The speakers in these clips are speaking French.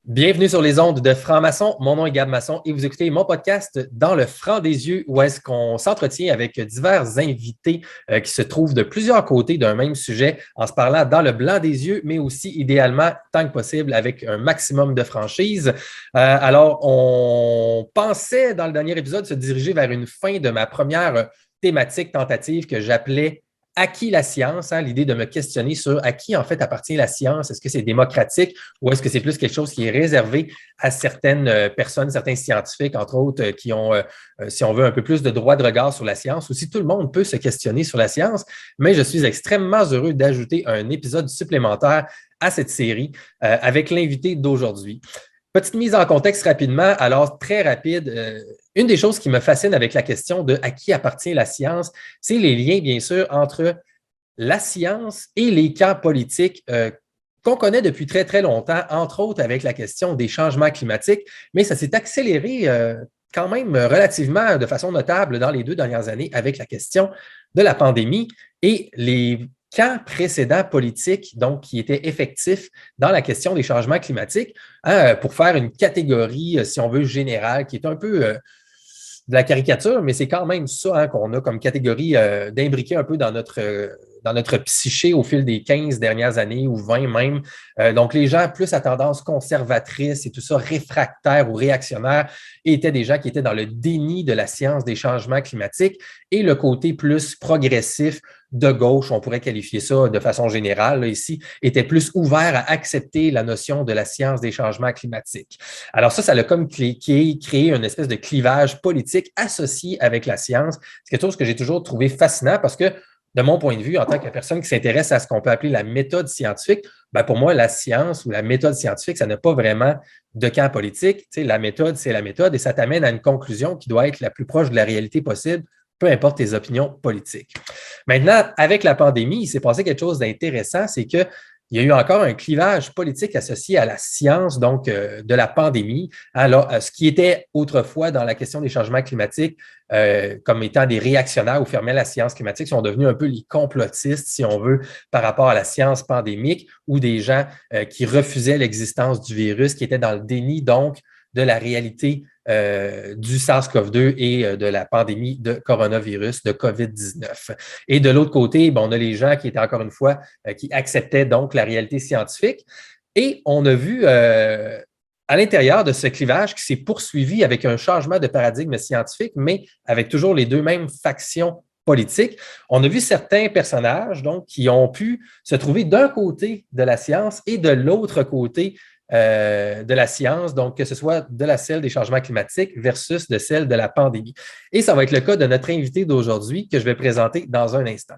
Bienvenue sur les ondes de Franc-Maçon. Mon nom est Gab Masson et vous écoutez mon podcast Dans le franc des yeux où est-ce qu'on s'entretient avec divers invités qui se trouvent de plusieurs côtés d'un même sujet en se parlant dans le blanc des yeux, mais aussi idéalement, tant que possible, avec un maximum de franchise. Alors, on pensait dans le dernier épisode se diriger vers une fin de ma première thématique tentative que j'appelais à qui la science, l'idée de me questionner sur à qui en fait appartient la science, est-ce que c'est démocratique ou est-ce que c'est plus quelque chose qui est réservé à certaines personnes, certains scientifiques, entre autres, qui ont, si on veut, un peu plus de droit de regard sur la science, ou si tout le monde peut se questionner sur la science, mais je suis extrêmement heureux d'ajouter un épisode supplémentaire à cette série avec l'invité d'aujourd'hui. Petite mise en contexte rapidement, alors très rapide. Une des choses qui me fascine avec la question de à qui appartient la science, c'est les liens, bien sûr, entre la science et les camps politiques qu'on connaît depuis très, très longtemps, entre autres avec la question des changements climatiques, mais ça s'est accéléré quand même relativement de façon notable dans les 2 dernières années avec la question de la pandémie et les camps précédents politiques, donc qui étaient effectifs dans la question des changements climatiques, pour faire une catégorie, si on veut, générale, qui est un peu de la caricature, mais c'est quand même ça qu'on a comme catégorie d'imbriquer un peu dans notre psyché au fil des 15 dernières années ou 20 même. Donc, les gens plus à tendance conservatrice et tout ça, réfractaires ou réactionnaires, étaient des gens qui étaient dans le déni de la science des changements climatiques et le côté plus progressif de gauche, on pourrait qualifier ça de façon générale, là, ici, était plus ouvert à accepter la notion de la science des changements climatiques. Alors ça a comme créé une espèce de clivage politique associé avec la science. C'est quelque chose que j'ai toujours trouvé fascinant parce que, de mon point de vue, en tant que personne qui s'intéresse à ce qu'on peut appeler la méthode scientifique, pour moi, la science ou la méthode scientifique, ça n'a pas vraiment de camp politique. Tu sais, la méthode, c'est la méthode et ça t'amène à une conclusion qui doit être la plus proche de la réalité possible, peu importe tes opinions politiques. Maintenant, avec la pandémie, il s'est passé quelque chose d'intéressant, c'est qu'il y a eu encore un clivage politique associé à la science, donc de la pandémie. Alors, ce qui était autrefois dans la question des changements climatiques, comme étant des réactionnaires ou fermaient la science climatique, sont devenus un peu les complotistes, si on veut, par rapport à la science pandémique, ou des gens qui refusaient l'existence du virus, qui étaient dans le déni, donc, de la réalité du SARS-CoV-2 et de la pandémie de coronavirus, de COVID-19. Et de l'autre côté, on a les gens qui étaient encore une fois, qui acceptaient donc la réalité scientifique. Et on a vu à l'intérieur de ce clivage qui s'est poursuivi avec un changement de paradigme scientifique, mais avec toujours les deux mêmes factions politiques. On a vu certains personnages donc, qui ont pu se trouver d'un côté de la science et de l'autre côté de la science, donc que ce soit de la celle des changements climatiques versus de celle de la pandémie. Et ça va être le cas de notre invité d'aujourd'hui que je vais présenter dans un instant.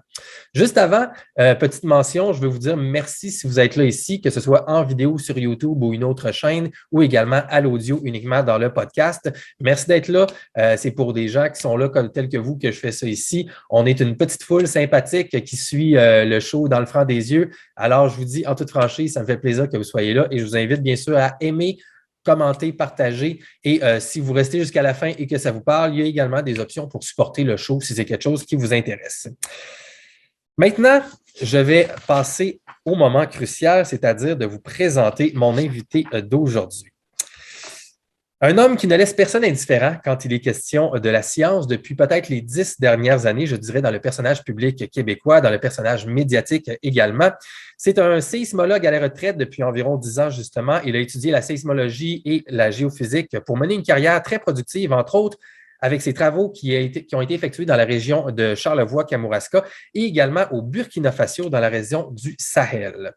Juste avant, petite mention, je veux vous dire merci si vous êtes là ici, que ce soit en vidéo sur YouTube ou une autre chaîne ou également à l'audio uniquement dans le podcast. Merci d'être là. C'est pour des gens qui sont là tels que vous que je fais ça ici. On est une petite foule sympathique qui suit le show dans le franc des yeux. Alors, je vous dis en toute franchise, ça me fait plaisir que vous soyez là et je vous invite bien sûr à aimer, commenter, partager et si vous restez jusqu'à la fin et que ça vous parle, il y a également des options pour supporter le show si c'est quelque chose qui vous intéresse. Maintenant, je vais passer au moment crucial, c'est-à-dire de vous présenter mon invité d'aujourd'hui. Un homme qui ne laisse personne indifférent quand il est question de la science depuis peut-être les 10 dernières années, je dirais, dans le personnage public québécois, dans le personnage médiatique également. C'est un séismologue à la retraite depuis environ 10 ans, justement. Il a étudié la séismologie et la géophysique pour mener une carrière très productive, entre autres, avec ses travaux qui ont été effectués dans la région de Charlevoix-Kamouraska et également au Burkina Faso dans la région du Sahel.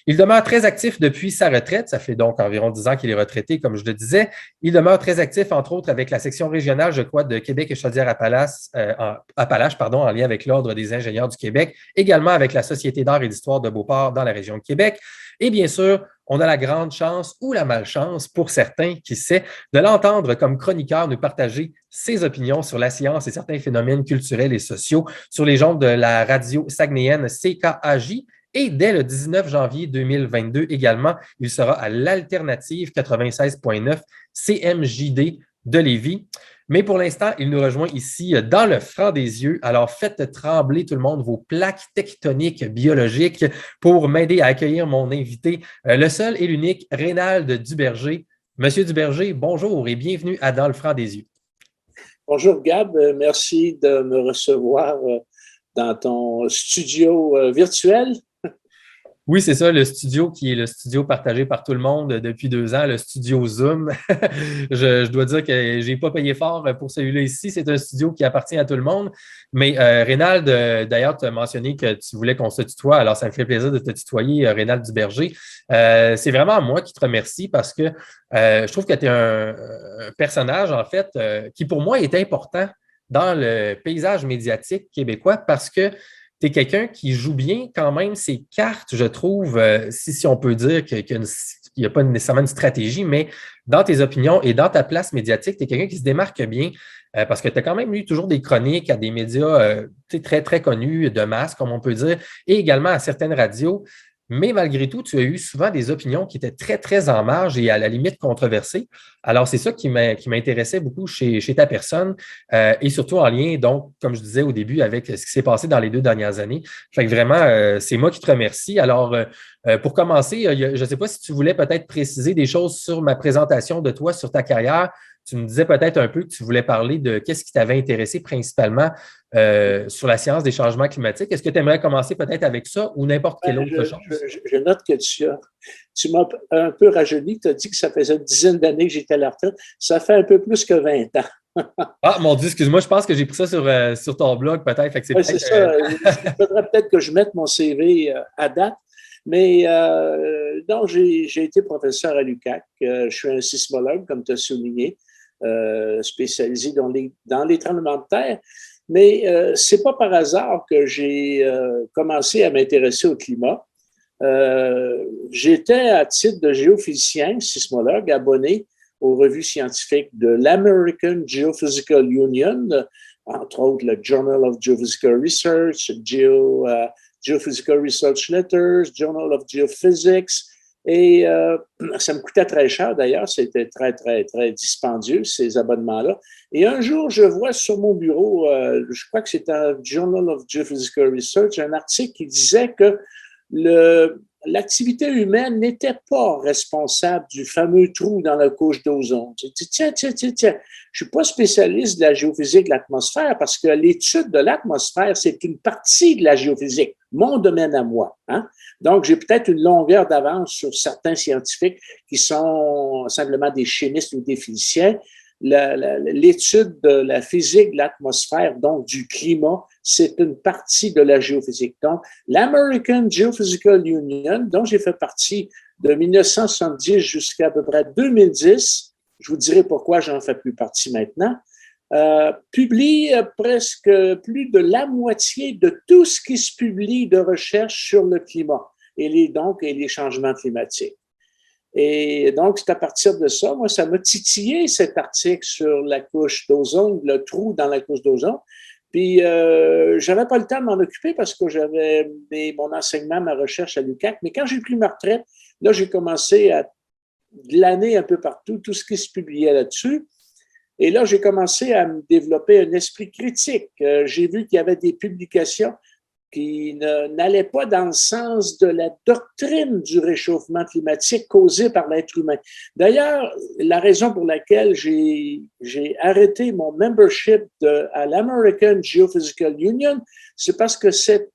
Il demeure très actif depuis sa retraite. Ça fait donc environ 10 ans qu'il est retraité, comme je le disais. Il demeure très actif, entre autres, avec la section régionale, je crois, de Québec et Chaudière-Appalaches, en lien avec l'Ordre des ingénieurs du Québec, également avec la Société d'art et d'histoire de Beauport dans la région de Québec. Et bien sûr, On a la grande chance ou la malchance, pour certains, qui sait, de l'entendre comme chroniqueur nous partager ses opinions sur la science et certains phénomènes culturels et sociaux sur les ondes de la radio saguenayenne CKAJ. Et dès le 19 janvier 2022 également, il sera à l'Alternative 96.9 CMJD de Lévis. Mais pour l'instant, il nous rejoint ici dans le franc des yeux. Alors, faites trembler tout le monde vos plaques tectoniques biologiques pour m'aider à accueillir mon invité, le seul et l'unique Rénald Duberger. Monsieur Duberger, bonjour et bienvenue à Dans le franc des yeux. Bonjour Gab, merci de me recevoir dans ton studio virtuel. Oui, c'est ça, le studio qui est le studio partagé par tout le monde depuis 2 ans, le studio Zoom. Je dois dire que je n'ai pas payé fort pour celui-là ici. C'est un studio qui appartient à tout le monde. Mais Rénald, d'ailleurs, tu as mentionné que tu voulais qu'on se tutoie. Alors, ça me fait plaisir de te tutoyer, Rénald Duberger. C'est vraiment moi qui te remercie parce que je trouve que tu es un personnage, en fait, qui pour moi est important dans le paysage médiatique québécois parce que tu es quelqu'un qui joue bien quand même ses cartes, je trouve, si on peut dire qu'il n'y a pas nécessairement une stratégie, mais dans tes opinions et dans ta place médiatique, tu es quelqu'un qui se démarque bien parce que tu as quand même eu toujours des chroniques à des médias très, très connus, de masse, comme on peut dire, et également à certaines radios. Mais malgré tout, tu as eu souvent des opinions qui étaient très, très en marge et à la limite controversées. Alors, c'est ça qui m'intéressait beaucoup chez ta personne et surtout en lien, donc, comme je disais au début, avec ce qui s'est passé dans les 2 dernières années. Fait que vraiment, c'est moi qui te remercie. Alors, pour commencer, je ne sais pas si tu voulais peut-être préciser des choses sur ma présentation de toi, sur ta carrière. Tu me disais peut-être un peu que tu voulais parler de qu'est-ce qui t'avait intéressé principalement sur la science des changements climatiques. Est-ce que tu aimerais commencer peut-être avec ça ou n'importe quelle autre chose? Je note que tu m'as un peu rajeuni. Tu as dit que ça faisait une dizaine d'années que j'étais à la retraite. Ça fait un peu plus que 20 ans. Ah, mon Dieu, excuse-moi, je pense que j'ai pris ça sur ton blog peut-être. Oui, c'est ça. Il faudrait peut-être que je mette mon CV à date. Mais non, j'ai été professeur à l'UQAC. Je suis un sismologue, comme tu as souligné, spécialisé dans les tremblements de terre. Mais c'est pas par hasard que j'ai commencé à m'intéresser au climat. J'étais, à titre de géophysicien, sismologue, abonné aux revues scientifiques de l'American Geophysical Union, entre autres le Journal of Geophysical Research, Geophysical Research Letters, Journal of Geophysics. Et ça me coûtait très cher d'ailleurs, c'était très, très, très dispendieux, ces abonnements-là. Et un jour, je vois sur mon bureau, je crois que c'est un Journal of Geophysical Research, un article qui disait que l'activité humaine n'était pas responsable du fameux trou dans la couche d'ozone. Je dis, tiens, je ne suis pas spécialiste de la géophysique de l'atmosphère parce que l'étude de l'atmosphère, c'est une partie de la géophysique, mon domaine à moi. Hein? Donc, j'ai peut-être une longueur d'avance sur certains scientifiques qui sont simplement des chimistes ou des physiciens. L'étude de la physique de l'atmosphère, donc du climat, c'est une partie de la géophysique. Donc, l'American Geophysical Union, dont j'ai fait partie de 1970 jusqu'à peu près 2010, je vous dirai pourquoi j'en fais plus partie maintenant, publie presque plus de la moitié de tout ce qui se publie de recherche sur le climat et les changements climatiques. Et donc, c'est à partir de ça, moi, ça m'a titillé cet article sur la couche d'ozone, le trou dans la couche d'ozone. Puis, j'avais pas le temps de m'en occuper parce que j'avais mon enseignement, ma recherche à l'UQAC. Mais quand j'ai pris ma retraite, là, j'ai commencé à glaner un peu partout tout ce qui se publiait là-dessus. Et là, j'ai commencé à me développer un esprit critique. J'ai vu qu'il y avait des publications qui n'allait pas dans le sens de la doctrine du réchauffement climatique causé par l'être humain. D'ailleurs, la raison pour laquelle j'ai arrêté mon membership à l'American Geophysical Union, c'est parce que cette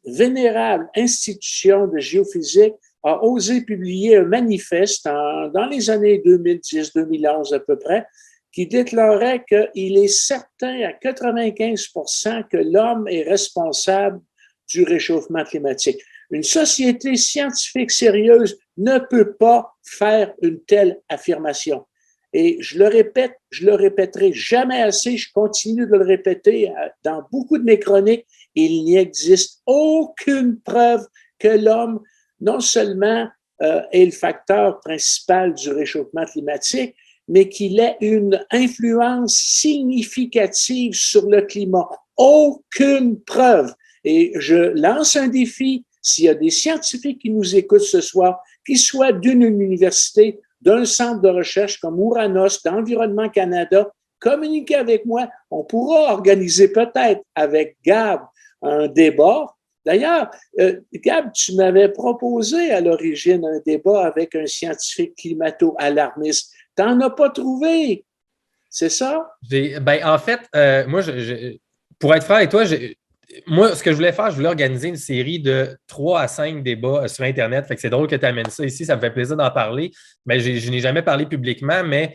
vénérable institution de géophysique a osé publier un manifeste dans les années 2010-2011 à peu près, qui déclarait qu'il est certain à 95% que l'homme est responsable du réchauffement climatique. Une société scientifique sérieuse ne peut pas faire une telle affirmation. Et je le répète, je le répéterai jamais assez, je continue de le répéter dans beaucoup de mes chroniques, il n'y existe aucune preuve que l'homme non seulement est le facteur principal du réchauffement climatique, mais qu'il ait une influence significative sur le climat. Aucune preuve. Et je lance un défi, s'il y a des scientifiques qui nous écoutent ce soir, qu'ils soient d'une université, d'un centre de recherche comme Ouranos, d'Environnement Canada, communiquez avec moi. On pourra organiser peut-être avec Gab un débat. D'ailleurs, Gab, tu m'avais proposé à l'origine un débat avec un scientifique climato-alarmiste. Tu n'en as pas trouvé, c'est ça? En fait, moi, pour être franc avec toi, moi, ce que je voulais faire, je voulais organiser une série de 3 à 5 débats sur Internet. Fait que c'est drôle que tu amènes ça ici, ça me fait plaisir d'en parler. Mais je n'ai jamais parlé publiquement, mais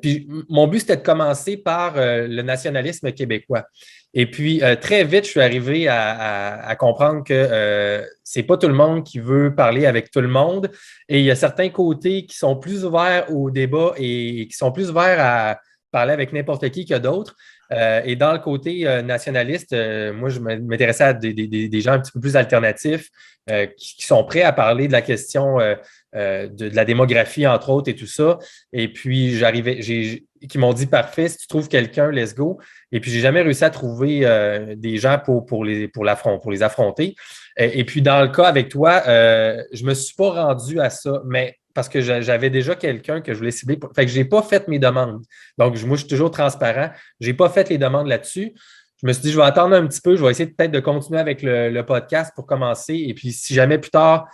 puis mon but, c'était de commencer par le nationalisme québécois. Et puis, très vite, je suis arrivé à comprendre que c'est pas tout le monde qui veut parler avec tout le monde. Et il y a certains côtés qui sont plus ouverts au débat et qui sont plus ouverts à parler avec n'importe qui que d'autres. Et dans le côté nationaliste, moi, je m'intéressais à des gens un petit peu plus alternatifs qui sont prêts à parler de la question de la démographie, entre autres, et tout ça. Et puis, qui m'ont dit, parfait, si tu trouves quelqu'un, let's go. Et puis, j'ai jamais réussi à trouver des gens pour les affronter. Et puis, dans le cas avec toi, je me suis pas rendu à ça, mais parce que j'avais déjà quelqu'un que je voulais cibler. Fait que je n'ai pas fait mes demandes. Donc, moi, je suis toujours transparent. Je n'ai pas fait les demandes là-dessus. Je me suis dit, je vais attendre un petit peu. Je vais essayer peut-être de continuer avec le podcast pour commencer. Et puis, si jamais plus tard,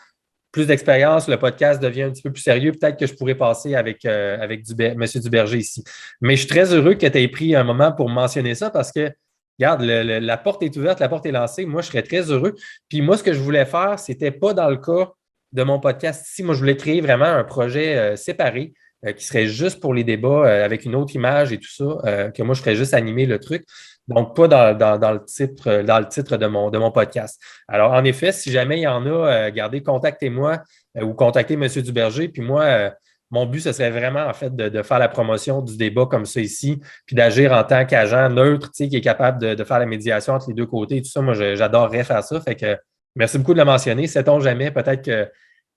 plus d'expérience, le podcast devient un petit peu plus sérieux, peut-être que je pourrais passer avec M. Duberger ici. Mais je suis très heureux que tu aies pris un moment pour mentionner ça parce que, regarde, la porte est ouverte, la porte est lancée. Moi, je serais très heureux. Puis moi, ce que je voulais faire, ce n'était pas dans le cas de mon podcast ici. Moi, je voulais créer vraiment un projet séparé qui serait juste pour les débats avec une autre image et tout ça, que moi, je ferais juste animer le truc. Donc, pas dans le titre de mon podcast. Alors, en effet, si jamais il y en a, gardez, contactez-moi ou contactez M. Duberger. Puis moi, mon but, ce serait vraiment, en fait, de faire la promotion du débat comme ça ici, puis d'agir en tant qu'agent neutre, tu sais, qui est capable de faire la médiation entre les deux côtés et tout ça. Moi, j'adorerais faire ça. Fait que merci beaucoup de le mentionner. Sait-on jamais, peut-être que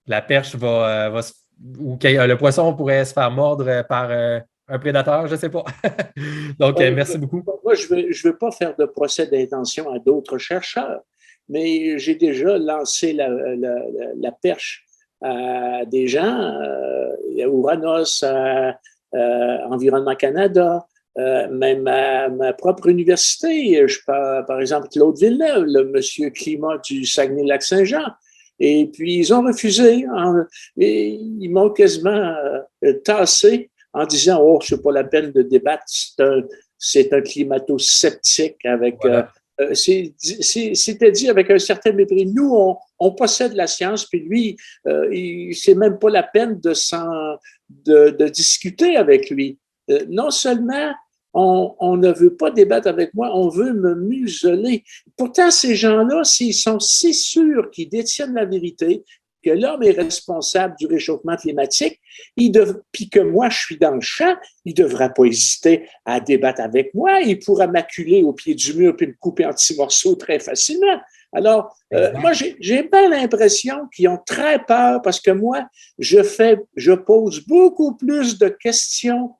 la perche ou que le poisson pourrait se faire mordre par un prédateur, je ne sais pas. Donc, merci beaucoup. Moi, je veux pas faire de procès d'intention à d'autres chercheurs, mais j'ai déjà lancé la perche à des gens, à Ouranos, à Environnement Canada, même à ma propre université. Par exemple, Claude Villeneuve, le monsieur climat du Saguenay-Lac-Saint-Jean. Et puis, ils ont refusé. Et ils m'ont quasiment tassé en disant « Oh, c'est pas la peine de débattre, c'est un climato-sceptique avec… Voilà. C'était dit avec un certain mépris. Nous, on possède la science, puis lui, c'est même pas la peine de discuter avec lui. Non seulement on ne veut pas débattre avec moi, on veut me museler. Pourtant, ces gens-là, s'ils sont si sûrs qu'ils détiennent la vérité, que l'homme est responsable du réchauffement climatique, puis que moi, je suis dans le champ, il ne devra pas hésiter à débattre avec moi. Il pourra m'acculer au pied du mur puis me couper en petits morceaux très facilement. Alors, moi, j'ai bien l'impression qu'ils ont très peur parce que moi, je pose beaucoup plus de questions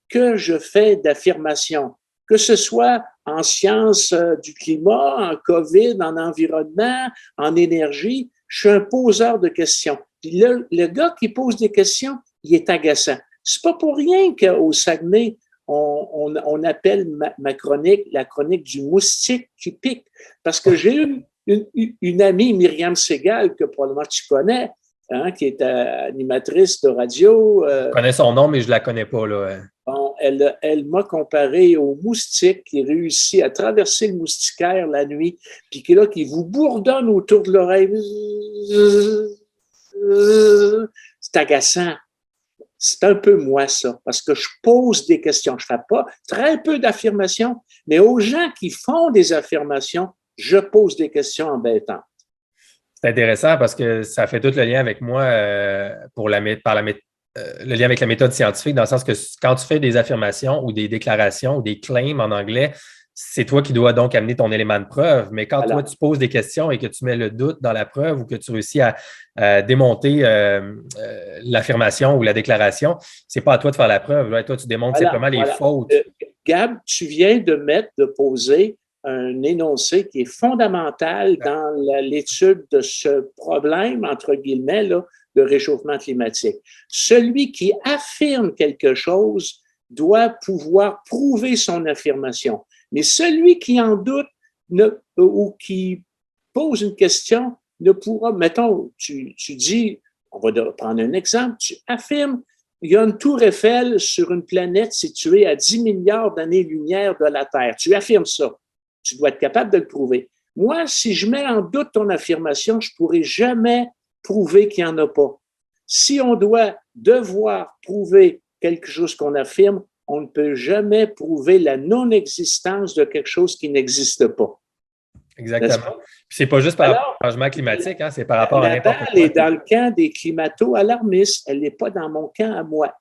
que je fais d'affirmations, que ce soit en sciences du climat, en COVID, en environnement, en énergie. Je suis un poseur de questions. Puis le gars qui pose des questions, il est agaçant. C'est pas pour rien qu'au Saguenay, on appelle ma chronique la chronique du moustique qui pique. Parce que j'ai une amie, Myriam Segal, que probablement tu connais, hein, qui est animatrice de radio. Je connais son nom, mais je ne la connais pas, là. Bon, elle m'a comparé au moustique qui réussit à traverser le moustiquaire la nuit, puis qui vous bourdonne autour de l'oreille. C'est agaçant. C'est un peu moi, ça, parce que je pose des questions. Je ne fais pas très peu d'affirmations, mais aux gens qui font des affirmations, je pose des questions embêtantes. C'est intéressant parce que ça fait tout le lien avec moi le lien avec la méthode scientifique, dans le sens que quand tu fais des affirmations ou des déclarations ou des claims en anglais, c'est toi qui dois donc amener ton élément de preuve. Mais quand Alors, toi, tu poses des questions et que tu mets le doute dans la preuve ou que tu réussis à démonter l'affirmation ou la déclaration, c'est pas à toi de faire la preuve. Là. Toi, tu démontres simplement les voilà. fautes. Gab, tu viens de poser un énoncé qui est fondamental dans l'étude de ce problème, entre guillemets, là, de réchauffement climatique. Celui qui affirme quelque chose doit pouvoir prouver son affirmation. Mais celui qui en doute ou qui pose une question ne pourra, mettons, tu dis, on va prendre un exemple, tu affirmes il y a une tour Eiffel sur une planète située à 10 milliards d'années-lumière de la Terre. Tu affirmes ça. Tu dois être capable de le prouver. Moi, si je mets en doute ton affirmation, je ne pourrai jamais prouver qu'il n'y en a pas. Si on doit devoir prouver quelque chose qu'on affirme, on ne peut jamais prouver la non-existence de quelque chose qui n'existe pas. Exactement. Puis c'est pas juste par rapport au changement climatique, hein, c'est par rapport à La n'importe balle quoi. est dans le camp des climato-alarmistes. Elle n'est pas dans mon camp à moi.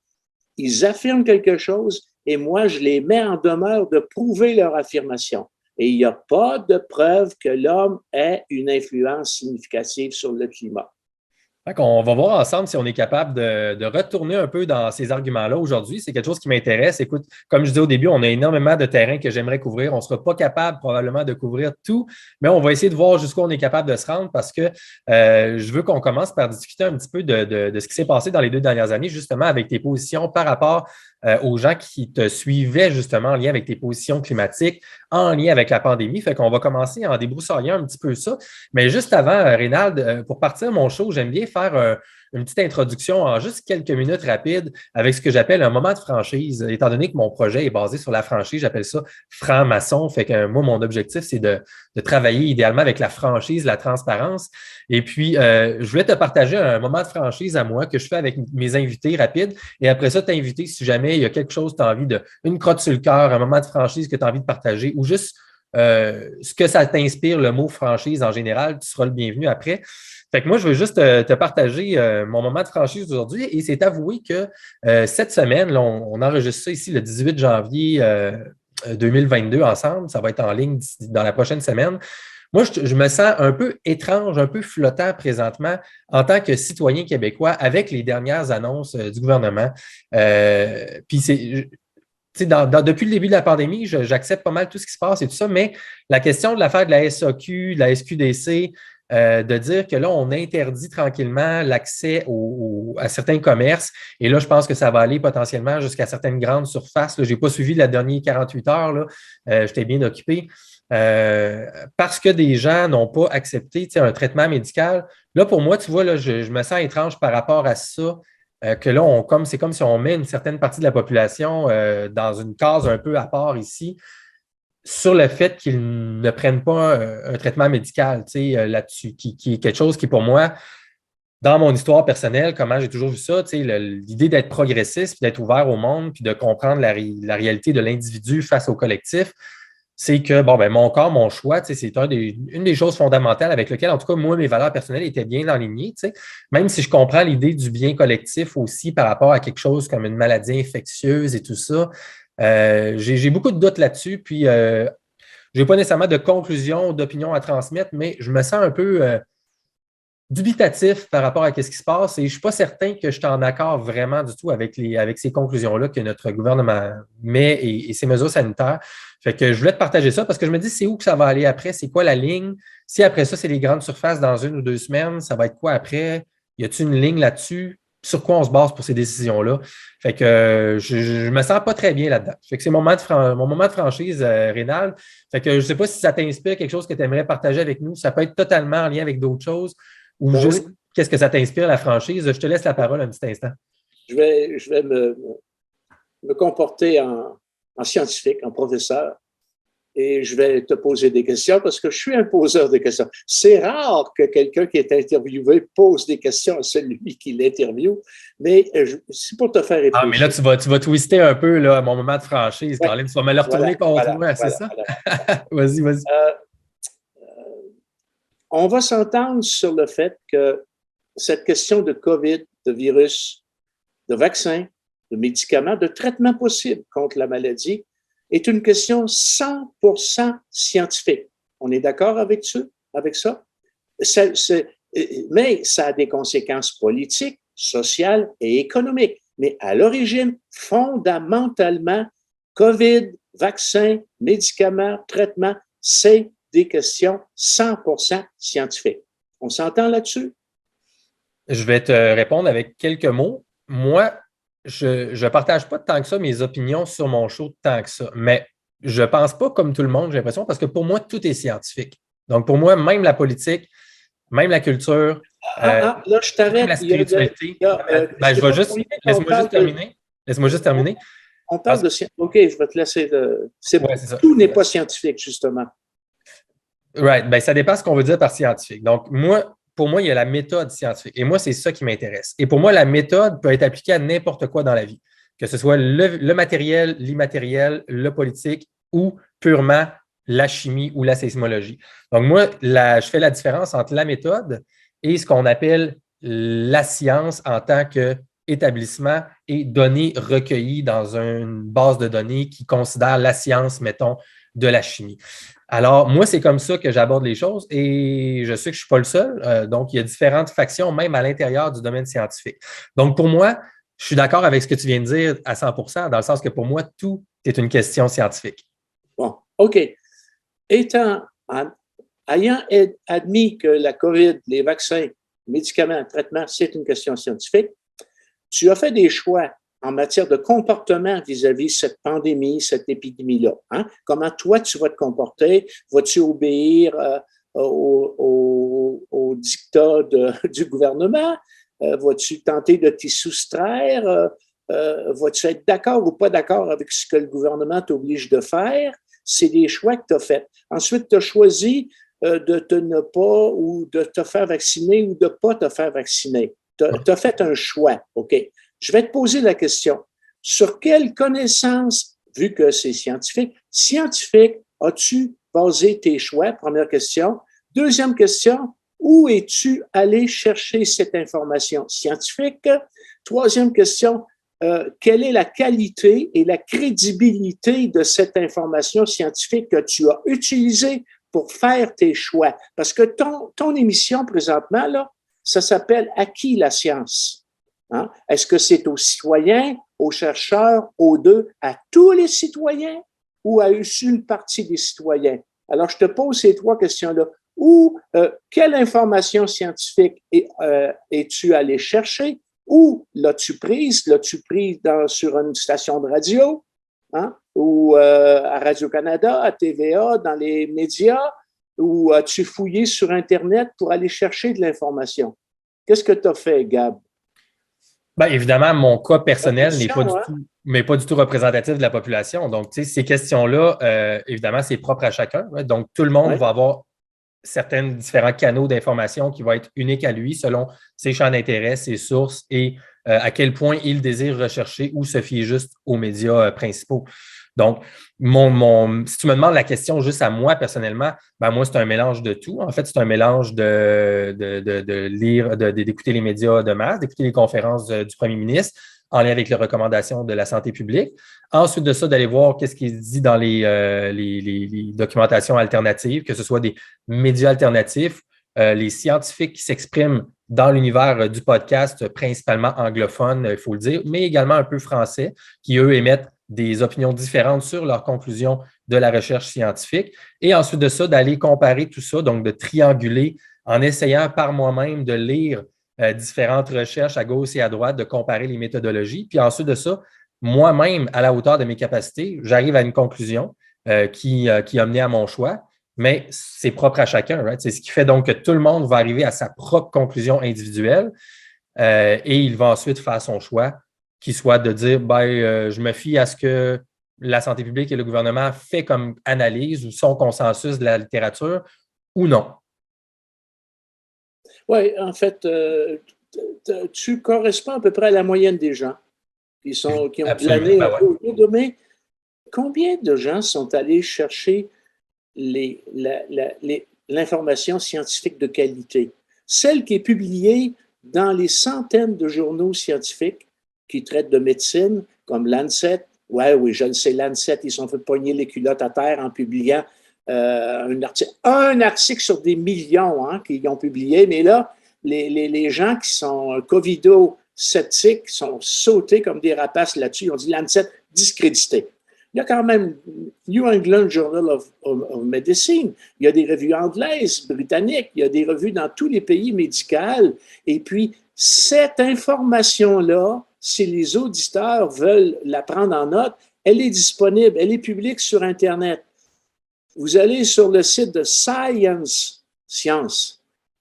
Ils affirment quelque chose et moi, je les mets en demeure de prouver leur affirmation. Et il n'y a pas de preuve que l'homme ait une influence significative sur le climat. On va voir ensemble si on est capable de retourner un peu dans ces arguments-là aujourd'hui. C'est quelque chose qui m'intéresse. Écoute, comme je disais au début, on a énormément de terrain que j'aimerais couvrir. On ne sera pas capable probablement de couvrir tout, mais on va essayer de voir jusqu'où on est capable de se rendre parce que je veux qu'on commence par discuter un petit peu de ce qui s'est passé dans les 2 dernières années, justement avec tes positions par rapport aux gens qui te suivaient justement en lien avec tes positions climatiques, en lien avec la pandémie. Fait qu'on va commencer en débroussaillant un petit peu ça. Mais juste avant, Rénald, pour partir mon show, j'aime bien faire une petite introduction en juste quelques minutes rapides avec ce que j'appelle un moment de franchise. Étant donné que mon projet est basé sur la franchise, j'appelle ça franc-maçon. Fait que moi, mon objectif, c'est de travailler idéalement avec la franchise, la transparence. Et puis, je voulais te partager un moment de franchise à moi que je fais avec mes invités rapides. Et après ça, t'inviter si jamais il y a quelque chose, tu as envie une crotte sur le cœur, un moment de franchise que tu as envie de partager ou juste ce que ça t'inspire, le mot franchise en général, tu seras le bienvenu après. Fait que moi, je veux juste te partager mon moment de franchise aujourd'hui et c'est avoué que cette semaine, là, on enregistre ça ici le 18 janvier 2022 ensemble. Ça va être en ligne dans la prochaine semaine. Moi, je me sens un peu étrange, un peu flottant présentement en tant que citoyen québécois avec les dernières annonces du gouvernement. Puis depuis le début de la pandémie, j'accepte pas mal tout ce qui se passe et tout ça, mais la question de l'affaire de la SAQ, de la SQDC, de dire que là, on interdit tranquillement l'accès à certains commerces. Et là, je pense que ça va aller potentiellement jusqu'à certaines grandes surfaces. Je n'ai pas suivi la dernière 48 heures. Là. J'étais bien occupé. Parce que des gens n'ont pas accepté un traitement médical. Là, pour moi, tu vois, là, je me sens étrange par rapport à ça. Que là, c'est comme si on met une certaine partie de la population dans une case un peu à part ici sur le fait qu'ils ne prennent pas un traitement médical là-dessus, qui est quelque chose qui, pour moi, dans mon histoire personnelle, comment j'ai toujours vu ça, l'idée d'être progressiste, puis d'être ouvert au monde, puis de comprendre la réalité de l'individu face au collectif, c'est que, bon, ben, mon corps, mon choix, c'est une des choses fondamentales avec lesquelles, en tout cas, moi, mes valeurs personnelles étaient bien alignées, même si je comprends l'idée du bien collectif aussi par rapport à quelque chose comme une maladie infectieuse et tout ça. J'ai beaucoup de doutes là-dessus, puis je n'ai pas nécessairement de conclusion, d'opinion à transmettre, mais je me sens un peu dubitatif par rapport à ce qui se passe et je ne suis pas certain que je suis en accord vraiment du tout avec ces conclusions-là que notre gouvernement met et ces mesures sanitaires. Fait que je voulais te partager ça parce que je me dis, c'est où que ça va aller après? C'est quoi la ligne? Si après ça, c'est les grandes surfaces dans 1 ou 2 semaines, ça va être quoi après? Y a-t-il une ligne là-dessus? Sur quoi on se base pour ces décisions-là? Fait que je me sens pas très bien là-dedans. Fait que c'est mon moment de franchise, Rénal. Fait que je ne sais pas si ça t'inspire quelque chose que tu aimerais partager avec nous. Ça peut être totalement en lien avec d'autres choses ou juste Oui. qu'est-ce que ça t'inspire, la franchise. Je te laisse la parole un petit instant. Je vais me comporter en scientifique, en professeur, et je vais te poser des questions parce que je suis un poseur de questions. C'est rare que quelqu'un qui est interviewé pose des questions à celui qui l'interviewe, mais c'est pour te faire réfléchir. Ah, mais là, tu vas twister un peu là, mon moment de franchise, Ouais. Colin. Tu vas me le retourner contre moi, c'est ça? Vas-y, vas-y. On va s'entendre sur le fait que cette question de COVID, de virus, de vaccins, de médicaments, de traitements possibles contre la maladie, est une question 100% scientifique. On est d'accord avec ça? Mais ça a des conséquences politiques, sociales et économiques. Mais à l'origine, fondamentalement, COVID, vaccins, médicaments, traitements, c'est des questions 100% scientifiques. On s'entend là-dessus? Je vais te répondre avec quelques mots. Moi, je ne partage pas tant que ça mes opinions sur mon show tant que ça, mais je ne pense pas comme tout le monde, j'ai l'impression, parce que pour moi, tout est scientifique. Donc, pour moi, même la politique, même la culture, Là, je même t'arrête. la spiritualité. Je Je sais vais pas juste, combien laisse-moi juste terminer. Laisse-moi juste terminer. On parle de OK, je vais te laisser. Ouais, c'est ça. Tout n'est pas scientifique, justement. Right. Ben, ça dépend ce qu'on veut dire par scientifique. Donc, pour moi, il y a la méthode scientifique. Et moi, c'est ça qui m'intéresse. Et pour moi, la méthode peut être appliquée à n'importe quoi dans la vie, que ce soit le matériel, l'immatériel, le politique ou purement la chimie ou la sismologie. Donc, moi, je fais la différence entre la méthode et ce qu'on appelle la science en tant qu'établissement et données recueillies dans une base de données qui considère la science, mettons, de la chimie. Alors, moi, c'est comme ça que j'aborde les choses et je sais que je ne suis pas le seul. Donc, il y a différentes factions, même à l'intérieur du domaine scientifique. Donc, pour moi, je suis d'accord avec ce que tu viens de dire à 100%, dans le sens que pour moi, tout est une question scientifique. Bon, OK. Ayant admis que la COVID, les vaccins, les médicaments, le traitement, c'est une question scientifique, tu as fait des choix en matière de comportement vis-à-vis de cette pandémie, cette épidémie-là. Hein? Comment toi, tu vas te comporter? Vas-tu obéir au dictat du gouvernement? Vas-tu tenter de t'y soustraire? Vas-tu être d'accord ou pas d'accord avec ce que le gouvernement t'oblige de faire? C'est des choix que tu as faits. Ensuite, tu as choisi de te ne pas ou de te faire vacciner ou de ne pas te faire vacciner. Tu as fait un choix, OK? Je vais te poser la question. Sur quelle connaissance, vu que c'est scientifique, as-tu basé tes choix? Première question. Deuxième question, où es-tu allé chercher cette information scientifique? Troisième question, quelle est la qualité et la crédibilité de cette information scientifique que tu as utilisée pour faire tes choix? Parce que ton émission présentement, là, ça s'appelle « À qui la science ». Hein? Est-ce que c'est aux citoyens, aux chercheurs, aux deux, à tous les citoyens ou à une partie des citoyens? Alors, je te pose ces trois questions-là. Quelle information scientifique es-tu allé chercher? Où l'as-tu prise? L'as-tu prise sur une station de radio? Hein? Ou à Radio-Canada, à TVA, dans les médias? Ou as-tu fouillé sur Internet pour aller chercher de l'information? Qu'est-ce que tu as fait, Gab? Bien, évidemment, mon cas personnel n'est pas du tout représentatif de la population. Donc, tu sais, ces questions-là, évidemment, c'est propre à chacun. Ouais. Donc, tout le monde va avoir certains différents canaux d'information qui vont être uniques à lui selon ses champs d'intérêt, ses sources et à quel point il désire rechercher ou se fier juste aux médias principaux. Donc, si tu me demandes la question juste à moi personnellement, ben moi, c'est un mélange de tout. En fait, c'est un mélange de lire, d'écouter les médias de masse, d'écouter les conférences du premier ministre en lien avec les recommandations de la santé publique. Ensuite de ça, d'aller voir qu'est-ce qui est dit dans les documentations alternatives, que ce soit des médias alternatifs, les scientifiques qui s'expriment dans l'univers du podcast, principalement anglophone, il faut le dire, mais également un peu français, qui, eux, émettent des opinions différentes sur leurs conclusions de la recherche scientifique. Et ensuite de ça, d'aller comparer tout ça, donc de trianguler en essayant par moi-même de lire différentes recherches à gauche et à droite, de comparer les méthodologies. Puis ensuite de ça, moi-même, à la hauteur de mes capacités, j'arrive à une conclusion qui a mené à mon choix, mais c'est propre à chacun. Right? C'est ce qui fait donc que tout le monde va arriver à sa propre conclusion individuelle et il va ensuite faire son choix qui soit de dire je me fie à ce que la santé publique et le gouvernement fait comme analyse ou son consensus de la littérature ou non. Oui, en fait, tu corresponds à peu près à la moyenne des gens qui ont plané un peu autour de. Mais combien de gens sont allés chercher l'information scientifique de qualité? Celle qui est publiée dans les centaines de journaux scientifiques qui traitent de médecine, comme Lancet, Ouais, oui, je le sais, Lancet, ils sont fait pogner les culottes à terre en publiant un article sur des millions qu'ils ont publié, mais là, les gens qui sont covido-sceptiques sont sautés comme des rapaces là-dessus. Ils ont dit Lancet discrédité. Il y a quand même New England Journal of Medicine, il y a des revues anglaises, britanniques, il y a des revues dans tous les pays médicaux. Et puis, cette information-là, si les auditeurs veulent la prendre en note, elle est disponible, elle est publique sur Internet. Vous allez sur le site de Science,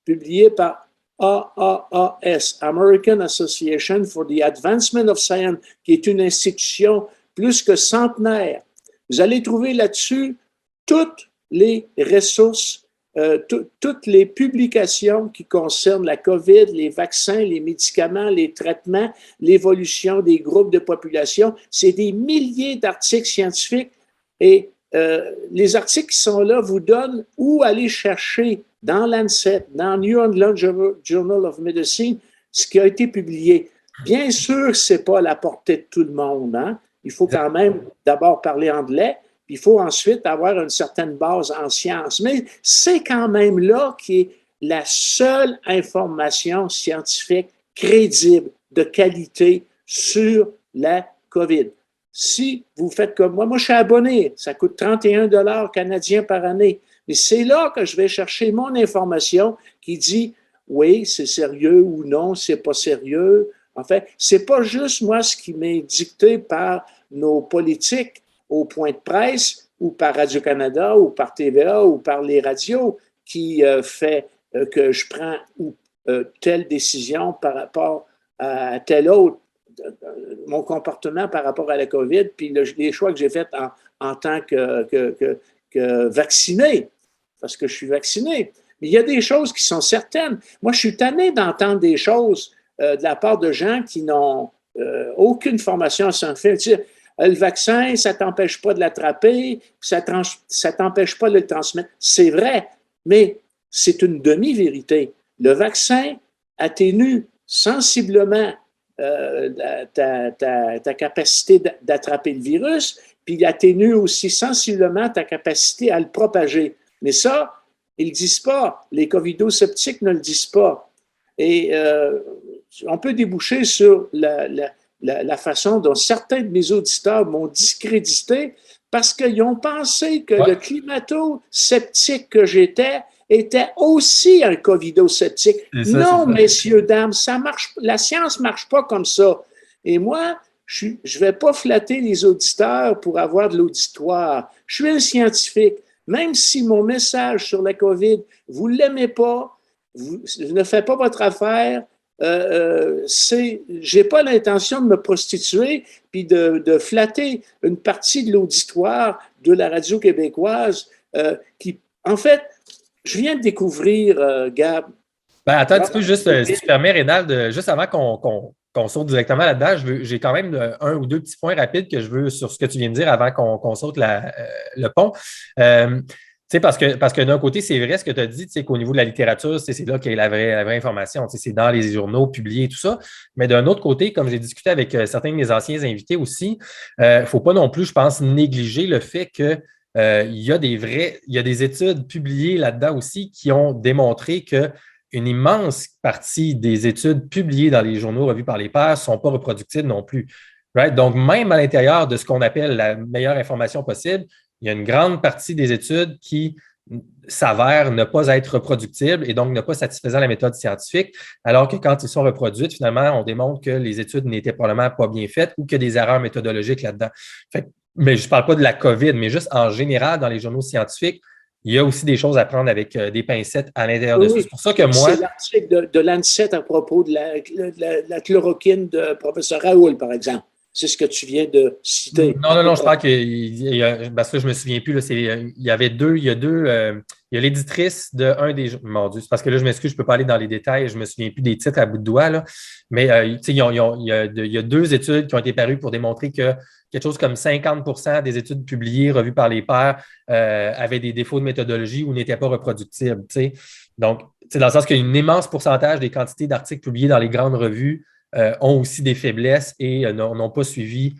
publié par AAAS, American Association for the Advancement of Science, qui est une institution plus que centenaire. Vous allez trouver là-dessus toutes les ressources, toutes les publications qui concernent la COVID, les vaccins, les médicaments, les traitements, l'évolution des groupes de population. C'est des milliers d'articles scientifiques et les articles qui sont là vous donnent où aller chercher dans Lancet, dans New England Journal of Medicine, ce qui a été publié. Bien sûr, ce n'est pas à la portée de tout le monde. Il faut quand même d'abord parler anglais, puis il faut ensuite avoir une certaine base en sciences. Mais c'est quand même là qui est la seule information scientifique crédible, de qualité sur la COVID. Si vous faites comme moi je suis abonné, ça coûte 31 $ canadiens par année. Mais c'est là que je vais chercher mon information qui dit oui, c'est sérieux ou non, c'est pas sérieux. En fait, c'est pas juste moi ce qui m'est dicté par nos politiques au point de presse ou par Radio-Canada ou par TVA ou par les radios qui fait que je prends telle décision par rapport à telle autre. Mon comportement par rapport à la COVID, puis les choix que j'ai faits en tant que vacciné, parce que je suis vacciné. Mais il y a des choses qui sont certaines. Moi, je suis tanné d'entendre des choses de la part de gens qui n'ont aucune formation scientifique. Le vaccin, ça ne t'empêche pas de l'attraper, ça ne t'empêche pas de le transmettre. C'est vrai, mais c'est une demi-vérité. Le vaccin atténue sensiblement ta capacité d'attraper le virus, puis il atténue aussi sensiblement ta capacité à le propager. Mais ça, ils ne le disent pas. Les covido-sceptiques ne le disent pas. Et on peut déboucher sur la façon dont certains de mes auditeurs m'ont discrédité parce qu'ils ont pensé que le climato-sceptique que j'étais était aussi un covido-sceptique. Non, messieurs, dames, ça marche, la science ne marche pas comme ça. Et moi, je ne vais pas flatter les auditeurs pour avoir de l'auditoire. Je suis un scientifique. Même si mon message sur la COVID, vous ne l'aimez pas, vous ne faites pas votre affaire, j'ai pas l'intention de me prostituer puis de flatter une partie de l'auditoire de la radio québécoise qui, en fait, je viens de découvrir, Gab. Attends un petit peu, juste, si tu permets, Rénald, juste avant qu'on saute directement là-dedans, j'ai quand même un ou deux petits points rapides que je veux sur ce que tu viens de dire avant qu'on saute le pont. Parce que d'un côté, c'est vrai ce que tu as dit, qu'au niveau de la littérature, c'est là qu'il y a la vraie information. C'est dans les journaux publiés et tout ça. Mais d'un autre côté, comme j'ai discuté avec certains de mes anciens invités aussi, il ne faut pas non plus, je pense, négliger le fait que il y a des études publiées là-dedans aussi qui ont démontré qu'une immense partie des études publiées dans les journaux revus par les pairs ne sont pas reproductibles non plus. Right? Donc, même à l'intérieur de ce qu'on appelle la meilleure information possible, il y a une grande partie des études qui s'avèrent ne pas être reproductibles et donc ne pas satisfaisant la méthode scientifique, alors que quand ils sont reproduites, finalement, on démontre que les études n'étaient probablement pas bien faites ou qu'il y a des erreurs méthodologiques là-dedans. Mais je ne parle pas de la COVID, mais juste en général, dans les journaux scientifiques, il y a aussi des choses à prendre avec des pincettes à l'intérieur de ça. C'est pour ça que moi… C'est l'article de Lancet à propos de la chloroquine de professeur Raoul, par exemple. C'est ce que tu viens de citer. Non, je parle parce que je ne me souviens plus. Là, il y a l'éditrice de un des… Mon Dieu, c'est parce que là, je m'excuse, je ne peux pas aller dans les détails, je ne me souviens plus des titres à bout de doigt. Là. Mais il y a deux études qui ont été parues pour démontrer que quelque chose comme 50% des études publiées, revues par les pairs, avaient des défauts de méthodologie ou n'étaient pas reproductibles. T'sais. Donc, dans le sens qu'il y a un immense pourcentage des quantités d'articles publiés dans les grandes revues ont aussi des faiblesses et n'ont pas suivi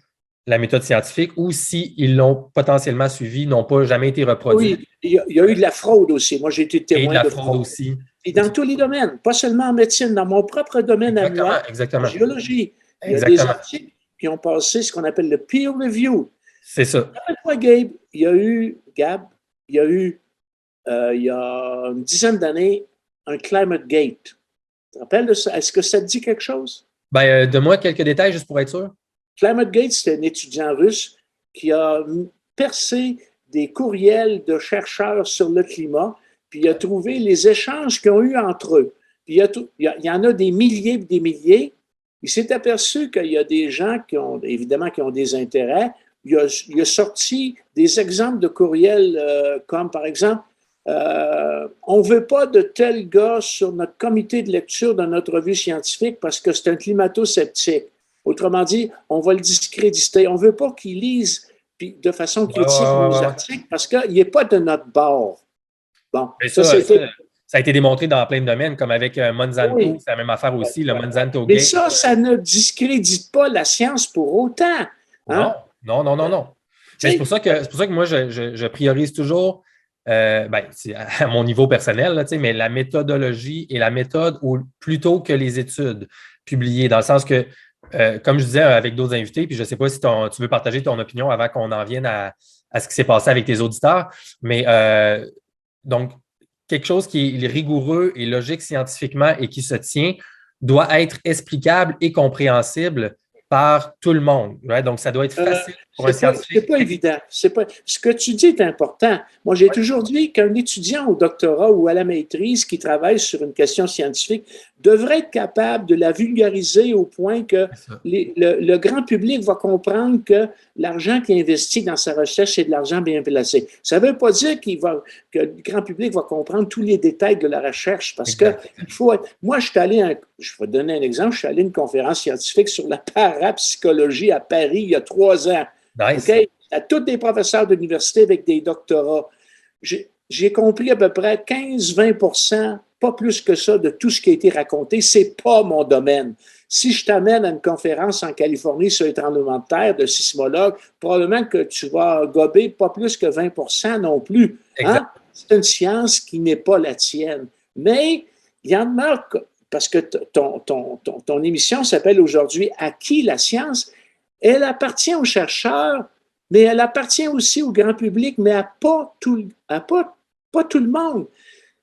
la méthode scientifique ou s'ils l'ont potentiellement suivi, n'ont pas jamais été reproduits. Oui, il y a eu de la fraude aussi. Moi, j'ai été Et de témoin la de fraude fraude. aussi. Et dans tous les domaines, pas seulement en médecine, dans mon propre domaine à Exactement, moi, en exactement. géologie, il y a des Exactement. articles qui ont passé ce qu'on appelle le peer review. C'est ça. Rappelle-toi, Gabe, il y a eu, il y a une dizaine d'années, un Climate Gate. Tu te rappelles de ça? Est-ce que ça te dit quelque chose? Ben, donne-moi quelques détails juste pour être sûr. Climate Gate, c'était un étudiant russe qui a percé des courriels de chercheurs sur le climat, puis il a trouvé les échanges qu'ils ont eus entre eux. Puis il y en a des milliers et des milliers. Il s'est aperçu qu'il y a des gens qui ont, évidemment, qui ont des intérêts. Il a sorti des exemples de courriels comme, par exemple, on ne veut pas de tel gars sur notre comité de lecture de notre revue scientifique parce que c'est un climato-sceptique. Autrement dit, on va le discréditer. On ne veut pas qu'il lise de façon critique nos articles parce qu'il n'est pas de notre bord. Bon, ça a été démontré dans plein de domaines, comme avec Monsanto, oui. C'est la même affaire aussi, le Monsanto Mais Gate. ça ne discrédite pas la science pour autant. Hein? Non. Mais c'est pour ça que moi, je priorise toujours, c'est à mon niveau personnel, là, mais la méthodologie et la méthode plutôt que les études publiées, dans le sens que comme je disais avec d'autres invités, puis je ne sais pas si tu veux partager ton opinion avant qu'on en vienne à ce qui s'est passé avec tes auditeurs, mais donc, quelque chose qui est rigoureux et logique scientifiquement et qui se tient doit être explicable et compréhensible par tout le monde. Right? Donc, ça doit être facile pour un scientifique. C'est pas évident. Ce que tu dis est important. Moi, j'ai toujours dit qu'un étudiant au doctorat ou à la maîtrise qui travaille sur une question scientifique devrait être capable de la vulgariser au point que le grand public va comprendre que l'argent qu'il investit dans sa recherche, c'est de l'argent bien placé. Ça ne veut pas dire que le grand public va comprendre tous les détails de la recherche parce que il faut être... Moi, je vais te donner un exemple, je suis allé à une conférence scientifique sur la parapsychologie à Paris il y a 3 ans. Nice. Okay? À tous des professeurs d'université avec des doctorats. J'ai compris à peu près 15-20%, pas plus que ça, de tout ce qui a été raconté. C'est pas mon domaine. Si je t'amène à une conférence en Californie sur les tremblements de terre de sismologues, probablement que tu vas gober pas plus que 20% non plus. Hein? C'est une science qui n'est pas la tienne. Mais il y en a, parce que ton émission s'appelle aujourd'hui « À qui la science ?» Elle appartient aux chercheurs, mais elle appartient aussi au grand public, mais à pas tout le monde.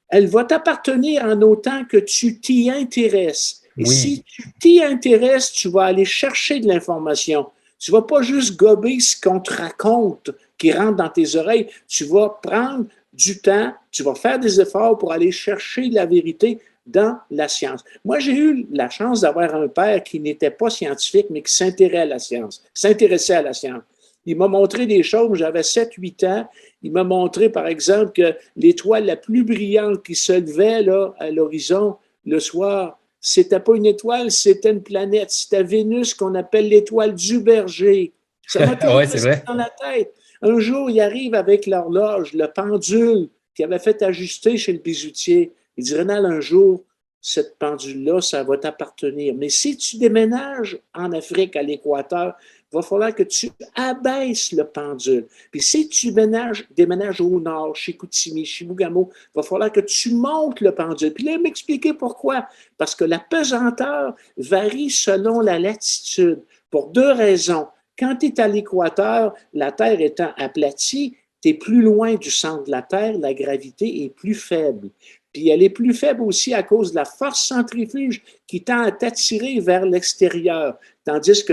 Elle va t'appartenir en autant que tu t'y intéresses. Et si tu t'y intéresses, tu vas aller chercher de l'information. Tu ne vas pas juste gober ce qu'on te raconte qui rentre dans tes oreilles. Tu vas prendre du temps, tu vas faire des efforts pour aller chercher la vérité dans la science. Moi, j'ai eu la chance d'avoir un père qui n'était pas scientifique, mais qui s'intéressait à la science. Il m'a montré des choses, j'avais 7-8 ans. Il m'a montré, par exemple, que l'étoile la plus brillante qui se levait là, à l'horizon le soir, c'était pas une étoile, c'était une planète. C'était Vénus qu'on appelle l'étoile du berger. Ça m'a toujours resté dans la tête. Un jour, il arrive avec l'horloge, le pendule qu'il avait fait ajuster chez le bijoutier. Il dit, Rénal, un jour, cette pendule-là, ça va t'appartenir. Mais si tu déménages en Afrique, à l'équateur, il va falloir que tu abaisses le pendule. Puis si tu déménages au nord, chez Koutimi, chez Bougamo, il va falloir que tu montes le pendule. Puis là, il m'expliquait pourquoi. Parce que la pesanteur varie selon la latitude, pour 2 raisons. Quand tu es à l'équateur, la Terre étant aplatie, tu es plus loin du centre de la Terre, la gravité est plus faible. Puis elle est plus faible aussi à cause de la force centrifuge qui tend à t'attirer vers l'extérieur. Tandis que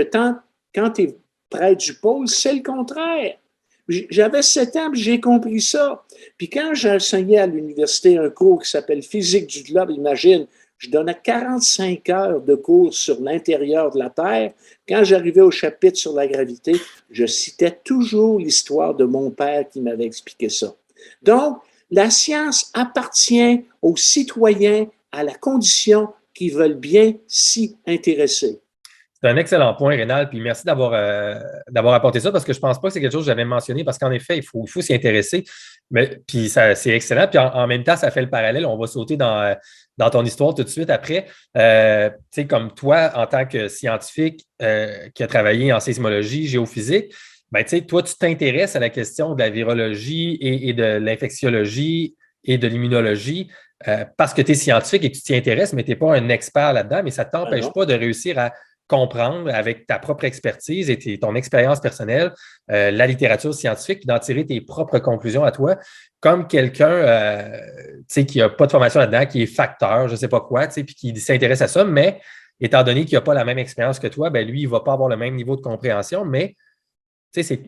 quand tu es près du pôle, c'est le contraire. J'avais 7 ans, puis j'ai compris ça. Puis quand j'ai enseigné à l'université un cours qui s'appelle Physique du globe, imagine, je donnais 45 heures de cours sur l'intérieur de la Terre. Quand j'arrivais au chapitre sur la gravité, je citais toujours l'histoire de mon père qui m'avait expliqué ça. Donc, la science appartient aux citoyens à la condition qu'ils veulent bien s'y intéresser. C'est un excellent point, Rénal, puis merci d'avoir apporté ça parce que je ne pense pas que c'est quelque chose que j'avais mentionné parce qu'en effet, il faut s'y intéresser. Mais puis c'est excellent. Puis en même temps, ça fait le parallèle. On va sauter dans dans ton histoire tout de suite après. Tu sais, comme toi, en tant que scientifique qui a travaillé en sismologie, géophysique, ben, tu sais, toi, tu t'intéresses à la question de la virologie et de l'infectiologie et de l'immunologie parce que tu es scientifique et que tu t'y intéresses, mais tu n'es pas un expert là-dedans, mais ça ne Ah t'empêche non. pas de réussir à comprendre avec ta propre expertise et ton expérience personnelle la littérature scientifique, puis d'en tirer tes propres conclusions à toi, comme quelqu'un qui n'a pas de formation là-dedans, qui est facteur, je ne sais pas quoi, puis qui s'intéresse à ça, mais étant donné qu'il n'a pas la même expérience que toi, ben lui, il ne va pas avoir le même niveau de compréhension, mais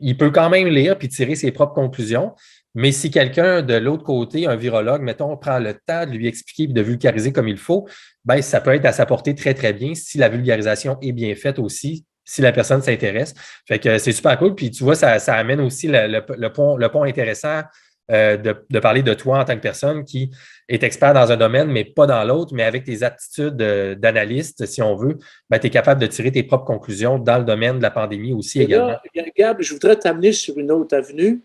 il peut quand même lire puis tirer ses propres conclusions. Mais si quelqu'un de l'autre côté, un virologue, mettons, prend le temps de lui expliquer et de vulgariser comme il faut, ben, ça peut être à sa portée très, très bien si la vulgarisation est bien faite aussi, si la personne s'intéresse. Fait que c'est super cool. Puis tu vois, ça amène aussi le point intéressant de parler de toi en tant que personne qui est expert dans un domaine, mais pas dans l'autre, mais avec tes aptitudes d'analyste, si on veut, ben, tu es capable de tirer tes propres conclusions dans le domaine de la pandémie aussi Et également. là, Gab, je voudrais t'amener sur une autre avenue.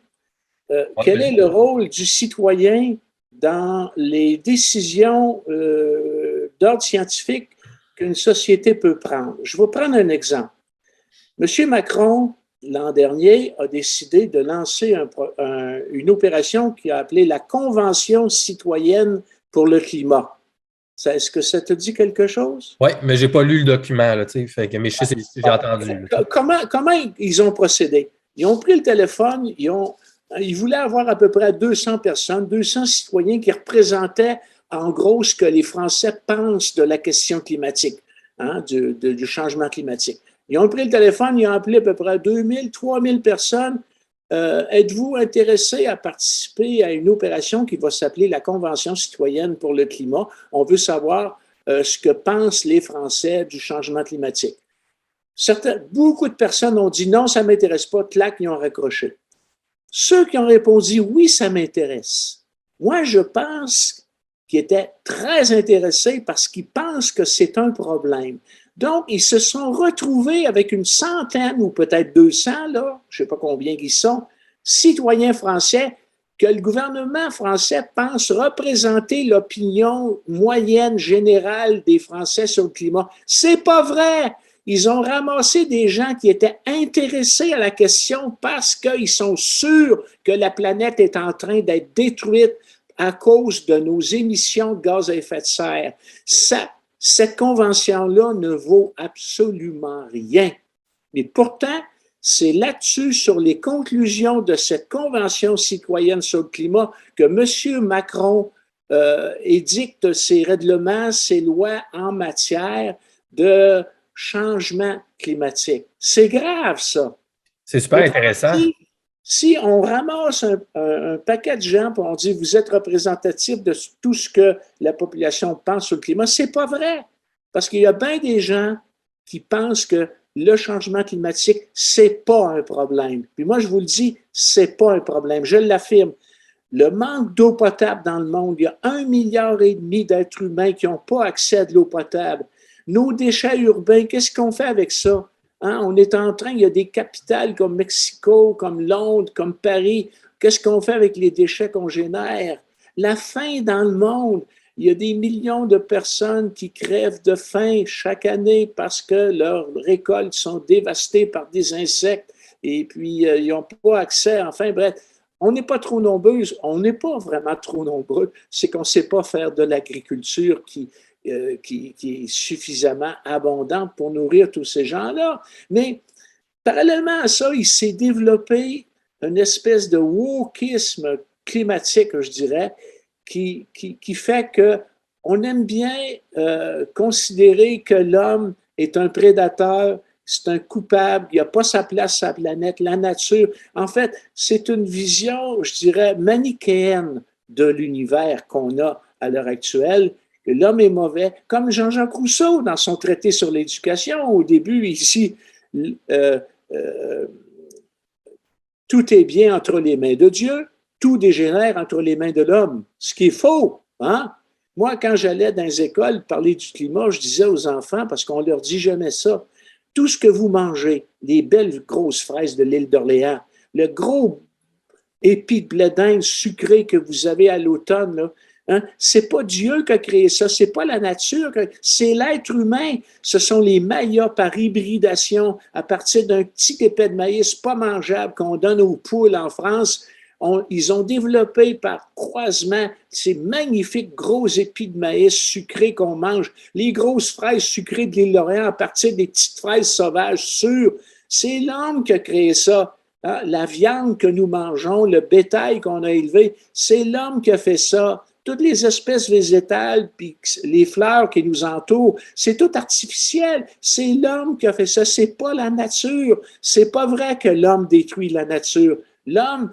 Ouais, Quel est vas-y. le rôle du citoyen dans les décisions d'ordre scientifique qu'une société peut prendre? Je vais prendre un exemple. M. Macron, l'an dernier, a décidé de lancer une opération qu'il a appelée la Convention citoyenne pour le climat. Est-ce que ça te dit quelque chose? Oui, mais je n'ai pas lu le document, là, mais je sais, j'ai entendu. Là, Comment ils ont procédé? Ils ont pris le téléphone, ils voulaient avoir à peu près 200 personnes, 200 citoyens qui représentaient en gros ce que les Français pensent de la question climatique, hein, du changement climatique. Ils ont pris le téléphone, ils ont appelé à peu près 2000, 3000 personnes. Êtes-vous intéressé à participer à une opération qui va s'appeler la Convention citoyenne pour le climat? On veut savoir ce que pensent les Français du changement climatique. Beaucoup de personnes ont dit non, ça ne m'intéresse pas, clac, ils ont raccroché. Ceux qui ont répondu oui, ça m'intéresse. Moi, je pense qu'ils étaient très intéressés parce qu'ils pensent que c'est un problème. Donc, ils se sont retrouvés avec une centaine ou peut-être 200, là, je ne sais pas combien ils sont, citoyens français que le gouvernement français pense représenter l'opinion moyenne générale des Français sur le climat. C'est pas vrai! Ils ont ramassé des gens qui étaient intéressés à la question parce qu'ils sont sûrs que la planète est en train d'être détruite à cause de nos émissions de gaz à effet de serre. Cette convention-là ne vaut absolument rien. Mais pourtant, c'est là-dessus, sur les conclusions de cette Convention citoyenne sur le climat, que M. Macron édicte ses règlements, ses lois en matière de changement climatique. C'est grave, ça. c'est super intéressant. Si on ramasse un paquet de gens et on dit vous êtes représentatif de tout ce que la population pense sur le climat, c'est pas vrai. Parce qu'il y a bien des gens qui pensent que le changement climatique, c'est pas un problème. Puis moi, je vous le dis, c'est pas un problème. Je l'affirme. Le manque d'eau potable dans le monde, il y a 1,5 milliard d'êtres humains qui n'ont pas accès à de l'eau potable. Nos déchets urbains, qu'est-ce qu'on fait avec ça? Hein? On est en train, il y a des capitales comme Mexico, comme Londres, comme Paris. Qu'est-ce qu'on fait avec les déchets qu'on génère? La faim dans le monde. Il y a des millions de personnes qui crèvent de faim chaque année parce que leurs récoltes sont dévastées par des insectes et puis ils n'ont pas accès. Enfin, bref, on n'est pas trop nombreux. On n'est pas vraiment trop nombreux. C'est qu'on ne sait pas faire de l'agriculture qui est suffisamment abondante pour nourrir tous ces gens-là. Mais parallèlement à ça, il s'est développé une espèce de wokisme climatique, je dirais, qui fait qu'on aime bien considérer que l'homme est un prédateur, c'est un coupable, il n'a pas sa place sur la planète, la nature. En fait, c'est une vision, je dirais, manichéenne de l'univers qu'on a à l'heure actuelle, que l'homme est mauvais, comme Jean-Jacques Rousseau dans son traité sur l'éducation, au début, ici, euh, euh, tout est bien entre les mains de Dieu, tout dégénère entre les mains de l'homme, ce qui est faux. Hein? Moi, quand j'allais dans les écoles parler du climat, je disais aux enfants, parce qu'on leur dit jamais ça, tout ce que vous mangez, les belles grosses fraises de l'île d'Orléans, le gros épi de blé d'Inde sucré que vous avez à l'automne, là, Hein? C'est pas Dieu qui a créé ça, c'est pas la nature, c'est l'être humain. Ce sont les mayas par hybridation à partir d'un petit épais de maïs pas mangeable qu'on donne aux poules en France. Ils ont développé par croisement ces magnifiques gros épis de maïs sucrés qu'on mange, les grosses fraises sucrées de l'île d'Orléans à partir des petites fraises sauvages sûres. C'est l'homme qui a créé ça. Hein? La viande que nous mangeons, le bétail qu'on a élevé, c'est l'homme qui a fait ça. Toutes les espèces végétales, puis les fleurs qui nous entourent, c'est tout artificiel. C'est l'homme qui a fait ça. C'est pas la nature. C'est pas vrai que l'homme détruit la nature. L'homme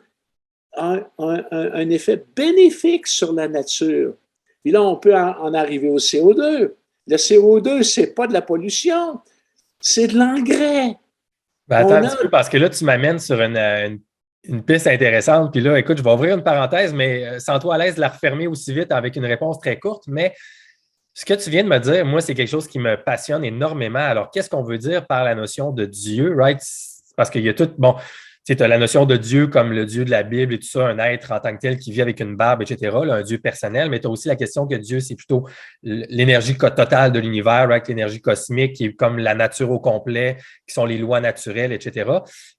a un effet bénéfique sur la nature. Puis là, on peut en arriver au CO2. Le CO2, c'est pas de la pollution, c'est de l'engrais. Ben, attends un petit peu, parce que là, tu m'amènes sur une piste intéressante. Puis là, écoute, je vais ouvrir une parenthèse, mais sens-toi à l'aise de la refermer aussi vite avec une réponse très courte. Mais ce que tu viens de me dire, moi, c'est quelque chose qui me passionne énormément. Alors, qu'est-ce qu'on veut dire par la notion de Dieu, right? Parce qu'il y a tout, bon, tu as la notion de Dieu comme le Dieu de la Bible et tout ça, un être en tant que tel qui vit avec une barbe, etc., là, un Dieu personnel, mais tu as aussi la question que Dieu, c'est plutôt l'énergie totale de l'univers, right? L'énergie cosmique qui est comme la nature au complet, qui sont les lois naturelles, etc.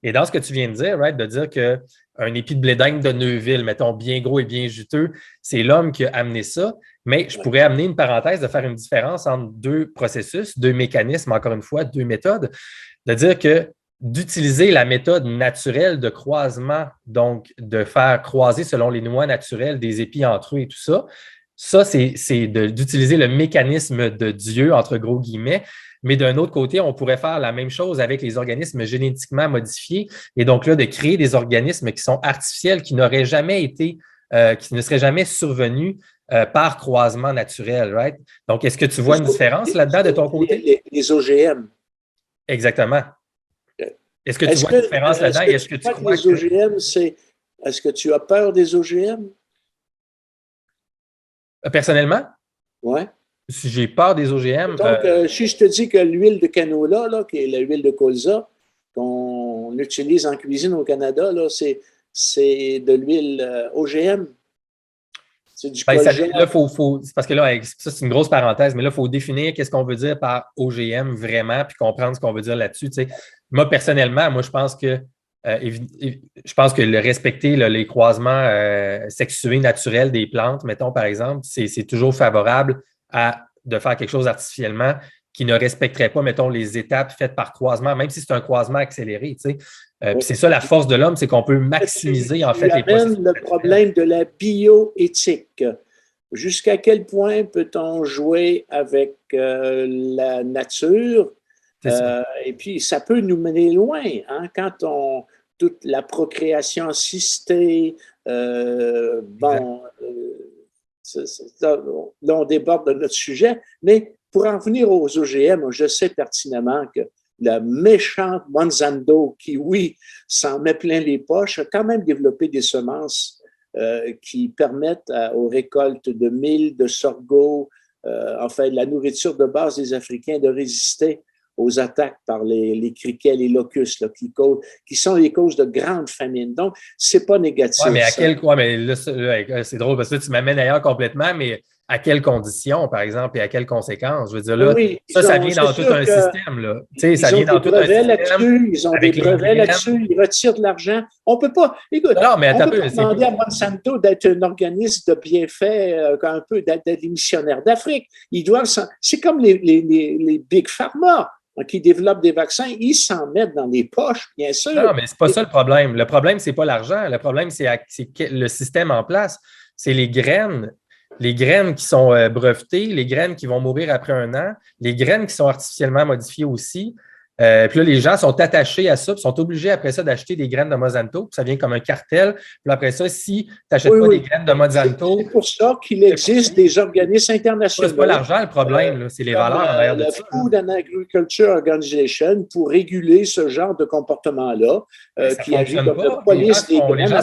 Et dans ce que tu viens de dire, right, de dire qu'un épi de blé d'Inde de Neuville, mettons, bien gros et bien juteux, c'est l'homme qui a amené ça, mais je pourrais amener une parenthèse de faire une différence entre deux processus, deux mécanismes, encore une fois, deux méthodes, de dire que d'utiliser la méthode naturelle de croisement, donc de faire croiser selon les lois naturelles des épis entre eux et tout ça, c'est d'utiliser le mécanisme de Dieu, entre gros guillemets, mais d'un autre côté, on pourrait faire la même chose avec les organismes génétiquement modifiés et donc là, de créer des organismes qui sont artificiels, qui n'auraient jamais été, qui ne seraient jamais survenus par croisement naturel, right? Donc, est-ce que tu vois une différence là-dedans de ton côté? Les OGM. Exactement. Est-ce que tu vois une différence là-dedans? Est-ce que tu crois que les OGM, est-ce que tu as peur des OGM? Personnellement? Oui. Si j'ai peur des OGM. Donc, si je te dis que l'huile de canola, là, qui est l'huile de colza, qu'on utilise en cuisine au Canada, là, c'est de l'huile OGM. C'est du colza. Là, parce que là, ça, c'est une grosse parenthèse, mais là, il faut définir qu'est-ce qu'on veut dire par OGM vraiment, puis comprendre ce qu'on veut dire là-dessus. Tu sais. Moi, personnellement, je pense que le respecter les croisements sexués naturels des plantes, mettons, par exemple, c'est toujours favorable de faire quelque chose artificiellement qui ne respecterait pas, mettons, les étapes faites par croisement, même si c'est un croisement accéléré. Tu sais. Puis c'est ça la force de l'homme, c'est qu'on peut maximiser en fait les processus. Le problème de la bioéthique. Jusqu'à quel point peut-on jouer avec la nature? Et puis, ça peut nous mener loin. Hein, quand toute la procréation assistée, là, on déborde de notre sujet, mais pour en venir aux OGM, je sais pertinemment que la méchante Monsanto, qui, oui, s'en met plein les poches, a quand même développé des semences qui permettent aux récoltes de mil, de sorgho, enfin, la nourriture de base des Africains de résister aux attaques par les criquets, les locustes, là, qui sont les causes de grandes famines. Donc, c'est pas négatif. Oui, mais là, c'est drôle parce que tu m'amènes ailleurs complètement, mais à quelles conditions, par exemple, et à quelles conséquences? Je veux dire, là, oui, ça vient dans tout un système, là. Tu sais, ça vient dans tout un système. Ils ont des brevets là-dessus, ils retirent de l'argent. On peut pas, écoute, non, mais on peut pas demander à Monsanto d'être un organisme de bienfait, un peu d'être des missionnaires d'Afrique. Ils doivent, c'est comme les Big Pharma qui développent des vaccins, ils s'en mettent dans les poches, bien sûr. Non, mais c'est pas ça le problème. Le problème, c'est pas l'argent. Le problème, c'est le système en place. C'est les graines. Les graines qui sont brevetées, les graines qui vont mourir après un an, les graines qui sont artificiellement modifiées aussi. Puis là, les gens sont attachés à ça, puis sont obligés après ça d'acheter des graines de Monsanto, puis ça vient comme un cartel. Puis après ça, si tu n'achètes pas des graines de Monsanto… C'est pour ça qu'il existe des organismes internationaux. C'est pas l'argent le problème, c'est les valeurs en arrière de ça. La Food and Agriculture Organization pour réguler ce genre de comportement-là, qui agit comme la police des graines.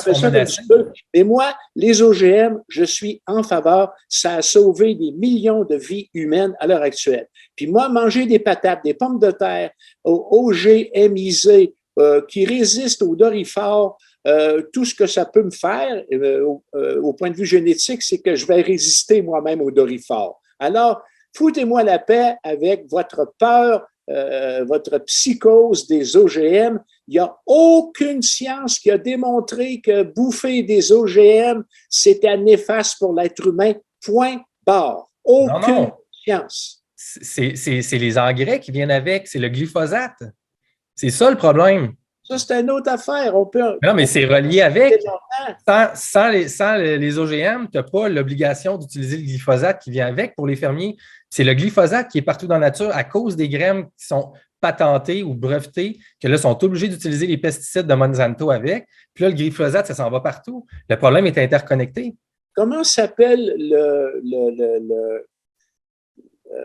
Mais moi, les OGM, je suis en faveur. Ça a sauvé des millions de vies humaines à l'heure actuelle. Puis moi, manger des patates, des pommes de terre, OGMisés, qui résistent au dorifort, tout ce que ça peut me faire au point de vue génétique, c'est que je vais résister moi-même au Dorifort. Alors, foutez-moi la paix avec votre peur, votre psychose des OGM. Il n'y a aucune science qui a démontré que bouffer des OGM, c'était néfaste pour l'être humain. Point barre. Aucune science. C'est les engrais qui viennent avec, c'est le glyphosate. C'est ça le problème. Ça, c'est une autre affaire. Non, mais c'est relié avec. Sans les OGM, tu n'as pas l'obligation d'utiliser le glyphosate qui vient avec pour les fermiers. C'est le glyphosate qui est partout dans la nature à cause des graines qui sont patentées ou brevetées, que là, sont obligés d'utiliser les pesticides de Monsanto avec. Puis là, le glyphosate, ça s'en va partout. Le problème est interconnecté. Comment s'appelle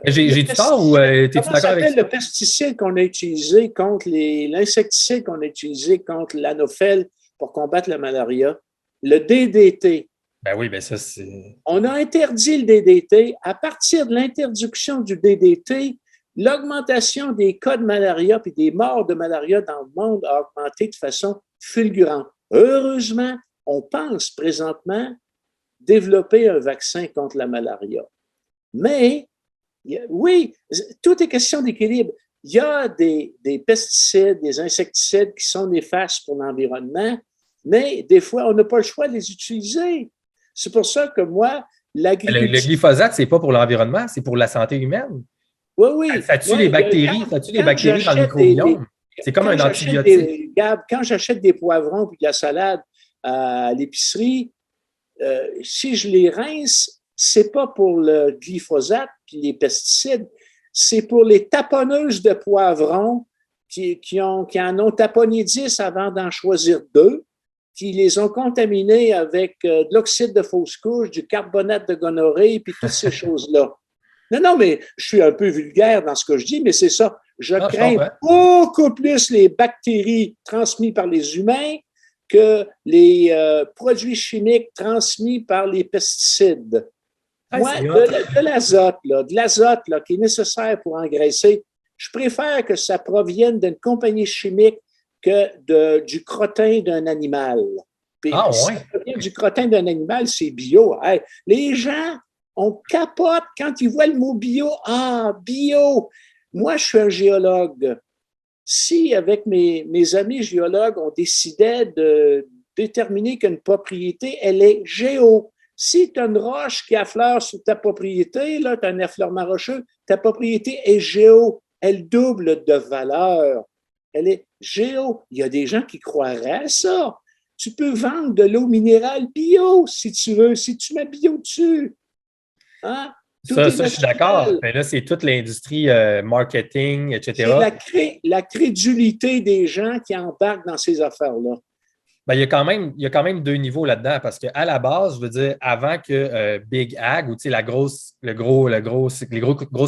J'ai du tort ou es-tu d'accord avec ça? Le pesticide qu'on a utilisé contre l'insecticide qu'on a utilisé contre l'anophèle pour combattre la malaria? Le DDT. Ben oui, ben ça, c'est. On a interdit le DDT. À partir de l'interdiction du DDT, l'augmentation des cas de malaria et des morts de malaria dans le monde a augmenté de façon fulgurante. Heureusement, on pense présentement développer un vaccin contre la malaria. Mais, oui, tout est question d'équilibre. Il y a des pesticides, des insecticides qui sont néfastes pour l'environnement, mais des fois, on n'a pas le choix de les utiliser. C'est pour ça que moi, l'agriculture… Le glyphosate, c'est pas pour l'environnement, c'est pour la santé humaine. Oui, oui. Ça tue les bactéries, ça tue les bactéries dans le microbiome. C'est comme un antibiotique. Quand j'achète des poivrons et de la salade à l'épicerie, si je les rince, c'est pas pour le glyphosate puis les pesticides, c'est pour les taponneuses de poivrons qui en ont taponné 10 avant d'en choisir 2, qui les ont contaminés avec de l'oxyde de fausse couche, du carbonate de gonorrhée, puis toutes ces choses-là. Non, mais je suis un peu vulgaire dans ce que je dis, mais c'est ça. Je crains beaucoup plus les bactéries transmises par les humains que les produits chimiques transmis par les pesticides. Moi, de l'azote qui est nécessaire pour engraisser, je préfère que ça provienne d'une compagnie chimique que du crottin d'un animal. Puis, si ça provient du crottin d'un animal, c'est bio. Hey, les gens, on capote quand ils voient le mot bio. Ah, bio! Moi, je suis un géologue. Si, avec mes amis géologues, on décidait de déterminer qu'une propriété, elle est géo. Si tu as une roche qui affleure sur ta propriété, là, tu as un affleurement rocheux, ta propriété est géo. Elle double de valeur. Elle est géo. Il y a des gens qui croiraient à ça. Tu peux vendre de l'eau minérale bio si tu veux, si tu mets bio dessus. Hein? Ça, je suis d'accord. Mais là, c'est toute l'industrie marketing, etc. C'est la crédulité des gens qui embarquent dans ces affaires-là. Ben, il y a quand même 2 niveaux là-dedans parce qu'à la base, je veux dire, avant que Big Ag ou les grosses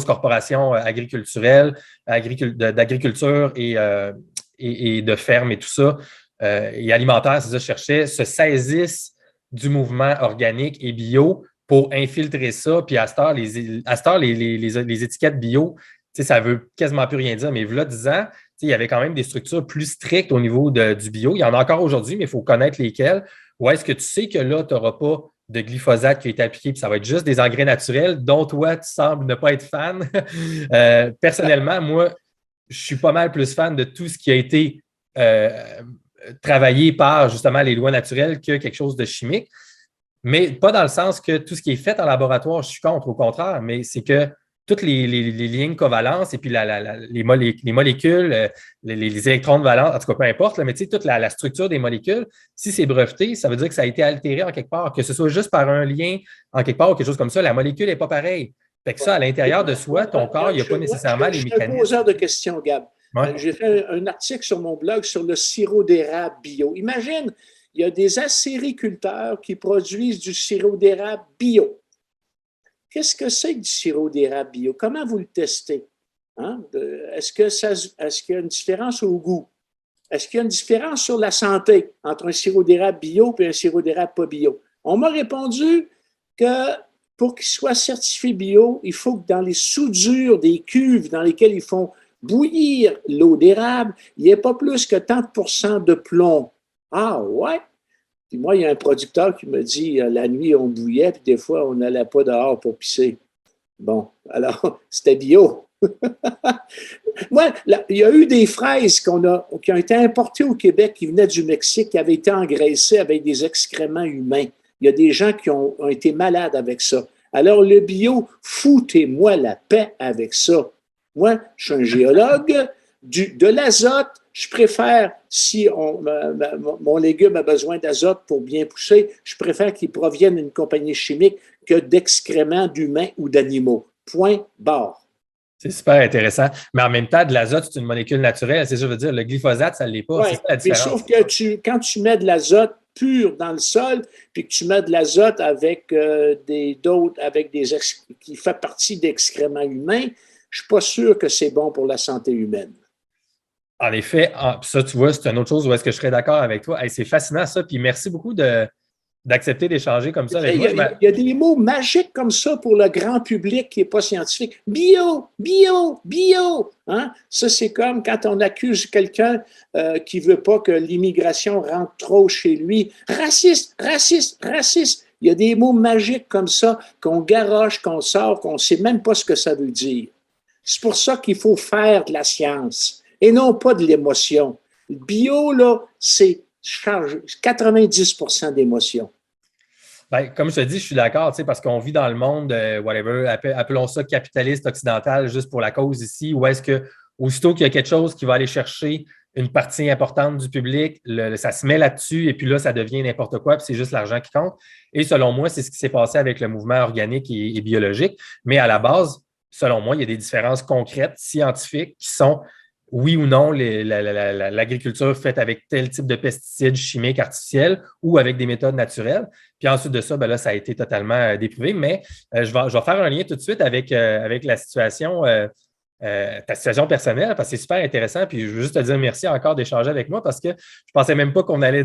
corporations agriculturelles, d'agriculture et de ferme et tout ça, et alimentaires, c'est ça, je cherchais, se saisissent du mouvement organique et bio pour infiltrer ça. Puis à cette heure, les étiquettes bio, ça ne veut quasiment plus rien dire, mais voilà 10 ans, il y avait quand même des structures plus strictes au niveau du bio. Il y en a encore aujourd'hui, mais il faut connaître lesquelles. Ou est-ce que tu sais que là, tu n'auras pas de glyphosate qui a été appliqué, puis ça va être juste des engrais naturels dont toi, tu sembles ne pas être fan. Personnellement, moi, je suis pas mal plus fan de tout ce qui a été travaillé par justement les lois naturelles que quelque chose de chimique. Mais pas dans le sens que tout ce qui est fait en laboratoire, je suis contre, au contraire, mais c'est que toutes les lignes covalence et puis les molécules, les électrons de valence, en tout cas, peu importe, là, mais tu sais, toute la structure des molécules, si c'est breveté, ça veut dire que ça a été altéré en quelque part, que ce soit juste par un lien en quelque part ou quelque chose comme ça, la molécule n'est pas pareille. Fait que ça, à l'intérieur de soi, ton corps, il n'y a pas nécessairement les mécanismes. Je suis un poseur de questions, Gab. Ouais. J'ai fait un article sur mon blog sur le sirop d'érable bio. Imagine, il y a des acériculteurs qui produisent du sirop d'érable bio. Qu'est-ce que c'est que du sirop d'érable bio? Comment vous le testez? Hein? Est-ce qu'il y a une différence au goût? Est-ce qu'il y a une différence sur la santé entre un sirop d'érable bio et un sirop d'érable pas bio? On m'a répondu que pour qu'il soit certifié bio, il faut que dans les soudures des cuves dans lesquelles ils font bouillir l'eau d'érable, il n'y ait pas plus que tant de % de plomb. Ah ouais? Puis moi, il y a un producteur qui me dit, la nuit, on bouillait, puis des fois, on n'allait pas dehors pour pisser. Bon, alors, c'était bio. Moi, il y a eu des fraises qui ont été importées au Québec, qui venaient du Mexique, qui avaient été engraissées avec des excréments humains. Il y a des gens qui ont été malades avec ça. Alors, le bio, foutez-moi la paix avec ça. Moi, je suis un géologue, de l'azote, je préfère, si mon légume a besoin d'azote pour bien pousser, je préfère qu'il provienne d'une compagnie chimique que d'excréments d'humains ou d'animaux. Point barre. C'est super intéressant. Mais en même temps, de l'azote, c'est une molécule naturelle. C'est ça, je veux dire, le glyphosate, ça ne l'est pas. Oui, C'est ça la mais différence. sauf que quand tu mets de l'azote pur dans le sol, puis que tu mets de l'azote avec qui fait partie d'excréments humains, je ne suis pas sûr que c'est bon pour la santé humaine. En effet, ça, tu vois, c'est une autre chose où est-ce que je serais d'accord avec toi. Hey, c'est fascinant, ça. Puis merci beaucoup d'accepter d'échanger comme ça avec Il moi. y, a, il y a des mots magiques comme ça pour le grand public qui n'est pas scientifique. Bio, bio, bio. Hein? Ça, c'est comme quand on accuse quelqu'un qui ne veut pas que l'immigration rentre trop chez lui. Raciste, raciste, raciste. Il y a des mots magiques comme ça qu'on garoche, qu'on sort, qu'on ne sait même pas ce que ça veut dire. C'est pour ça qu'il faut faire de la science et non pas de l'émotion. Le bio, là, c'est 90% d'émotion. Ben, comme je te dis, je suis d'accord, parce qu'on vit dans le monde, whatever, appelons ça capitaliste occidental juste pour la cause ici, où est-ce que, aussitôt qu'il y a quelque chose qui va aller chercher une partie importante du public, ça se met là-dessus et puis là, ça devient n'importe quoi, puis c'est juste l'argent qui compte. Et selon moi, c'est ce qui s'est passé avec le mouvement organique et biologique. Mais à la base, selon moi, il y a des différences concrètes, scientifiques, qui sont oui ou non l'agriculture faite avec tel type de pesticides chimiques artificiels ou avec des méthodes naturelles. Puis ensuite de ça, ben là, ça a été totalement déprouvé. Mais je vais faire un lien tout de suite avec la situation, ta situation personnelle, parce que c'est super intéressant. Puis je veux juste te dire merci encore d'échanger avec moi parce que je ne pensais même pas qu'on allait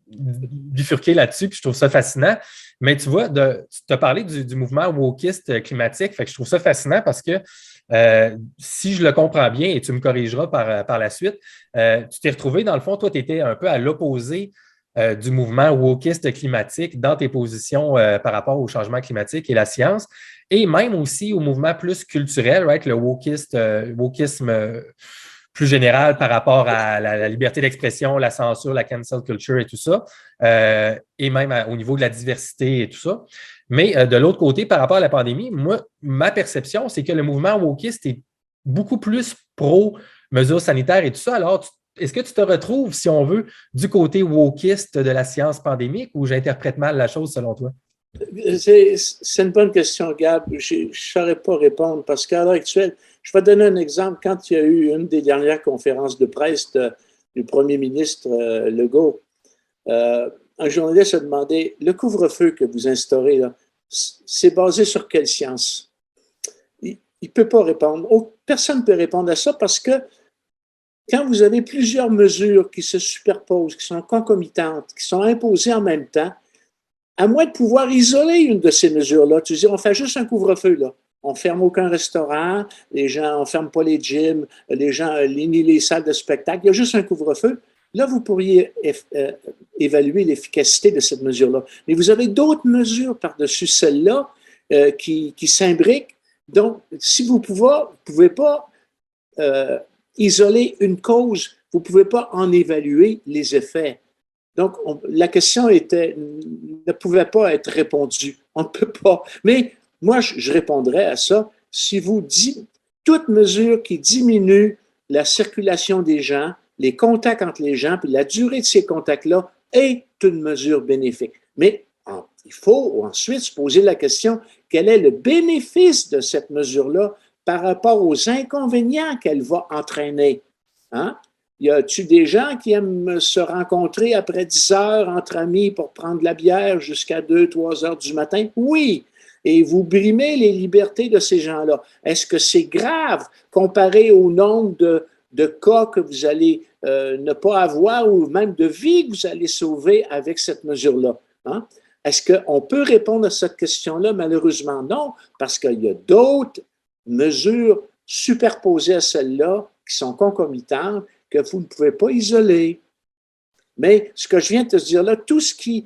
bifurquer là-dessus, puis je trouve ça fascinant. Mais tu vois, tu as parlé du mouvement wokiste climatique, fait que je trouve ça fascinant parce que si je le comprends bien, et tu me corrigeras par la suite, tu t'es retrouvé, dans le fond, toi, tu étais un peu à l'opposé du mouvement wokiste climatique dans tes positions par rapport au changement climatique et la science, et même aussi au mouvement plus culturel, right, le wokisme plus général par rapport à la liberté d'expression, la censure, la cancel culture et tout ça, et même au niveau de la diversité et tout ça. Mais de l'autre côté, par rapport à la pandémie, moi, ma perception, c'est que le mouvement wokiste est beaucoup plus pro-mesures sanitaires et tout ça. Alors, est-ce que tu te retrouves, si on veut, du côté wokiste de la science pandémique ou j'interprète mal la chose selon toi? C'est une bonne question, Gab. Je ne saurais pas répondre parce qu'à l'heure actuelle, je vais donner un exemple. Quand il y a eu une des dernières conférences de presse du premier ministre Legault, un journaliste a demandé, le couvre-feu que vous instaurez, c'est basé sur quelle science? Il ne peut pas répondre. Personne ne peut répondre à ça parce que quand vous avez plusieurs mesures qui se superposent, qui sont concomitantes, qui sont imposées en même temps, à moins de pouvoir isoler une de ces mesures-là, tu dis, on fait juste un couvre-feu, là. On ne ferme aucun restaurant, les gens, on ne ferme pas les gyms, les gens, ni les salles de spectacle, il y a juste un couvre-feu. Là, vous pourriez évaluer l'efficacité de cette mesure-là. Mais vous avez d'autres mesures par-dessus celle-là qui s'imbriquent. Donc, si vous ne pouvez pas isoler une cause, vous ne pouvez pas en évaluer les effets. Donc, la question ne pouvait pas être répondue. On ne peut pas. Mais moi, je répondrais à ça. Si vous dites toute mesure qui diminue la circulation des gens, les contacts entre les gens, puis la durée de ces contacts-là est une mesure bénéfique. Mais il faut ensuite se poser la question, quel est le bénéfice de cette mesure-là par rapport aux inconvénients qu'elle va entraîner? Hein? Y a-tu des gens qui aiment se rencontrer après 10 heures entre amis pour prendre de la bière jusqu'à 2, 3 heures du matin? Oui. Et vous brimez les libertés de ces gens-là. Est-ce que c'est grave comparé au nombre de cas que vous allez ne pas avoir ou même de vies que vous allez sauver avec cette mesure-là? Hein? Est-ce qu'on peut répondre à cette question-là? Malheureusement, non, parce qu'il y a d'autres mesures superposées à celle-là qui sont concomitantes que vous ne pouvez pas isoler. Mais ce que je viens de te dire là, tout ce qui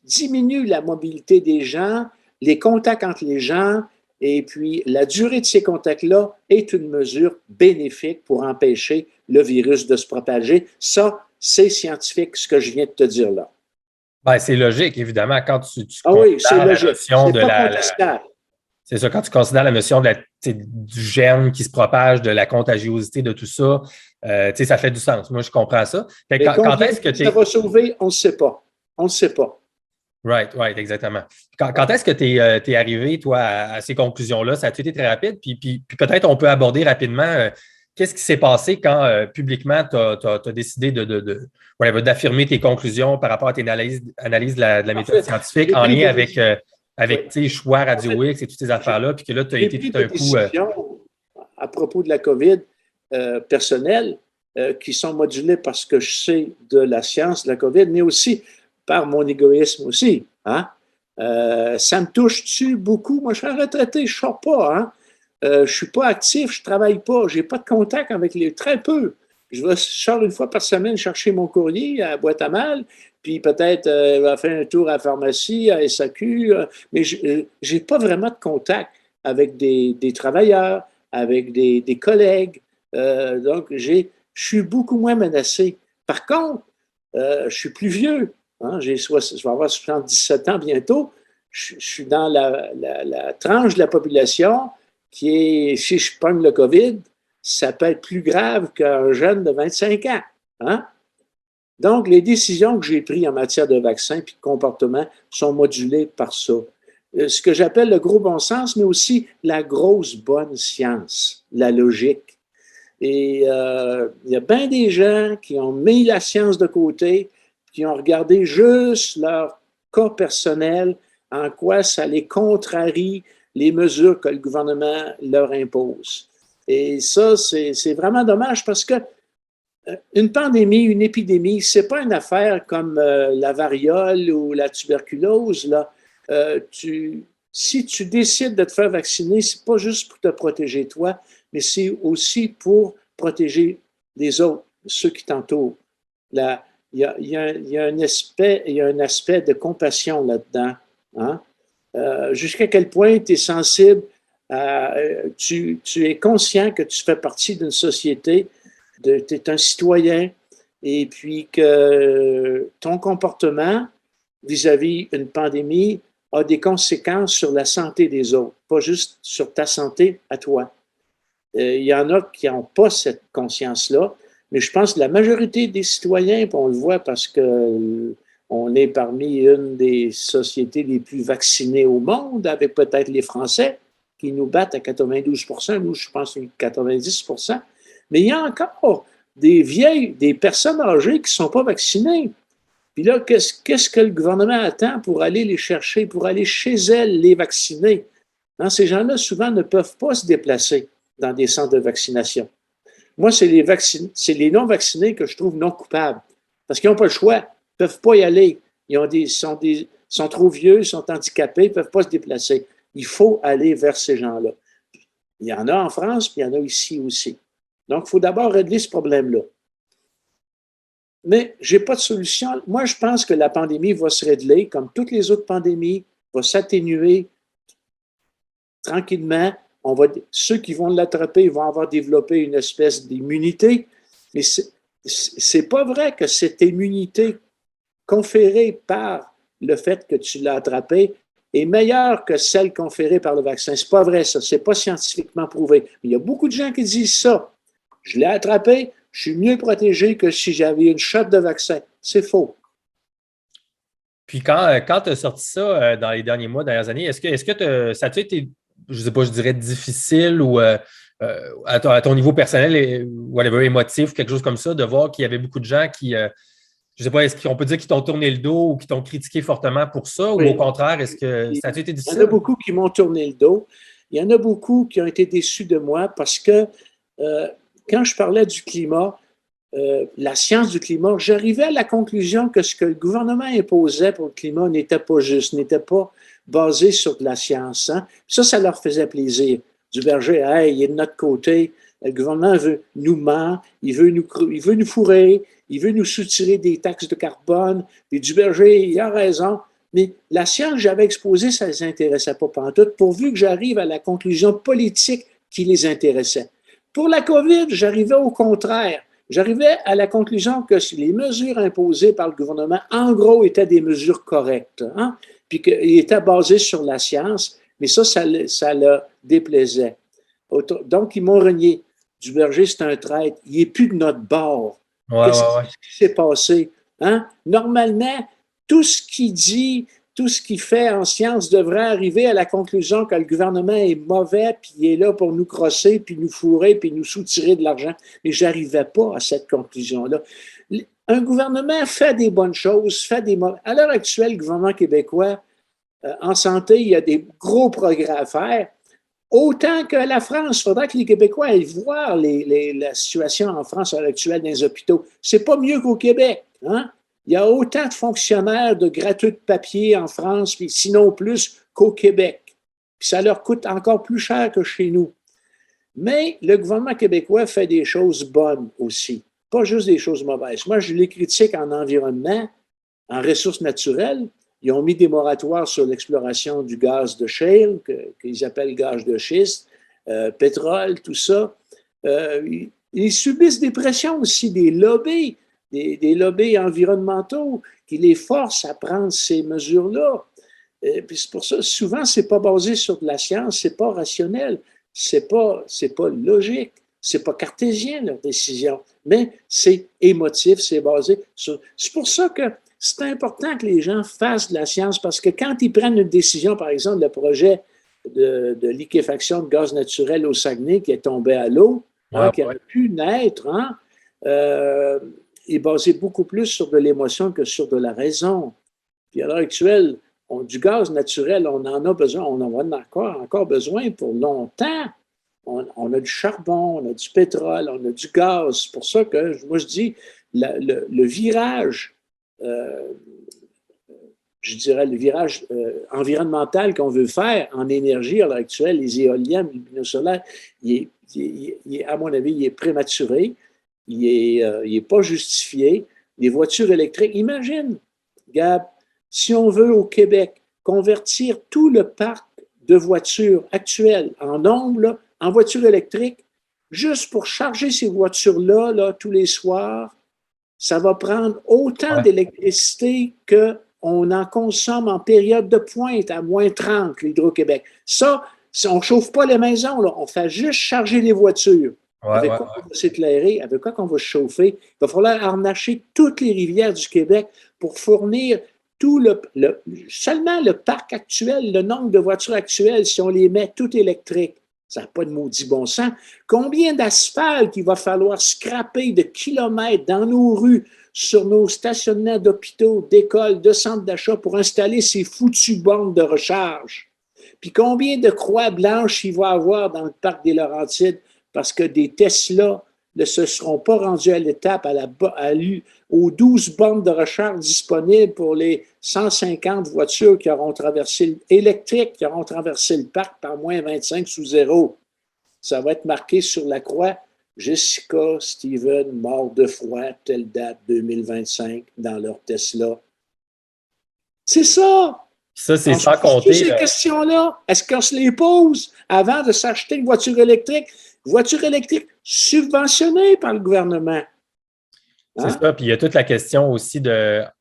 diminue la mobilité des gens, les contacts entre les gens, et puis la durée de ces contacts-là est une mesure bénéfique pour empêcher le virus de se propager. Ça, c'est scientifique, ce que je viens de te dire là. Ben, c'est logique, évidemment, quand tu Ah oui, c'est considères la logique. notion C'est de pas contestable. c'est ça, quand tu considères la notion du germe qui se propage, de la contagiosité de tout ça, ça fait du sens. Moi, je comprends ça. Mais Quand combien est-ce que de tu ça es. va sauver, on ne sait pas. On ne sait pas. Right, exactement. Quand est-ce que tu es, arrivé, toi, à ces conclusions-là? Ça a été très rapide? Puis peut-être on peut aborder rapidement qu'est-ce qui s'est passé quand publiquement tu as décidé d'affirmer tes conclusions par rapport à tes analyses de la En méthode fait, scientifique j'ai en pris lien des avec, décisions. Oui. tes choix En fait, Radio X et toutes ces affaires-là, puis que là, tu as j'ai été pris tout des un coup. décisions à propos de la COVID personnelles qui sont modulées parce que je sais de la science de la COVID, mais aussi par mon égoïsme aussi. Hein? Ça me touche-tu beaucoup? Moi, je suis un retraité, je ne sors pas. Hein? Je ne suis pas actif, je ne travaille pas, je n'ai pas de contact avec les... Très peu. Je sors une fois par semaine chercher mon courrier à boîte à mal, puis peut-être faire un tour à la pharmacie, à SAQ, mais je n'ai pas vraiment de contact avec des travailleurs, avec des collègues. Donc, je suis beaucoup moins menacé. Par contre, je suis plus vieux. Hein, je vais avoir 77 ans bientôt. Je suis dans la tranche de la population qui est, si je pogne le COVID, ça peut être plus grave qu'un jeune de 25 ans. Hein? Donc, les décisions que j'ai prises en matière de vaccins et de comportement sont modulées par ça. Ce que j'appelle le gros bon sens, mais aussi la grosse bonne science, la logique. Et il y a bien des gens qui ont mis la science de côté, qui ont regardé juste leur cas personnel, en quoi ça les contrarie les mesures que le gouvernement leur impose. Et ça, c'est vraiment dommage parce que une pandémie, une épidémie, c'est pas une affaire comme la variole ou la tuberculose. Là. Si tu décides de te faire vacciner, c'est pas juste pour te protéger toi, mais c'est aussi pour protéger les autres, ceux qui t'entourent. Il y a un aspect de compassion là-dedans. Hein? Jusqu'à quel point tu es sensible, tu es conscient que tu fais partie d'une société, tu es un citoyen, et puis que ton comportement vis-à-vis une pandémie a des conséquences sur la santé des autres, pas juste sur ta santé à toi. Il y en a qui n'ont pas cette conscience-là, mais je pense que la majorité des citoyens, on le voit parce que on est parmi une des sociétés les plus vaccinées au monde, avec peut-être les Français qui nous battent à 92%, nous je pense 90%, mais il y a encore des personnes âgées qui ne sont pas vaccinées. Puis là, qu'est-ce que le gouvernement attend pour aller les chercher, pour aller chez elles les vacciner? Hein, ces gens-là, souvent, ne peuvent pas se déplacer dans des centres de vaccination. Moi, c'est les non-vaccinés que je trouve non coupables. Parce qu'ils n'ont pas le choix. Ils ne peuvent pas y aller. Ils sont trop vieux, ils sont handicapés, ils ne peuvent pas se déplacer. Il faut aller vers ces gens-là. Il y en a en France, puis il y en a ici aussi. Donc, il faut d'abord régler ce problème-là. Mais je n'ai pas de solution. Moi, je pense que la pandémie va se régler, comme toutes les autres pandémies, va s'atténuer tranquillement. Ceux qui vont l'attraper vont avoir développé une espèce d'immunité. Mais c'est pas vrai que cette immunité conférée par le fait que tu l'as attrapé est meilleure que celle conférée par le vaccin. C'est pas vrai, ça. C'est pas scientifiquement prouvé. Mais il y a beaucoup de gens qui disent ça. Je l'ai attrapé, je suis mieux protégé que si j'avais une shot de vaccin. C'est faux. Puis quand tu as sorti ça dans les derniers mois, dernières années, est-ce que ça a été, je ne sais pas, je dirais difficile ou à ton niveau personnel, whatever, émotif, quelque chose comme ça, de voir qu'il y avait beaucoup de gens qui, je ne sais pas, est-ce qu'on peut dire qu'ils t'ont tourné le dos ou qui t'ont critiqué fortement pour ça, Oui. Ou au contraire, est-ce que ça a été difficile? Il y en a beaucoup qui m'ont tourné le dos. Il y en a beaucoup qui ont été déçus de moi parce que quand je parlais du climat, la science du climat, j'arrivais à la conclusion que ce que le gouvernement imposait pour le climat n'était pas juste, n'était pas basé sur de la science. Hein? Ça leur faisait plaisir. Duverger, hey, il est de notre côté, Le gouvernement nous ment, il veut nous fourrer, il veut nous soutirer des taxes de carbone. Puis Duberger, il a raison. Mais la science que j'avais exposée, ça ne les intéressait pas pantoute, pourvu que j'arrive à la conclusion politique qui les intéressait. Pour la COVID, j'arrivais au contraire. J'arrivais à la conclusion que les mesures imposées par le gouvernement, en gros, étaient des mesures correctes, hein? Puis qu'ils étaient basées sur la science, mais ça leur déplaisait. Donc, ils m'ont renié. Duberger, c'est un traître. Il n'est plus de notre bord. Qu'est-ce qui s'est passé? Hein? Normalement, tout ce qu'il dit, tout ce qu'il fait en science devrait arriver à la conclusion que le gouvernement est mauvais, puis il est là pour nous crosser, puis nous fourrer, puis nous soutirer de l'argent. Mais je n'arrivais pas à cette conclusion-là. Un gouvernement fait des bonnes choses, fait des mauvaises. À l'heure actuelle, le gouvernement québécois, en santé, il y a des gros progrès à faire. Autant que la France, il faudra que les Québécois aillent voir la situation en France à l'heure actuelle dans les hôpitaux. C'est pas mieux qu'au Québec, hein? Il y a autant de fonctionnaires de gratteux de papier en France, puis sinon plus qu'au Québec. Puis ça leur coûte encore plus cher que chez nous. Mais le gouvernement québécois fait des choses bonnes aussi, pas juste des choses mauvaises. Moi, je les critique en environnement, en ressources naturelles. Ils ont mis des moratoires sur l'exploration du gaz de shale, qu'ils appellent gaz de schiste, pétrole, tout ça. Ils subissent des pressions aussi, des lobbies environnementaux qui les forcent à prendre ces mesures-là. Puis c'est pour ça, souvent, c'est pas basé sur de la science, c'est pas rationnel, c'est pas logique, c'est pas cartésien, leur décision, mais c'est émotif, c'est basé sur... C'est pour ça que c'est important que les gens fassent de la science, parce que quand ils prennent une décision, par exemple, le projet de liquéfaction de gaz naturel au Saguenay qui est tombé à l'eau, qui aurait pu naître, est basé beaucoup plus sur de l'émotion que sur de la raison. Puis à l'heure actuelle, du gaz naturel, on en a besoin, on en a encore besoin pour longtemps. On a du charbon, on a du pétrole, on a du gaz. C'est pour ça que moi je dis, le virage, je dirais le virage environnemental qu'on veut faire en énergie à l'heure actuelle, les éoliennes, les lumineux solaires, à mon avis, il est prématuré. Il n'est pas justifié. Les voitures électriques, imagine, Gab, si on veut au Québec convertir tout le parc de voitures actuelles en nombre, en voitures électriques, juste pour charger ces voitures-là tous les soirs, ça va prendre autant d'électricité qu'on en consomme en période de pointe à moins 30, l'Hydro-Québec. Ça, on ne chauffe pas les maisons, là, on fait juste charger les voitures. Avec quoi on va s'éclairer, avec quoi on va se chauffer. Il va falloir harnacher toutes les rivières du Québec pour fournir seulement le parc actuel, le nombre de voitures actuelles, si on les met toutes électriques. Ça n'a pas de maudit bon sens. Combien d'asphalte il va falloir scraper de kilomètres dans nos rues, sur nos stationnements d'hôpitaux, d'écoles, de centres d'achat pour installer ces foutues bornes de recharge? Puis combien de croix blanches il va avoir dans le parc des Laurentides? Parce que des Tesla ne se seront pas rendus à l'étape aux 12 bornes de recharge disponibles pour les 150 voitures électriques qui auront traversé le parc par moins 25 sous zéro. Ça va être marqué sur la croix « Jessica, Steven, mort de froid, telle date 2025 dans leur Tesla ». C'est ça! Ça, c'est sans compter. Ces questions-là, est-ce qu'on se les pose avant de s'acheter une voiture électrique? Voiture électrique subventionnée par le gouvernement. C'est ça. Puis il y a toute la question aussi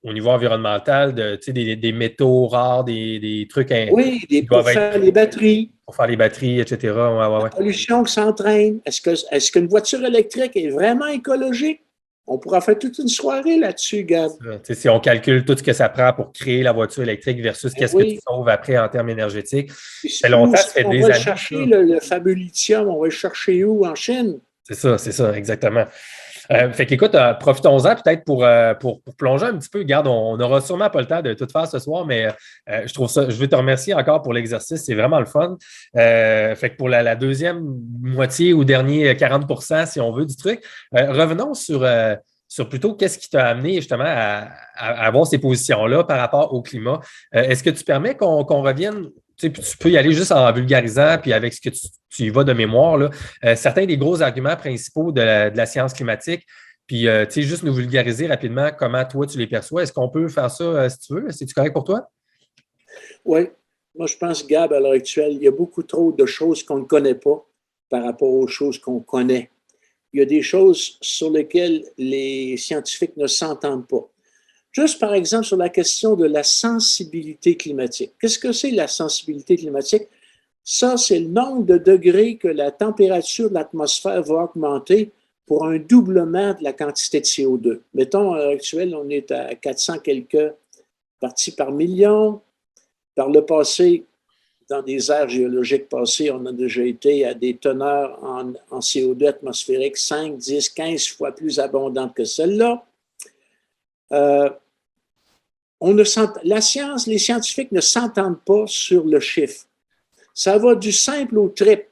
au niveau environnemental, des métaux rares, des trucs. Oui, pour faire les batteries. Pour faire les batteries, etc. La pollution qui s'entraîne. Est-ce qu'une voiture électrique est vraiment écologique? On pourra faire toute une soirée là-dessus, Gab. Si on calcule tout ce que ça prend pour créer la voiture électrique versus qu'est-ce que tu sauves après en termes énergétiques, ça fait longtemps, ça fait des années. On va chercher le fameux lithium, on va le chercher où? En Chine? C'est ça, exactement. Fait qu'écoute, profitons-en peut-être pour plonger un petit peu. Regarde, on n'aura sûrement pas le temps de tout faire ce soir, mais je veux te remercier encore pour l'exercice. C'est vraiment le fun. Fait que pour la deuxième moitié ou dernier 40%, si on veut, du truc, revenons sur plutôt qu'est-ce qui t'a amené justement à avoir ces positions-là par rapport au climat. Est-ce que tu permets qu'on revienne tu sais, puis tu peux y aller juste en vulgarisant, puis avec ce que tu y vas de mémoire, là. Certains des gros arguments principaux de la science climatique, puis tu sais, juste nous vulgariser rapidement comment toi tu les perçois. Est-ce qu'on peut faire ça si tu veux? C'est-tu correct pour toi? Oui. Moi, je pense, Gab, à l'heure actuelle, il y a beaucoup trop de choses qu'on ne connaît pas par rapport aux choses qu'on connaît. Il y a des choses sur lesquelles les scientifiques ne s'entendent pas. Juste par exemple sur la question de la sensibilité climatique. Qu'est-ce que c'est la sensibilité climatique? Ça, c'est le nombre de degrés que la température de l'atmosphère va augmenter pour un doublement de la quantité de CO2. Mettons, à l'heure actuelle, on est à 400 quelques parties par million. Par le passé, dans des aires géologiques passées, on a déjà été à des teneurs en CO2 atmosphérique 5, 10, 15 fois plus abondantes que celle-là. La science, les scientifiques ne s'entendent pas sur le chiffre. Ça va du simple au triple.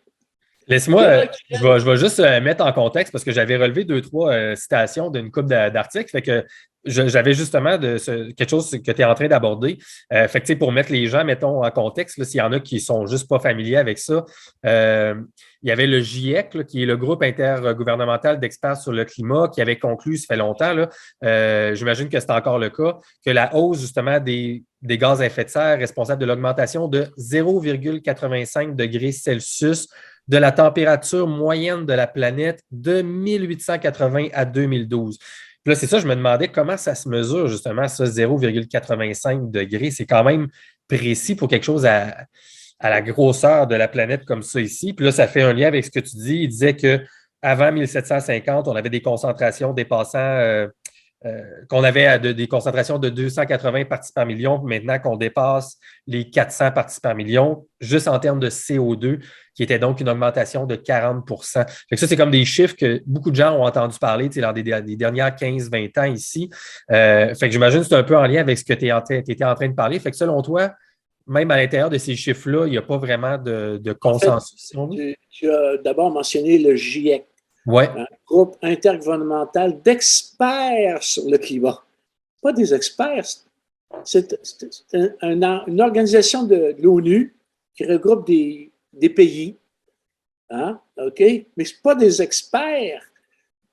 Laisse-moi, je vais juste mettre en contexte parce que j'avais relevé deux, trois citations d'une couple d'articles. Fait que j'avais justement quelque chose que tu es en train d'aborder. Fait que, tu sais, pour mettre les gens, mettons, en contexte, s'il y en a qui ne sont juste pas familiers avec ça, il y avait le GIEC, là, qui est le groupe intergouvernemental d'experts sur le climat, qui avait conclu, ça fait longtemps, là, j'imagine que c'est encore le cas, que la hausse justement des gaz à effet de serre responsable de l'augmentation de 0,85 degrés Celsius de la température moyenne de la planète de 1880 à 2012. Puis là, c'est ça, je me demandais comment ça se mesure, justement, ça, 0,85 degrés. C'est quand même précis pour quelque chose à la grosseur de la planète comme ça ici. Puis là, ça fait un lien avec ce que tu dis. Il disait qu'avant 1750, on avait des concentrations dépassant qu'on avait des concentrations de 280 parties par million, maintenant qu'on dépasse les 400 parties par million, juste en termes de CO2, qui était donc une augmentation de 40 fait que ça, c'est comme des chiffres que beaucoup de gens ont entendu parler lors des dernières 15-20 ans ici. Fait que j'imagine que c'est un peu en lien avec ce que tu étais en train de parler. Fait que selon toi, même à l'intérieur de ces chiffres-là, il n'y a pas vraiment de consensus. En fait, tu as d'abord mentionné le GIEC. Ouais. Un groupe intergouvernemental d'experts sur le climat. Pas des experts, c'est une organisation de l'ONU qui regroupe des pays, hein, OK? Mais ce pas des experts.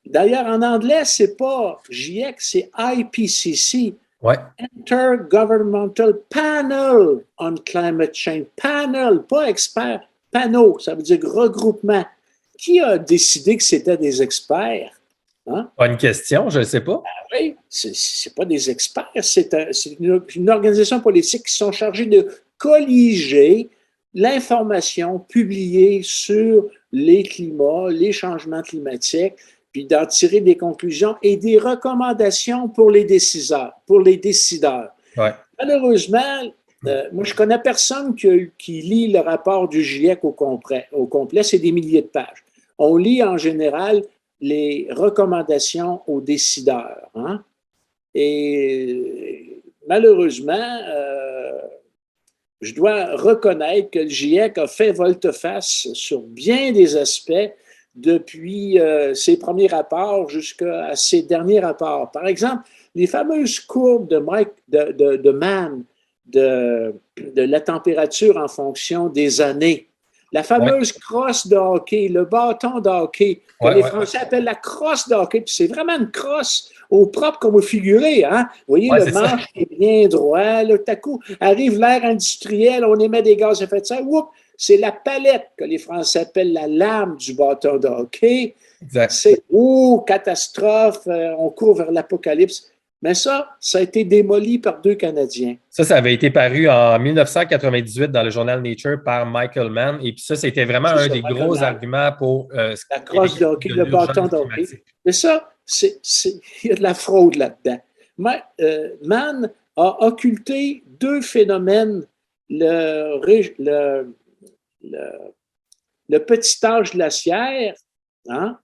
D'ailleurs, en anglais, c'est pas GIEC, c'est IPCC. Ouais. Intergovernmental Panel on Climate Change. Panel, pas expert. Panel, ça veut dire regroupement. Qui a décidé que c'était des experts? Hein? Pas une question, je ne sais pas. Oui, c'est pas des experts, c'est une organisation politique qui sont chargés de colliger l'information publiée sur les climats, les changements climatiques, puis d'en tirer des conclusions et des recommandations pour les décideurs. Ouais. Malheureusement, moi, je connais personne qui lit le rapport du GIEC au complet. C'est des milliers de pages. On lit en général les recommandations aux décideurs. Hein? Et malheureusement, je dois reconnaître que le GIEC a fait volte-face sur bien des aspects depuis ses premiers rapports jusqu'à ses derniers rapports. Par exemple, les fameuses courbes de Mann de la température en fonction des années. La fameuse crosse de hockey, le bâton de hockey, que les Français appellent la crosse de hockey. Puis c'est vraiment une crosse au propre comme au figuré. Hein? Vous voyez, le manche qui est bien droit. Là, tout à coup, arrive l'ère industrielle, on émet des gaz à effet de serre. Oups, c'est la palette que les Français appellent la lame du bâton de hockey. Exact. C'est catastrophe, on court vers l'apocalypse. Mais ça a été démoli par deux Canadiens. Ça avait été paru en 1998 dans le journal Nature par Michael Mann. Et puis ça, c'était vraiment un des gros arguments pour la crosse de hockey, le bâton de hockey. Mais ça, il y a de la fraude là-dedans. Mann a occulté deux phénomènes. Le petit âge glaciaire, hein,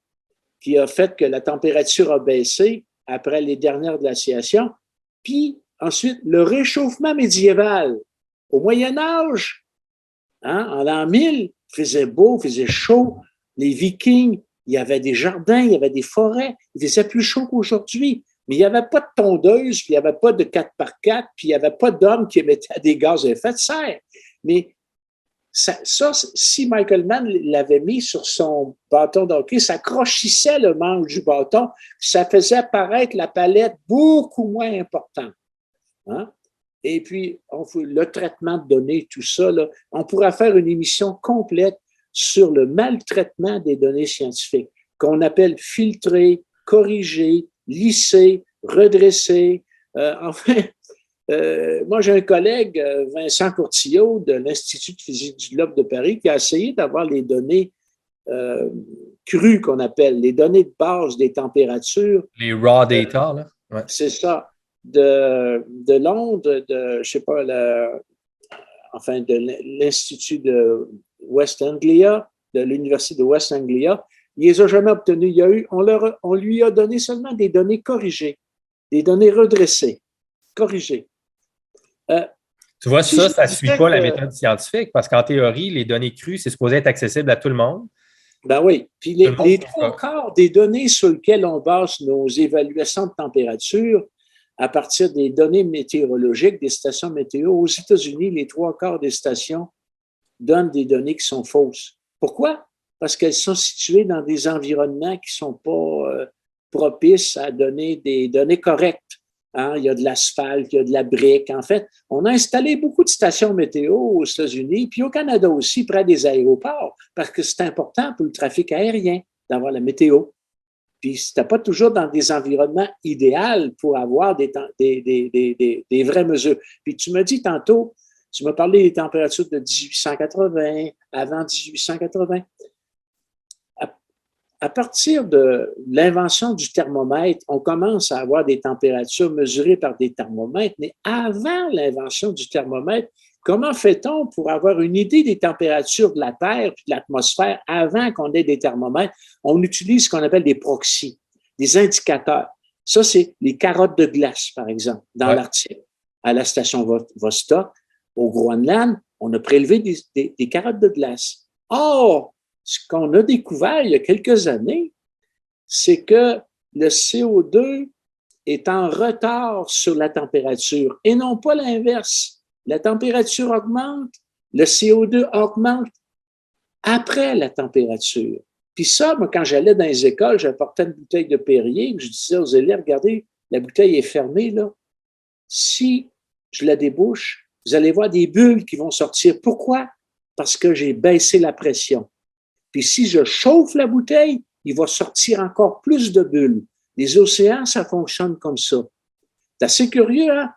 qui a fait que la température a baissé après les dernières glaciations, puis ensuite le réchauffement médiéval. Au Moyen Âge, hein, en l'an 1000, il faisait beau, il faisait chaud, les Vikings, il y avait des jardins, il y avait des forêts, il faisait plus chaud qu'aujourd'hui, mais il n'y avait pas de tondeuse, puis il n'y avait pas de 4x4, puis il n'y avait pas d'hommes qui émettaient des gaz à effet de serre. Mais Si Michael Mann l'avait mis sur son bâton de hockey, ça crochissait le manche du bâton, ça faisait apparaître la palette beaucoup moins importante. Hein? Et puis, le traitement de données, tout ça, là, on pourra faire une émission complète sur le maltraitement des données scientifiques, qu'on appelle filtrer, corriger, lisser, redresser. Enfin, moi, j'ai un collègue, Vincent Courtillot, de l'Institut de physique du globe de Paris, qui a essayé d'avoir les données crues, qu'on appelle, les données de base des températures. Les raw data, là. Ouais. C'est ça. De Londres, je sais pas, de l'Institut de West Anglia, de l'Université de West Anglia. Il les a jamais obtenus. On lui a donné seulement des données corrigées, des données redressées, corrigées. Tu vois, ça ne suit pas la méthode scientifique parce qu'en théorie, les données crues, c'est supposé être accessible à tout le monde. Ben oui. Puis les trois quarts des données sur lesquelles on base nos évaluations de température, à partir des données météorologiques des stations météo, aux États-Unis, les trois quarts des stations donnent des données qui sont fausses. Pourquoi? Parce qu'elles sont situées dans des environnements qui ne sont pas propices à donner des données correctes. Hein? Il y a de l'asphalte, il y a de la brique. En fait, on a installé beaucoup de stations météo aux États-Unis, puis au Canada aussi, près des aéroports, parce que c'est important pour le trafic aérien d'avoir la météo. Puis c'était pas toujours dans des environnements idéaux pour avoir des vraies mesures. Puis tu me dis tantôt, tu m'as parlé des températures de 1880, avant 1880. À partir de l'invention du thermomètre, on commence à avoir des températures mesurées par des thermomètres, mais avant l'invention du thermomètre, comment fait-on pour avoir une idée des températures de la Terre et de l'atmosphère avant qu'on ait des thermomètres? On utilise ce qu'on appelle des proxys, des indicateurs. Ça, c'est les carottes de glace, par exemple, dans l'Arctique, à la station Vostok, au Groenland, on a prélevé des carottes de glace. Or, ce qu'on a découvert il y a quelques années, c'est que le CO2 est en retard sur la température et non pas l'inverse. La température augmente, le CO2 augmente après la température. Puis ça, moi, quand j'allais dans les écoles, j'apportais une bouteille de Perrier, je disais aux élèves, regardez, la bouteille est fermée, là. Si je la débouche, vous allez voir des bulles qui vont sortir. Pourquoi? Parce que j'ai baissé la pression. Puis si je chauffe la bouteille, il va sortir encore plus de bulles. Les océans, ça fonctionne comme ça. C'est assez curieux, hein?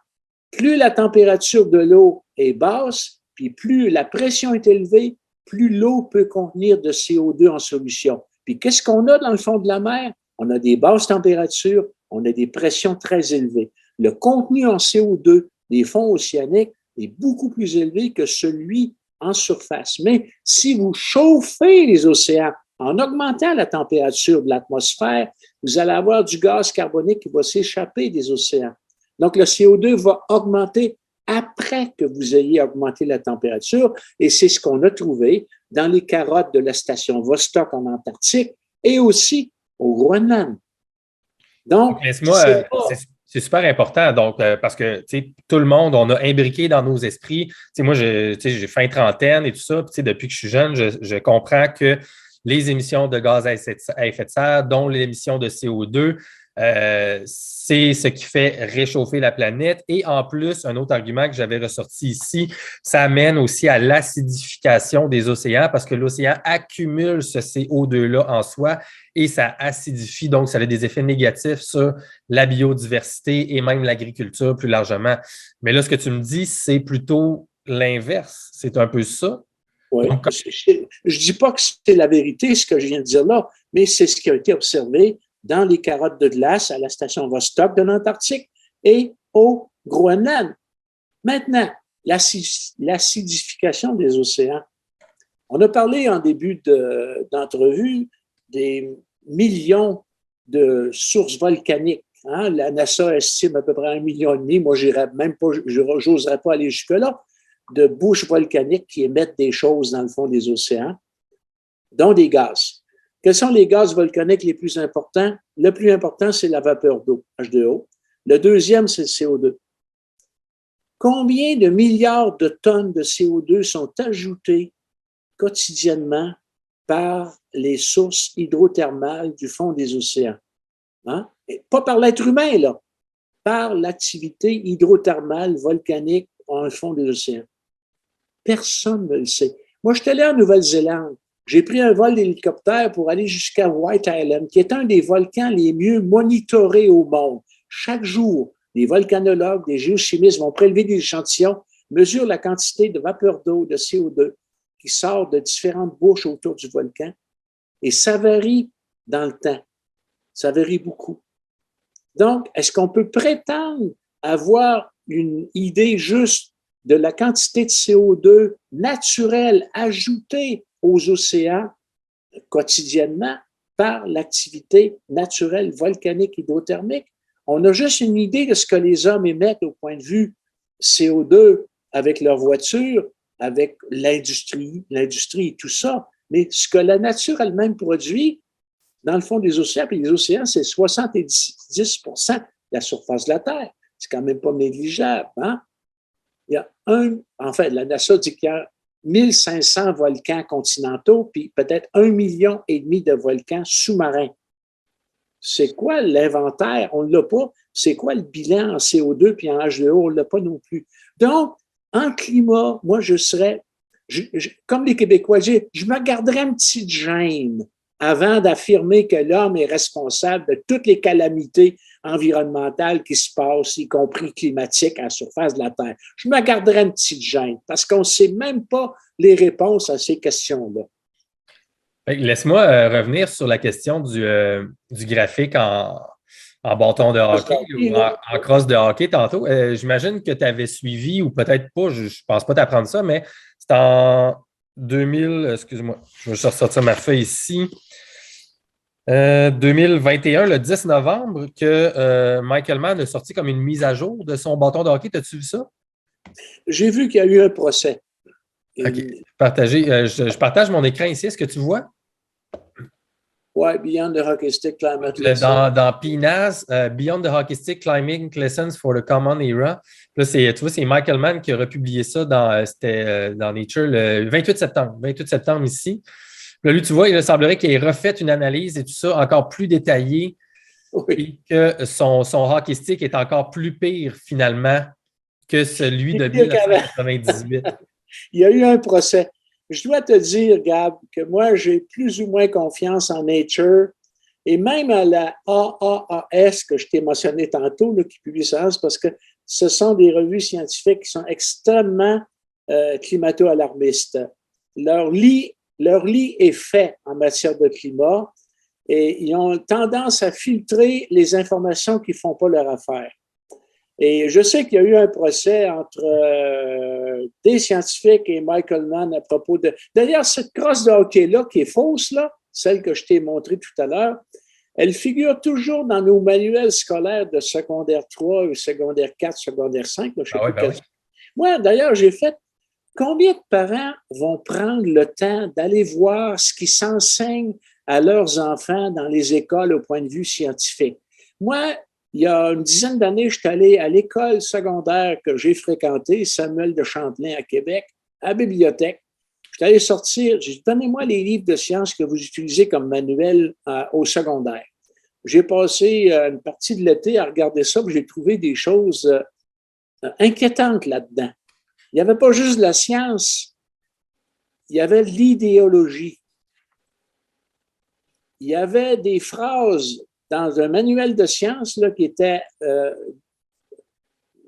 Plus la température de l'eau est basse, puis plus la pression est élevée, plus l'eau peut contenir de CO2 en solution. Puis qu'est-ce qu'on a dans le fond de la mer? On a des basses températures, on a des pressions très élevées. Le contenu en CO2 des fonds océaniques est beaucoup plus élevé que celui en surface. Mais si vous chauffez les océans en augmentant la température de l'atmosphère, vous allez avoir du gaz carbonique qui va s'échapper des océans. Donc, le CO2 va augmenter après que vous ayez augmenté la température et c'est ce qu'on a trouvé dans les carottes de la station Vostok en Antarctique et aussi au Groenland. Donc, c'est super important, donc, parce que tout le monde, on a imbriqué dans nos esprits. Moi, j'ai fin trentaine et tout ça. Puis, depuis que je suis jeune, je comprends que les émissions de gaz à effet de serre, dont l'émission de CO2, c'est ce qui fait réchauffer la planète. Et en plus, un autre argument que j'avais ressorti ici, ça amène aussi à l'acidification des océans parce que l'océan accumule ce CO2-là en soi et ça acidifie. Donc, ça a des effets négatifs sur la biodiversité et même l'agriculture plus largement. Mais là, ce que tu me dis, c'est plutôt l'inverse. C'est un peu ça. Oui. Donc, je ne dis pas que c'est la vérité, ce que je viens de dire là, mais c'est ce qui a été observé dans les carottes de glace à la station Vostok de l'Antarctique et au Groenland. Maintenant, l'acidification des océans. On a parlé en début d'entrevue des millions de sources volcaniques. Hein? La NASA estime à peu près 1,5 million. Moi, je n'oserais pas aller jusque-là, de bouches volcaniques qui émettent des choses dans le fond des océans, dont des gaz. Quels sont les gaz volcaniques les plus importants? Le plus important, c'est la vapeur d'eau, H2O. Le deuxième, c'est le CO2. Combien de milliards de tonnes de CO2 sont ajoutées quotidiennement par les sources hydrothermales du fond des océans. Hein? Et pas par l'être humain, là, par l'activité hydrothermale volcanique dans le fond des océans. Personne ne le sait. Moi, je suis allé en Nouvelle-Zélande. J'ai pris un vol d'hélicoptère pour aller jusqu'à White Island, qui est un des volcans les mieux monitorés au monde. Chaque jour, les volcanologues, les géochimistes vont prélever des échantillons, mesurent la quantité de vapeur d'eau, de CO2 qui sort de différentes bouches autour du volcan. Et ça varie dans le temps. Ça varie beaucoup. Donc, est-ce qu'on peut prétendre avoir une idée juste de la quantité de CO2 naturelle ajoutée aux océans quotidiennement par l'activité naturelle volcanique hydrothermique? On a juste une idée de ce que les hommes émettent au point de vue CO2 avec leur voiture, avec l'industrie et tout ça. Mais ce que la nature elle-même produit dans le fond des océans, puis les océans, c'est 70% de la surface de la Terre. C'est quand même pas négligeable. Hein? Il y a la NASA dit qu'il y a 1500 volcans continentaux, puis peut-être 1,5 million de volcans sous-marins. C'est quoi l'inventaire? On ne l'a pas. C'est quoi le bilan en CO2 puis en H2O? On ne l'a pas non plus. Donc, en climat, moi, je serais, comme les Québécois, je me garderais un petit gêne avant d'affirmer que l'homme est responsable de toutes les calamités environnementales qui se passent, y compris climatiques, à la surface de la Terre. Je me garderais une petite gêne parce qu'on ne sait même pas les réponses à ces questions-là. Laisse-moi revenir sur la question du graphique en bâton de hockey ou en crosse de hockey tantôt. J'imagine que tu avais suivi, ou peut-être pas, je ne pense pas t'apprendre ça, mais c'est en 2000, excuse-moi, je vais ressortir ma feuille ici. 2021, le 10 novembre, que Michael Mann a sorti comme une mise à jour de son bâton de hockey. As-tu vu ça? J'ai vu qu'il y a eu un procès. OK. Je partage mon écran ici. Est-ce que tu vois? Oui, Beyond the Hockey Stick Climate Lessons. Dans PNAS, Beyond the Hockey Stick Climbing Lessons for the Common Era. Là, tu vois, c'est Michael Mann qui a republié ça dans Nature le 28 septembre. 28 septembre ici. Là, lui, tu vois, il semblerait qu'il ait refait une analyse et tout ça encore plus détaillée, et que son hockey stick est encore plus pire finalement que celui de 1998. Il y a eu un procès. Je dois te dire, Gab, que moi, j'ai plus ou moins confiance en Nature et même à la AAAS que je t'ai mentionné tantôt, là, qui publie ça, parce que ce sont des revues scientifiques qui sont extrêmement climato-alarmistes. Leur lit est fait en matière de climat et ils ont tendance à filtrer les informations qui ne font pas leur affaire. Et je sais qu'il y a eu un procès entre des scientifiques et Michael Mann à propos de... D'ailleurs, cette crosse de hockey-là, qui est fausse, là, celle que je t'ai montrée tout à l'heure, elle figure toujours dans nos manuels scolaires de secondaire 3, ou secondaire 4, secondaire 5. Là, je sais plus oui. Moi, d'ailleurs, j'ai fait... Combien de parents vont prendre le temps d'aller voir ce qui s'enseigne à leurs enfants dans les écoles au point de vue scientifique? Moi, il y a une dizaine d'années, je suis allé à l'école secondaire que j'ai fréquentée, Samuel de Champlain à Québec, à la bibliothèque. Je suis allé sortir, j'ai dit, donnez-moi les livres de sciences que vous utilisez comme manuel au secondaire. J'ai passé une partie de l'été à regarder ça, puis j'ai trouvé des choses inquiétantes là-dedans. Il n'y avait pas juste de la science, il y avait de l'idéologie. Il y avait des phrases dans un manuel de sciences là, qui était,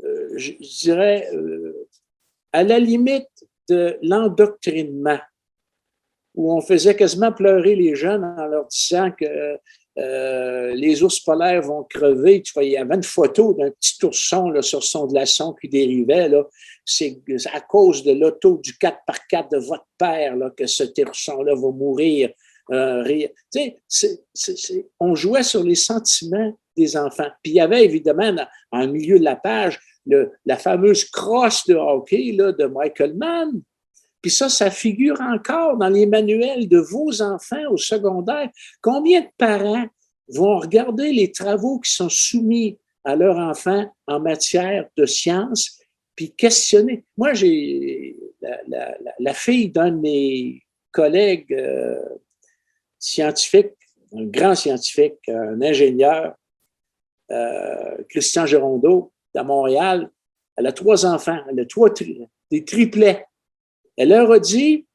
je dirais, à la limite de l'endoctrinement, où on faisait quasiment pleurer les jeunes en leur disant que les ours polaires vont crever. Tu vois, il y avait une photo d'un petit ourson là, sur son glaçon qui dérivait. Là. C'est à cause de l'auto du 4x4 de votre père là, que cet ourson-là va mourir. Tu sais, on jouait sur les sentiments des enfants. Puis il y avait évidemment, en milieu de la page, la fameuse crosse de hockey là, de Michael Mann. Puis ça figure encore dans les manuels de vos enfants au secondaire. Combien de parents vont regarder les travaux qui sont soumis à leurs enfants en matière de sciences, puis questionner? Moi, j'ai la fille d'un de mes collègue scientifique, un grand scientifique, un ingénieur, Christian Gerondeau, à Montréal. Elle a 3 enfants, elle a des triplets. Elle leur a dit,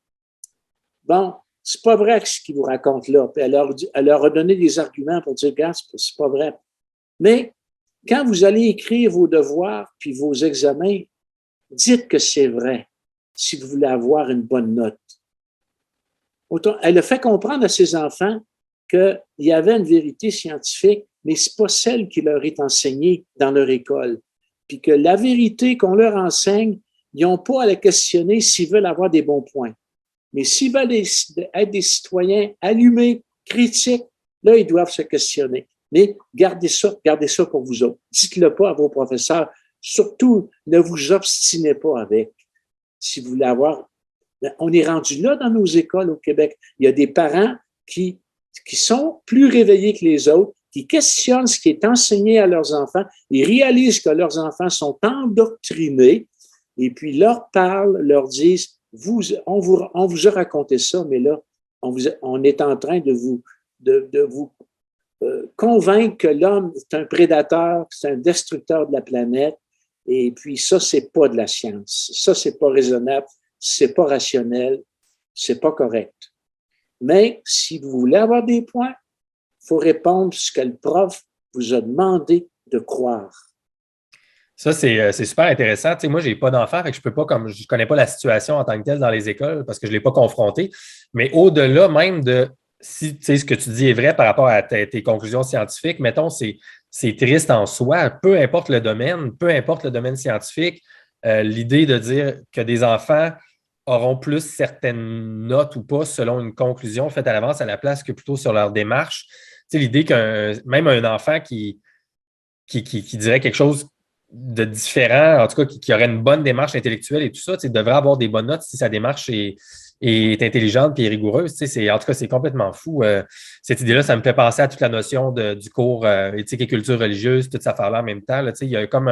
bon, c'est pas vrai ce qu'ils vous racontent là. Puis elle leur a donné des arguments pour dire, regarde, c'est pas vrai. Mais quand vous allez écrire vos devoirs puis vos examens, dites que c'est vrai si vous voulez avoir une bonne note. Elle a fait comprendre à ses enfants qu'il y avait une vérité scientifique, mais ce n'est pas celle qui leur est enseignée dans leur école. Puis que la vérité qu'on leur enseigne, ils n'ont pas à la questionner s'ils veulent avoir des bons points. Mais s'ils veulent être des citoyens allumés, critiques, là, ils doivent se questionner. Mais gardez ça pour vous autres. Dites-le pas à vos professeurs. Surtout, ne vous obstinez pas avec. Si vous voulez avoir... On est rendu là dans nos écoles au Québec. Il y a des parents qui sont plus réveillés que les autres, qui questionnent ce qui est enseigné à leurs enfants, ils réalisent que leurs enfants sont endoctrinés, et puis leur parlent, leur disent, on vous a raconté ça, mais là, on est en train de vous convaincre que l'homme est un prédateur, c'est un destructeur de la planète, et puis ça, c'est pas de la science. Ça, c'est pas raisonnable, c'est pas rationnel, c'est pas correct. Mais si vous voulez avoir des points, il faut répondre ce que le prof vous a demandé de croire. Ça, c'est super intéressant. Tu sais, moi, je n'ai pas d'enfant, fait que je ne connais pas la situation en tant que telle dans les écoles parce que je ne l'ai pas confronté. Mais au-delà même de si tu sais, ce que tu dis est vrai par rapport à tes conclusions scientifiques, mettons, c'est triste en soi, peu importe le domaine scientifique, l'idée de dire que des enfants auront plus certaines notes ou pas selon une conclusion faite à l'avance à la place que plutôt sur leur démarche. Tu sais, l'idée même un enfant qui dirait quelque chose de différent, en tout cas qui aurait une bonne démarche intellectuelle et tout ça, tu sais, devrait avoir des bonnes notes si sa démarche est intelligente et rigoureuse. Tu sais, en tout cas, c'est complètement fou. Cette idée-là, ça me fait penser à toute la notion du cours éthique et culture religieuse, toute cette affaire-là en même temps. Là, tu sais, il y a comme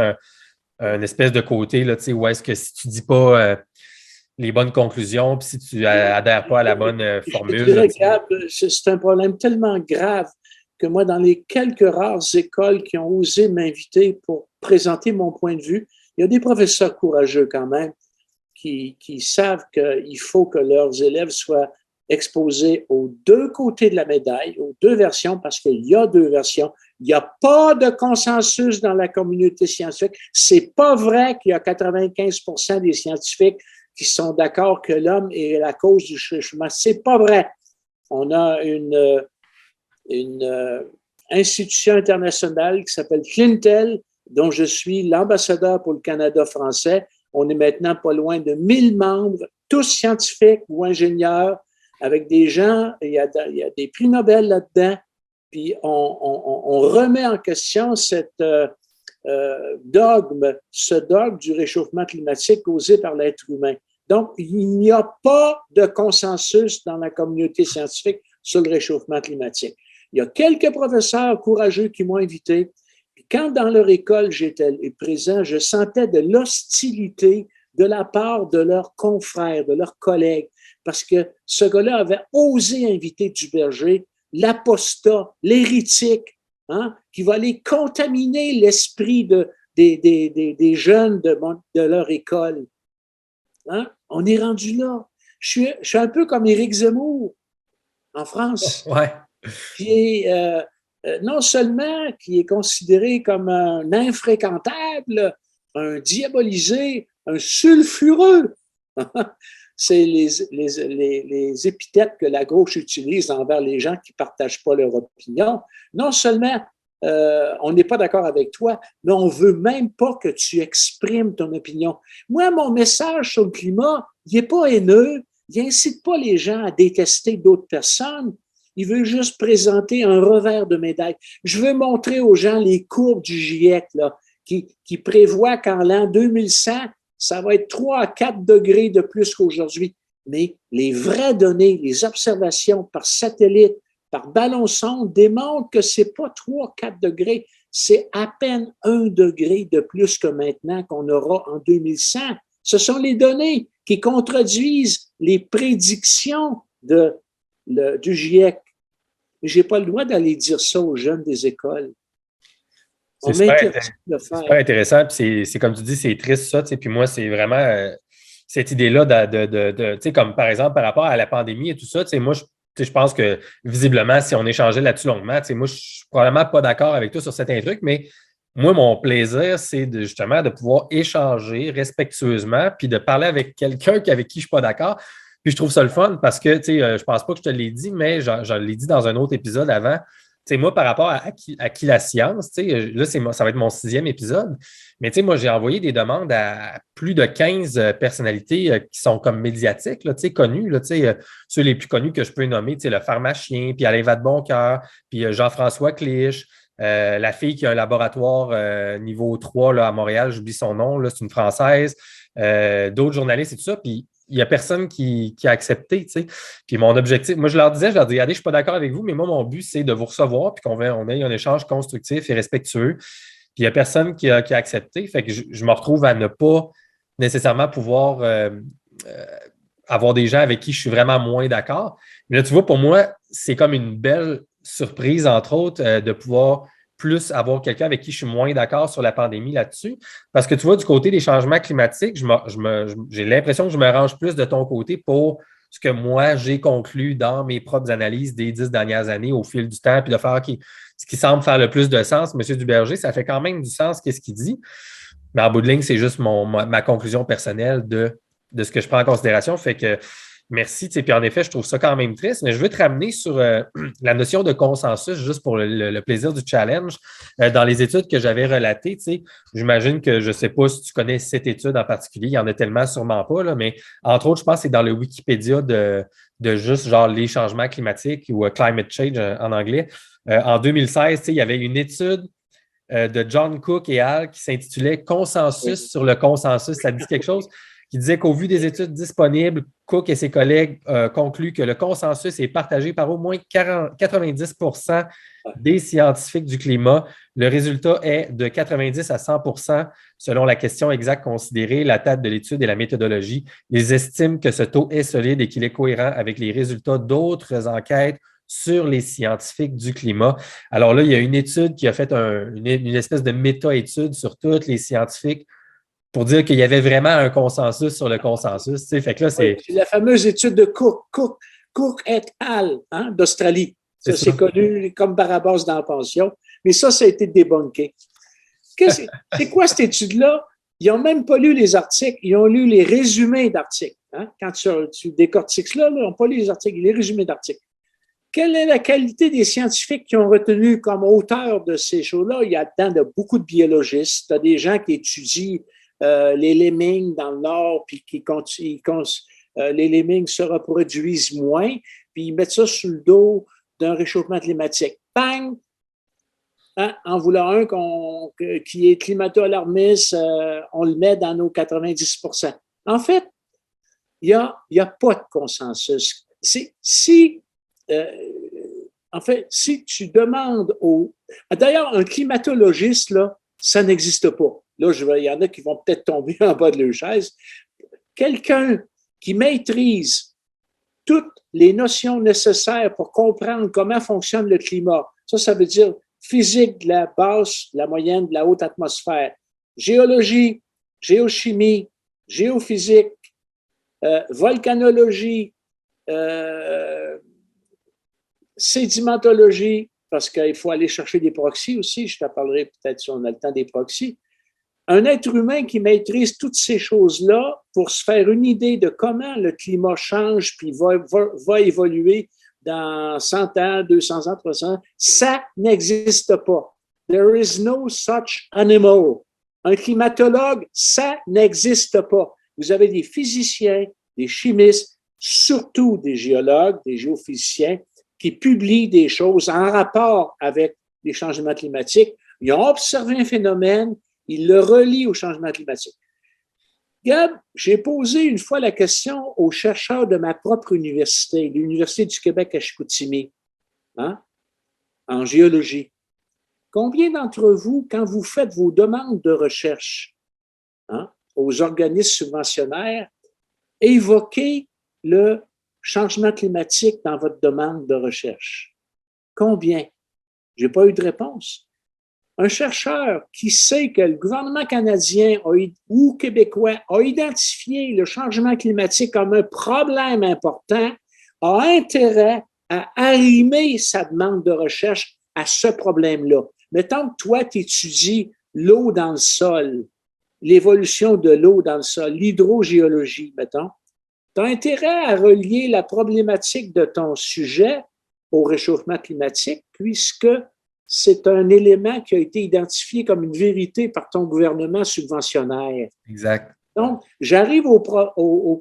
un espèce de côté là, tu sais, où est-ce que si tu ne dis pas les bonnes conclusions, puis si tu n'adhères pas à la bonne formule. Je dirais, Gab, c'est un problème tellement grave que moi, dans les quelques rares écoles qui ont osé m'inviter pour présenter mon point de vue, il y a des professeurs courageux quand même qui savent qu'il faut que leurs élèves soient exposés aux 2 côtés de la médaille, aux 2 versions, parce qu'il y a 2 versions. Il n'y a pas de consensus dans la communauté scientifique. C'est pas vrai qu'il y a 95% des scientifiques qui sont d'accord que l'homme est la cause du réchauffement. C'est pas vrai. On a une institution internationale qui s'appelle Clintel, dont je suis l'ambassadeur pour le Canada français. On est maintenant pas loin de 1000 membres, tous scientifiques ou ingénieurs, avec des gens, il y a des prix Nobel là-dedans, puis on remet en question ce dogme du réchauffement climatique causé par l'être humain. Donc, il n'y a pas de consensus dans la communauté scientifique sur le réchauffement climatique. Il y a quelques professeurs courageux qui m'ont invité. Puis quand dans leur école j'étais présent, je sentais de l'hostilité de la part de leurs confrères, de leurs collègues, parce que ce gars-là avait osé inviter Duberger, l'apostat, l'hérétique, hein, qui va aller contaminer l'esprit des jeunes de leur école. Hein? On est rendu là. Je suis un peu comme Éric Zemmour en France. Ouais. Qui est non seulement qui est considéré comme un infréquentable, un diabolisé, un sulfureux. C'est les épithètes que la gauche utilise envers les gens qui ne partagent pas leur opinion. Non seulement on n'est pas d'accord avec toi, mais on ne veut même pas que tu exprimes ton opinion. Moi, mon message sur le climat, il n'est pas haineux, il n'incite pas les gens à détester d'autres personnes. Il veut juste présenter un revers de médaille. Je veux montrer aux gens les courbes du GIEC là, qui prévoient qu'en l'an 2100, ça va être 3 à 4 degrés de plus qu'aujourd'hui. Mais les vraies données, les observations par satellite, par ballon-sonde démontrent que ce n'est pas 3 à 4 degrés, c'est à peine 1 degré de plus que maintenant qu'on aura en 2100. Ce sont les données qui contredisent les prédictions du GIEC. Je n'ai pas le droit d'aller dire ça aux jeunes des écoles. C'est super intéressant. Puis c'est comme tu dis, c'est triste ça. Puis moi, c'est vraiment cette idée-là comme par exemple par rapport à la pandémie et tout ça. Moi, je pense que visiblement, si on échangeait là-dessus longuement, moi, je suis probablement pas d'accord avec toi sur certains trucs, mais moi, mon plaisir, c'est justement de pouvoir échanger respectueusement puis de parler avec quelqu'un avec qui je ne suis pas d'accord. Puis je trouve ça le fun parce que, je pense pas que je te l'ai dit, mais je l'ai dit dans un autre épisode avant. Moi, par rapport à qui la science, là, ça va être mon 6e épisode, mais moi, j'ai envoyé des demandes à plus de 15 personnalités qui sont comme médiatiques, là, connues, là, ceux les plus connus que je peux nommer, le pharmacien, puis Alain Vadeboncoeur, puis Jean-François Clich, la fille qui a un laboratoire niveau 3 là, à Montréal, j'oublie son nom, là, c'est une Française, d'autres journalistes et tout ça, puis il n'y a personne qui a accepté, tu sais. Puis mon objectif, moi, je leur dis, regardez, je ne suis pas d'accord avec vous, mais moi, mon but, c'est de vous recevoir puis qu'on ait un échange constructif et respectueux. Puis il n'y a personne qui a accepté. Fait que je me retrouve à ne pas nécessairement pouvoir avoir des gens avec qui je suis vraiment moins d'accord. Mais là, tu vois, pour moi, c'est comme une belle surprise, entre autres, de pouvoir plus avoir quelqu'un avec qui je suis moins d'accord sur la pandémie là-dessus. Parce que tu vois, du côté des changements climatiques, j'ai l'impression que je me range plus de ton côté pour ce que moi, j'ai conclu dans mes propres analyses des 10 dernières années au fil du temps, puis de faire ce qui semble faire le plus de sens. M. Duberger, ça fait quand même du sens qu'est-ce qu'il dit. Mais en bout de ligne, c'est juste ma conclusion personnelle de ce que je prends en considération. Fait que merci. Puis en effet, je trouve ça quand même triste, mais je veux te ramener sur la notion de consensus, juste pour le plaisir du challenge. Dans les études que j'avais relatées, j'imagine que je ne sais pas si tu connais cette étude en particulier, il y en a tellement sûrement pas, là, mais entre autres, je pense que c'est dans le Wikipédia de juste genre les changements climatiques ou climate change en anglais. En 2016, il y avait une étude de John Cook et al. Qui s'intitulait Consensus sur le consensus. Ça dit quelque chose? Qui disait qu'au vu des études disponibles, Cook et ses collègues concluent que le consensus est partagé par au moins 90 des scientifiques du climat. Le résultat est de 90 à 100 selon la question exacte considérée, la date de l'étude et la méthodologie. Ils estiment que ce taux est solide et qu'il est cohérent avec les résultats d'autres enquêtes sur les scientifiques du climat. Alors là, il y a une étude qui a fait une espèce de méta-étude sur tous les scientifiques pour dire qu'il y avait vraiment un consensus sur le consensus. Fait que là, c'est la fameuse étude de Cook et al. D'Australie. Ça, c'est connu comme Barabas dans la pension. Mais ça a été débunké. C'est quoi cette étude-là? Ils n'ont même pas lu les articles, ils ont lu les résumés d'articles. Quand tu décortiques cela, ils n'ont pas lu les articles, les résumés d'articles. Quelle est la qualité des scientifiques qui ont retenu comme auteur de ces choses-là? Il y a dedans beaucoup de biologistes. Tu as des gens qui étudient les lemmings dans le Nord, puis les lemmings se reproduisent moins, puis ils mettent ça sur le dos d'un réchauffement climatique. Bang! En voulant un qui est climato-alarmiste, on le met dans nos 90 %. En fait, il n'y a pas de consensus. Si tu demandes D'ailleurs, un climatologiste, là, ça n'existe pas. Là, il y en a qui vont peut-être tomber en bas de leur chaise. Quelqu'un qui maîtrise toutes les notions nécessaires pour comprendre comment fonctionne le climat, ça veut dire physique de la basse, de la moyenne, de la haute atmosphère, géologie, géochimie, géophysique, volcanologie, sédimentologie, parce qu'il faut aller chercher des proxys aussi, je te parlerai peut-être si on a le temps des proxys. Un être humain qui maîtrise toutes ces choses-là pour se faire une idée de comment le climat change puis va évoluer dans 100 ans, 200 ans, 300 ans, ça n'existe pas. There is no such animal. Un climatologue, ça n'existe pas. Vous avez des physiciens, des chimistes, surtout des géologues, des géophysiciens, qui publient des choses en rapport avec les changements climatiques. Ils ont observé un phénomène, ils le relient au changement climatique. Gab, j'ai posé une fois la question aux chercheurs de ma propre université, l'Université du Québec à Chicoutimi, en géologie. Combien d'entre vous, quand vous faites vos demandes de recherche aux organismes subventionnaires, évoquez le changement climatique dans votre demande de recherche? Combien? Je n'ai pas eu de réponse. Un chercheur qui sait que le gouvernement canadien ou québécois a identifié le changement climatique comme un problème important a intérêt à arrimer sa demande de recherche à ce problème-là. Mettons que toi, tu étudies l'eau dans le sol, l'évolution de l'eau dans le sol, l'hydrogéologie, mettons. Tu as intérêt à relier la problématique de ton sujet au réchauffement climatique, puisque c'est un élément qui a été identifié comme une vérité par ton gouvernement subventionnaire. Exact. Donc, j'arrive au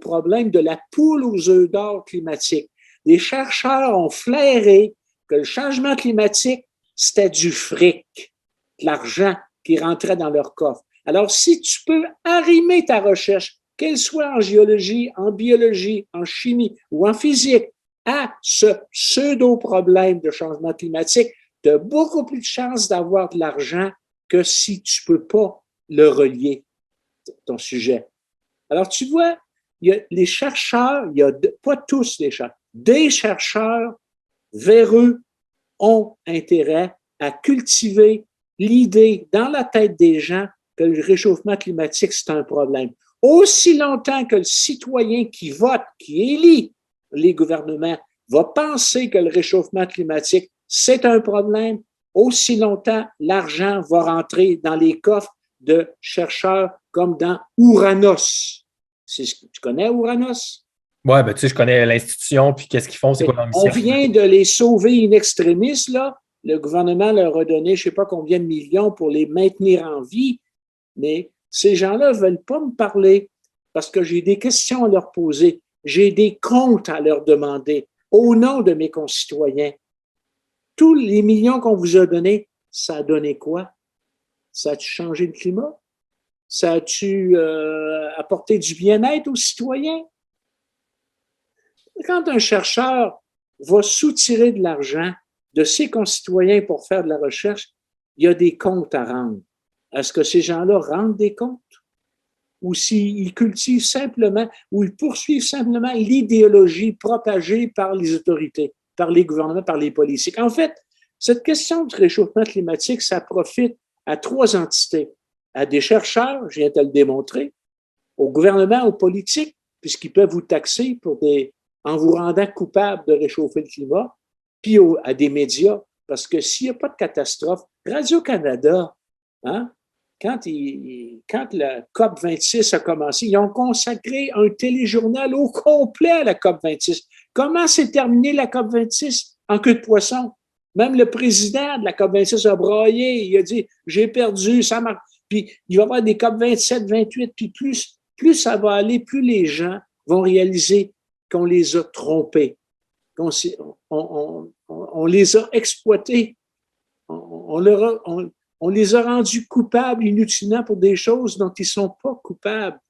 problème de la poule aux œufs d'or climatique. Les chercheurs ont flairé que le changement climatique, c'était du fric, de l'argent qui rentrait dans leur coffre. Alors, si tu peux arrimer ta recherche, qu'elle soit en géologie, en biologie, en chimie ou en physique, à ce pseudo-problème de changement climatique, tu as beaucoup plus de chances d'avoir de l'argent que si tu ne peux pas le relier, ton sujet. Alors, tu vois, il y a les chercheurs, pas tous les chercheurs, des chercheurs véreux ont intérêt à cultiver l'idée dans la tête des gens que le réchauffement climatique, c'est un problème. Aussi longtemps que le citoyen qui vote, qui élit les gouvernements, va penser que le réchauffement climatique, c'est un problème, aussi longtemps l'argent va rentrer dans les coffres de chercheurs comme dans Ouranos. Tu connais Ouranos? Oui, ben, tu sais, je connais l'institution, puis qu'est-ce qu'ils font, c'est quoi leur mission. On vient de les sauver in extremis, là. Le gouvernement leur a donné je ne sais pas combien de millions pour les maintenir en vie, mais ces gens-là ne veulent pas me parler parce que j'ai des questions à leur poser, j'ai des comptes à leur demander au nom de mes concitoyens. Tous les millions qu'on vous a donnés, ça a donné quoi? Ça a-tu changé le climat? Ça a-tu apporté du bien-être aux citoyens? Quand un chercheur va soutirer de l'argent de ses concitoyens pour faire de la recherche, il y a des comptes à rendre. Est-ce que ces gens-là rendent des comptes? Ou s'ils cultivent simplement, ou ils poursuivent simplement l'idéologie propagée par les autorités, par les gouvernements, par les politiques. En fait, cette question du réchauffement climatique, ça profite à trois entités. À des chercheurs, je viens de le démontrer, au gouvernement, aux politiques, puisqu'ils peuvent vous taxer en vous rendant coupable de réchauffer le climat, puis à des médias, parce que s'il n'y a pas de catastrophe, Radio-Canada, hein, quand la COP26 a commencé, ils ont consacré un téléjournal au complet à la COP26. Comment s'est terminée la COP26? En queue de poisson. Même le président de la COP26 a braillé, il a dit « j'ai perdu, ça marche ». Puis il va y avoir des COP27, 28, puis plus ça va aller, plus les gens vont réaliser qu'on les a trompés, qu'on on les a exploités, on les a rendus coupables inutilement pour des choses dont ils ne sont pas coupables.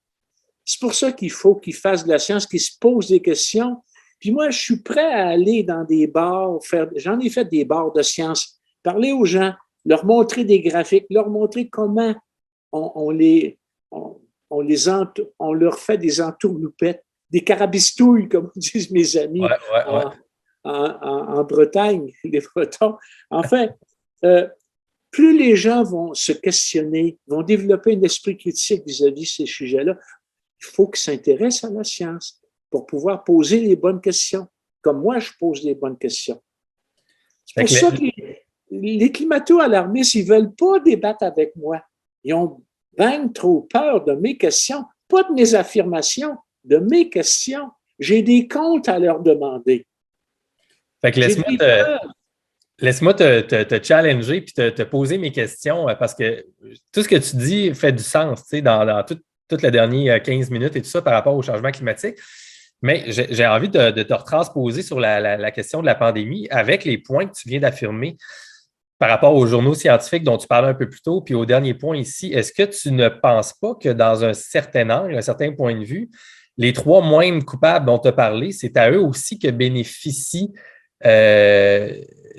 C'est pour ça qu'il faut qu'ils fassent de la science, qu'ils se posent des questions. Puis moi, je suis prêt à aller dans des bars, j'en ai fait des bars de science, parler aux gens, leur montrer des graphiques, leur montrer comment on leur fait des entourloupettes, des carabistouilles, comme disent mes amis en Bretagne, les Bretons. Enfin, plus les gens vont se questionner, vont développer un esprit critique vis-à-vis de ces sujets-là, il faut qu'ils s'intéressent à la science pour pouvoir poser les bonnes questions, comme moi, je pose les bonnes questions. C'est pour ça que les climato-alarmistes, ils ne veulent pas débattre avec moi. Ils ont bien trop peur de mes questions, pas de mes affirmations, de mes questions. J'ai des comptes à leur demander. Fait que laisse-moi te challenger et te poser mes questions parce que tout ce que tu dis fait du sens dans toute la dernière 15 minutes et tout ça par rapport au changement climatique. Mais j'ai envie de te retransposer sur la question de la pandémie avec les points que tu viens d'affirmer par rapport aux journaux scientifiques dont tu parlais un peu plus tôt. Puis au dernier point ici, est-ce que tu ne penses pas que dans un certain angle, un certain point de vue, les trois moindres coupables dont tu as parlé, c'est à eux aussi que bénéficient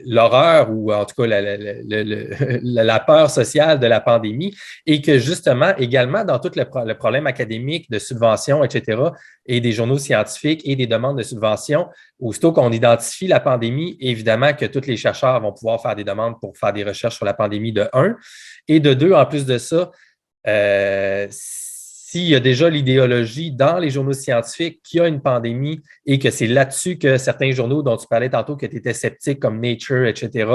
l'horreur ou en tout cas la peur sociale de la pandémie et que justement, également, dans tout le problème académique de subventions, etc., et des journaux scientifiques et des demandes de subventions, aussitôt qu'on identifie la pandémie, évidemment que tous les chercheurs vont pouvoir faire des demandes pour faire des recherches sur la pandémie de un. Et de deux, en plus de ça, s'il y a déjà l'idéologie dans les journaux scientifiques qu'il y a une pandémie et que c'est là-dessus que certains journaux dont tu parlais tantôt, que tu étais sceptique comme Nature, etc.,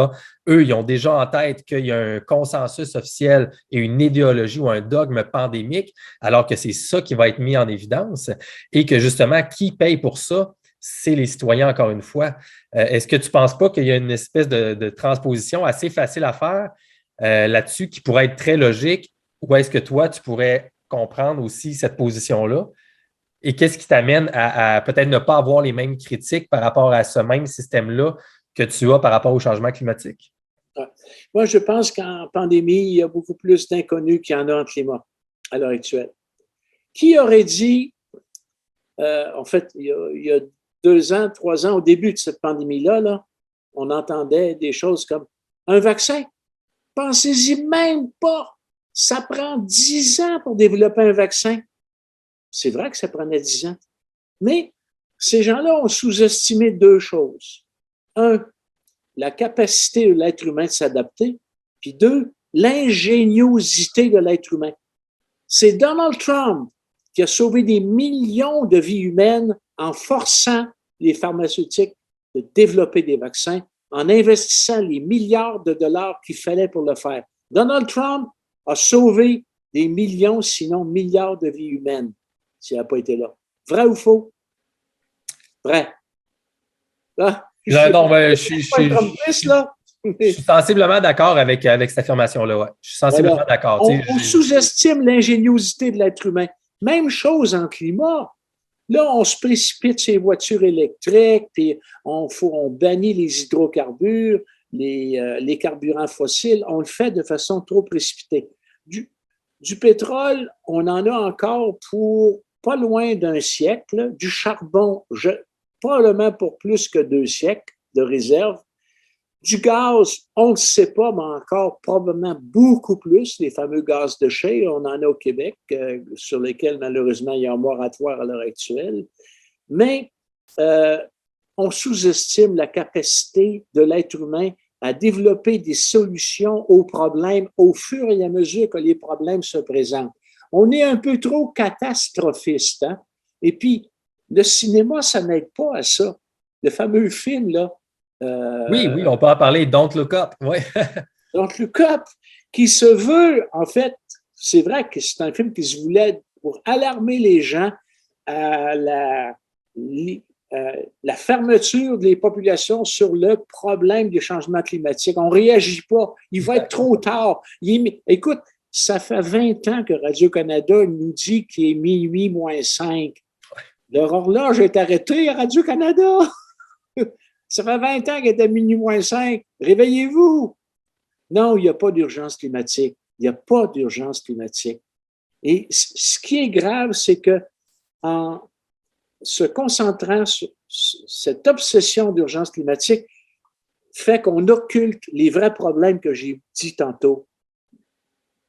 eux, ils ont déjà en tête qu'il y a un consensus officiel et une idéologie ou un dogme pandémique, alors que c'est ça qui va être mis en évidence et que justement, qui paye pour ça? C'est les citoyens, encore une fois. Est-ce que tu ne penses pas qu'il y a une espèce de transposition assez facile à faire là-dessus qui pourrait être très logique? Ou est-ce que toi, tu pourrais comprendre aussi cette position-là? Et qu'est-ce qui t'amène à peut-être ne pas avoir les mêmes critiques par rapport à ce même système-là que tu as par rapport au changement climatique? Moi, je pense qu'en pandémie, il y a beaucoup plus d'inconnus qu'il y en a en climat à l'heure actuelle. Qui aurait dit, en fait, il y a 2 ans, 3 ans, au début de cette pandémie-là, là, on entendait des choses comme un vaccin. Pensez-y même pas. Ça prend 10 ans pour développer un vaccin. C'est vrai que ça prenait 10 ans. Mais ces gens-là ont sous-estimé 2 choses. 1, la capacité de l'être humain de s'adapter. Puis 2, l'ingéniosité de l'être humain. C'est Donald Trump qui a sauvé des millions de vies humaines en forçant les pharmaceutiques de développer des vaccins, en investissant les milliards de dollars qu'il fallait pour le faire. Donald Trump a sauvé des millions, sinon milliards de vies humaines, s'il n'a pas été là. Vrai ou faux? Vrai. Là, Je suis sensiblement d'accord avec cette affirmation-là. Ouais. Je suis sensiblement d'accord. On sous-estime l'ingéniosité de l'être humain. Même chose en climat. Là, on se précipite sur les voitures électriques, puis on bannit les hydrocarbures, les carburants fossiles. On le fait de façon trop précipitée. Du pétrole, on en a encore pour pas loin d'1 siècle. Du charbon, probablement pour plus que 2 siècles de réserve. Du gaz, on ne sait pas, mais encore probablement beaucoup plus, les fameux gaz de schiste. On en a au Québec, sur lesquels malheureusement il y a un moratoire à l'heure actuelle. Mais on sous-estime la capacité de l'être humain à développer des solutions aux problèmes au fur et à mesure que les problèmes se présentent. On est un peu trop catastrophiste. Hein? Et puis, le cinéma, ça n'aide pas à ça. Le fameux film, là, oui, on peut en parler, Don't Look Up. Ouais. Don't Look Up, qui se veut, en fait, c'est vrai que c'est un film qui se voulait pour alarmer les gens à la fermeture des populations sur le problème du changement climatique. On ne réagit pas. Il va être trop tard. Écoute, ça fait 20 ans que Radio-Canada nous dit qu'il est minuit moins 5. Leur horloge est arrêtée à Radio-Canada. Ça fait 20 ans qu'il est à minuit moins 5. Réveillez-vous. Non, il n'y a pas d'urgence climatique. Il n'y a pas d'urgence climatique. Et ce qui est grave, c'est que en se concentrant sur cette obsession d'urgence climatique, fait qu'on occulte les vrais problèmes que j'ai dit tantôt.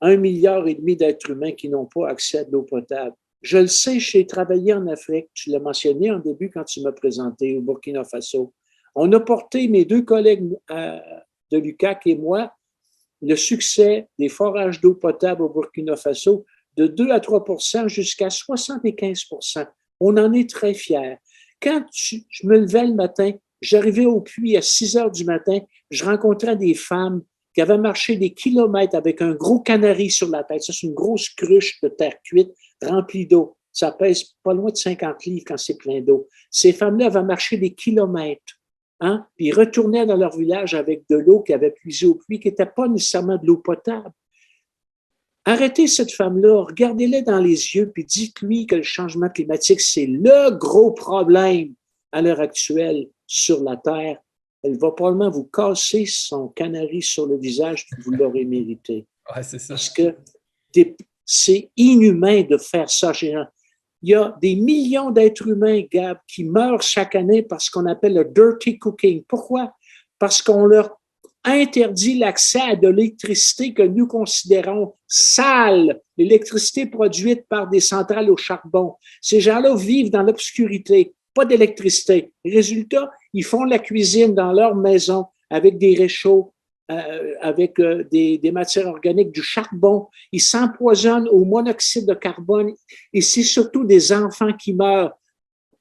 1,5 milliard d'êtres humains qui n'ont pas accès à de l'eau potable. Je le sais, j'ai travaillé en Afrique. Tu l'as mentionné en début quand tu m'as présenté au Burkina Faso. On a porté, mes 2 collègues de l'UQAC et moi, le succès des forages d'eau potable au Burkina Faso de 2 à 3 jusqu'à 75 %. On en est très fiers. Quand je me levais le matin, j'arrivais au puits à 6 heures du matin, je rencontrais des femmes qui avaient marché des kilomètres avec un gros canari sur la tête. Ça, c'est une grosse cruche de terre cuite remplie d'eau. Ça pèse pas loin de 50 livres quand c'est plein d'eau. Ces femmes-là avaient marché des kilomètres. Hein? Puis ils retournaient dans leur village avec de l'eau qu'ils avaient puisée au puits, qui n'était pas nécessairement de l'eau potable. Arrêtez cette femme-là, regardez-la dans les yeux, puis dites-lui que le changement climatique, c'est le gros problème à l'heure actuelle sur la Terre. Elle va probablement vous casser son canari sur le visage, puis vous l'aurez mérité. Ouais, c'est ça. Parce que c'est inhumain de faire ça chez gens. Il y a des millions d'êtres humains, Gab, qui meurent chaque année par ce qu'on appelle le dirty cooking. Pourquoi? parce qu'on leur interdit l'accès à de l'électricité que nous considérons sale, l'électricité produite par des centrales au charbon. Ces gens-là vivent dans l'obscurité, pas d'électricité. Résultat, ils font la cuisine dans leur maison avec des réchauds, avec des matières organiques, du charbon. Ils s'empoisonnent au monoxyde de carbone et c'est surtout des enfants qui meurent.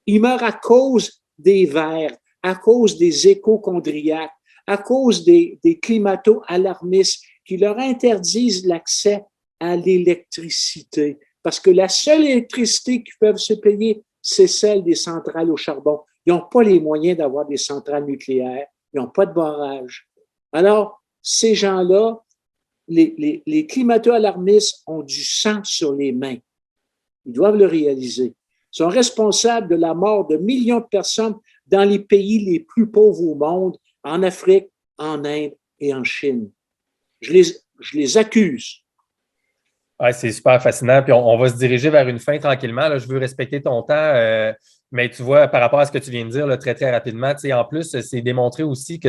Ils meurent à cause des vers, à cause des écochondriaques, à cause des climato-alarmistes qui leur interdisent l'accès à l'électricité. Parce que la seule électricité qu'ils peuvent se payer, c'est celle des centrales au charbon. Ils n'ont pas les moyens d'avoir des centrales nucléaires. Ils n'ont pas de barrage. Alors, ces gens-là, les climato-alarmistes ont du sang sur les mains. Ils doivent le réaliser. Ils sont responsables de la mort de millions de personnes dans les pays les plus pauvres au monde, en Afrique, en Inde et en Chine. Je les accuse. Ouais, c'est super fascinant. Puis on va se diriger vers une fin tranquillement. Là, je veux respecter ton temps, mais tu vois, par rapport à ce que tu viens de dire là, très, très rapidement, en plus, c'est démontré aussi que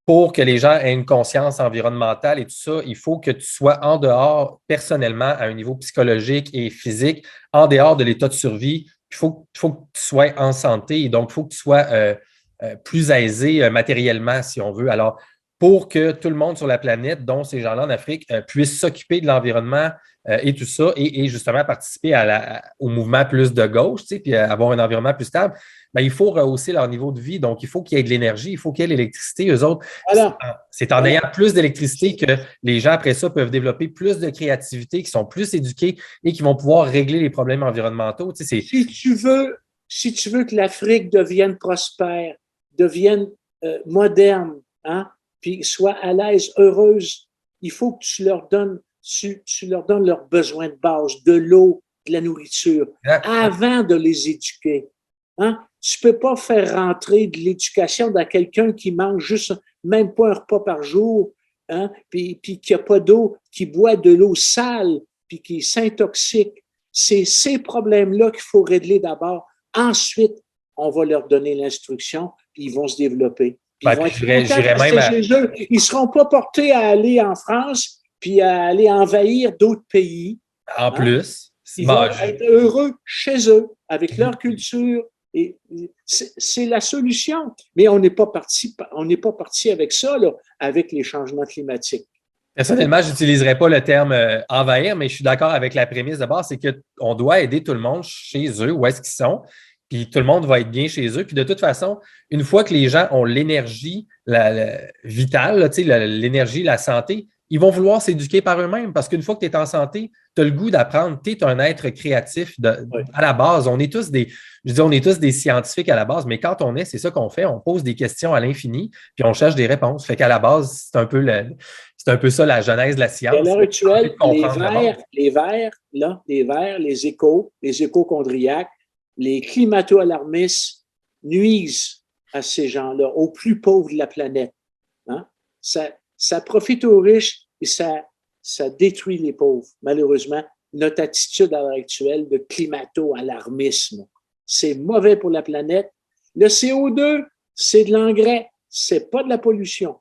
pour que les gens aient une conscience environnementale et tout ça, il faut que tu sois en dehors personnellement à un niveau psychologique et physique, en dehors de l'état de survie. Il faut que tu sois en santé et donc il faut que tu sois plus aisé matériellement, si on veut. Alors, pour que tout le monde sur la planète, dont ces gens-là en Afrique, puissent s'occuper de l'environnement et tout ça, et justement participer au mouvement plus de gauche, puis avoir un environnement plus stable, ben, il faut rehausser leur niveau de vie. Donc, il faut qu'il y ait de l'énergie, il faut qu'il y ait de l'électricité. Eux autres, Alors, c'est en ayant plus d'électricité que les gens, après ça, peuvent développer plus de créativité, qui sont plus éduqués et qui vont pouvoir régler les problèmes environnementaux. Si tu veux que l'Afrique devienne prospère, devienne moderne, hein, puis soit à l'aise, heureuse, il faut que tu leur donnes leurs besoins de base, de l'eau, de la nourriture, avant de les éduquer. Hein? Tu ne peux pas faire rentrer de l'éducation dans quelqu'un qui mange juste même pas un repas par jour, hein? Puis qui n'a pas d'eau, qui boit de l'eau sale, puis qui s'intoxique. C'est ces problèmes-là qu'il faut régler d'abord. Ensuite, on va leur donner l'instruction, puis ils vont se développer. Puis ils vont être chez eux. Ils ne seront pas portés à aller en France, puis à aller envahir d'autres pays. En plus. Ils vont être heureux chez eux, avec leur culture. Et c'est la solution. Mais on n'est pas parti avec ça, là, avec les changements climatiques. Personnellement, je n'utiliserais pas le terme envahir, mais je suis d'accord avec la prémisse de base, c'est qu'on doit aider tout le monde chez eux, où est-ce qu'ils sont, puis tout le monde va être bien chez eux. Puis de toute façon, une fois que les gens ont l'énergie vitale, l'énergie, la santé, ils vont vouloir s'éduquer par eux-mêmes parce qu'une fois que tu es en santé, tu as le goût d'apprendre, tu es un être créatif à la base. On est tous des scientifiques à la base, mais quand on c'est ça qu'on fait, on pose des questions à l'infini, puis on cherche des réponses. Fait qu'à la base, c'est un peu ça la genèse de la science. À l'heure actuelle, les vers, les écochondriaques, les climato-alarmistes nuisent à ces gens-là, aux plus pauvres de la planète. Hein? Ça profite aux riches et ça détruit les pauvres. Malheureusement, notre attitude à l'heure actuelle de climato-alarmisme, c'est mauvais pour la planète. Le CO2, c'est de l'engrais, c'est pas de la pollution.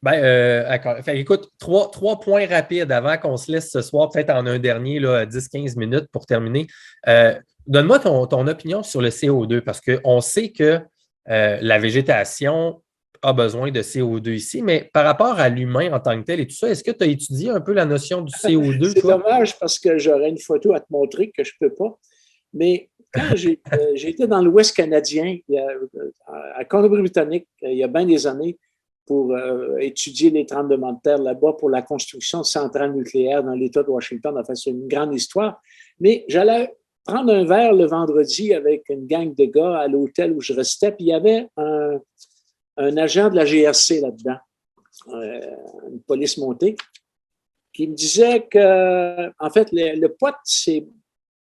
D'accord. Écoute, trois points rapides avant qu'on se laisse ce soir, peut-être en un dernier, 10-15 minutes pour terminer. Donne-moi ton opinion sur le CO2, parce qu'on sait que la végétation a besoin de CO2 ici, mais par rapport à l'humain en tant que tel et tout ça, est-ce que tu as étudié un peu la notion du CO2? C'est dommage parce que j'aurais une photo à te montrer que je ne peux pas. Mais quand j'ai été dans l'Ouest canadien, à Colombie-Britannique, il y a bien des années, pour étudier les tremblements de terre là-bas pour la construction de centrales nucléaires dans l'État de Washington. Enfin, c'est une grande histoire. Mais j'allais prendre un verre le vendredi avec une gang de gars à l'hôtel où je restais, puis il y avait un agent de la GRC là-dedans, une police montée, qui me disait que, en fait, le pot, c'est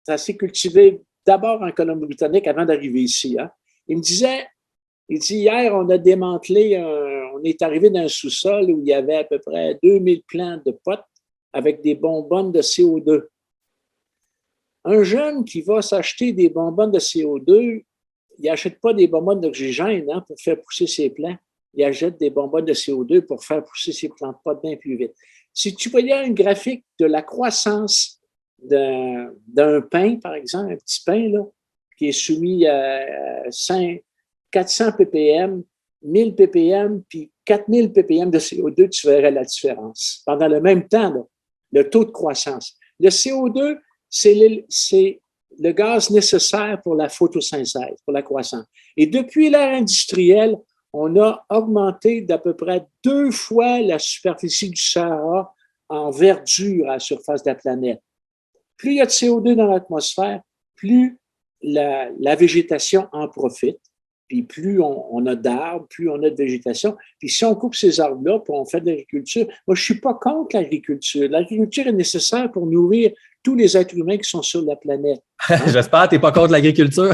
assez cultivé d'abord en Colombie-Britannique avant d'arriver ici. Hein. Il me disait, hier, on a démantelé, on est arrivé dans un sous-sol où il y avait à peu près 2000 plants de potes avec des bonbonnes de CO2. Un jeune qui va s'acheter des bonbonnes de CO2, il n'achète pas des bonbonnes d'oxygène pour faire pousser ses plants. il achète des bonbonnes de CO2 pour faire pousser ses plantes potes bien plus vite. Si tu voyais une graphique de la croissance d'un pain, par exemple, un petit pain là, qui est soumis à 400 ppm, 1000 ppm, puis 4000 ppm de CO2, tu verrais la différence. Pendant le même temps, là, le taux de croissance. Le CO2, c'est le gaz nécessaire pour la photosynthèse, pour la croissance. Et depuis l'ère industrielle, on a augmenté d'à peu près 2 fois la superficie du Sahara en verdure à la surface de la planète. Plus il y a de CO2 dans l'atmosphère, plus la végétation en profite. Puis plus on a d'arbres, plus on a de végétation. Puis si on coupe ces arbres-là, puis on fait de l'agriculture, moi, je ne suis pas contre l'agriculture. L'agriculture est nécessaire pour nourrir tous les êtres humains qui sont sur la planète. Hein? J'espère que tu n'es pas contre l'agriculture.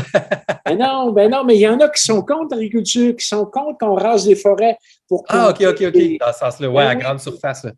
Ben non, mais il y en a qui sont contre l'agriculture, qui sont contre qu'on rase les forêts pour Ah, OK. Dans ce sens-là, ouais, à grande surface. Là.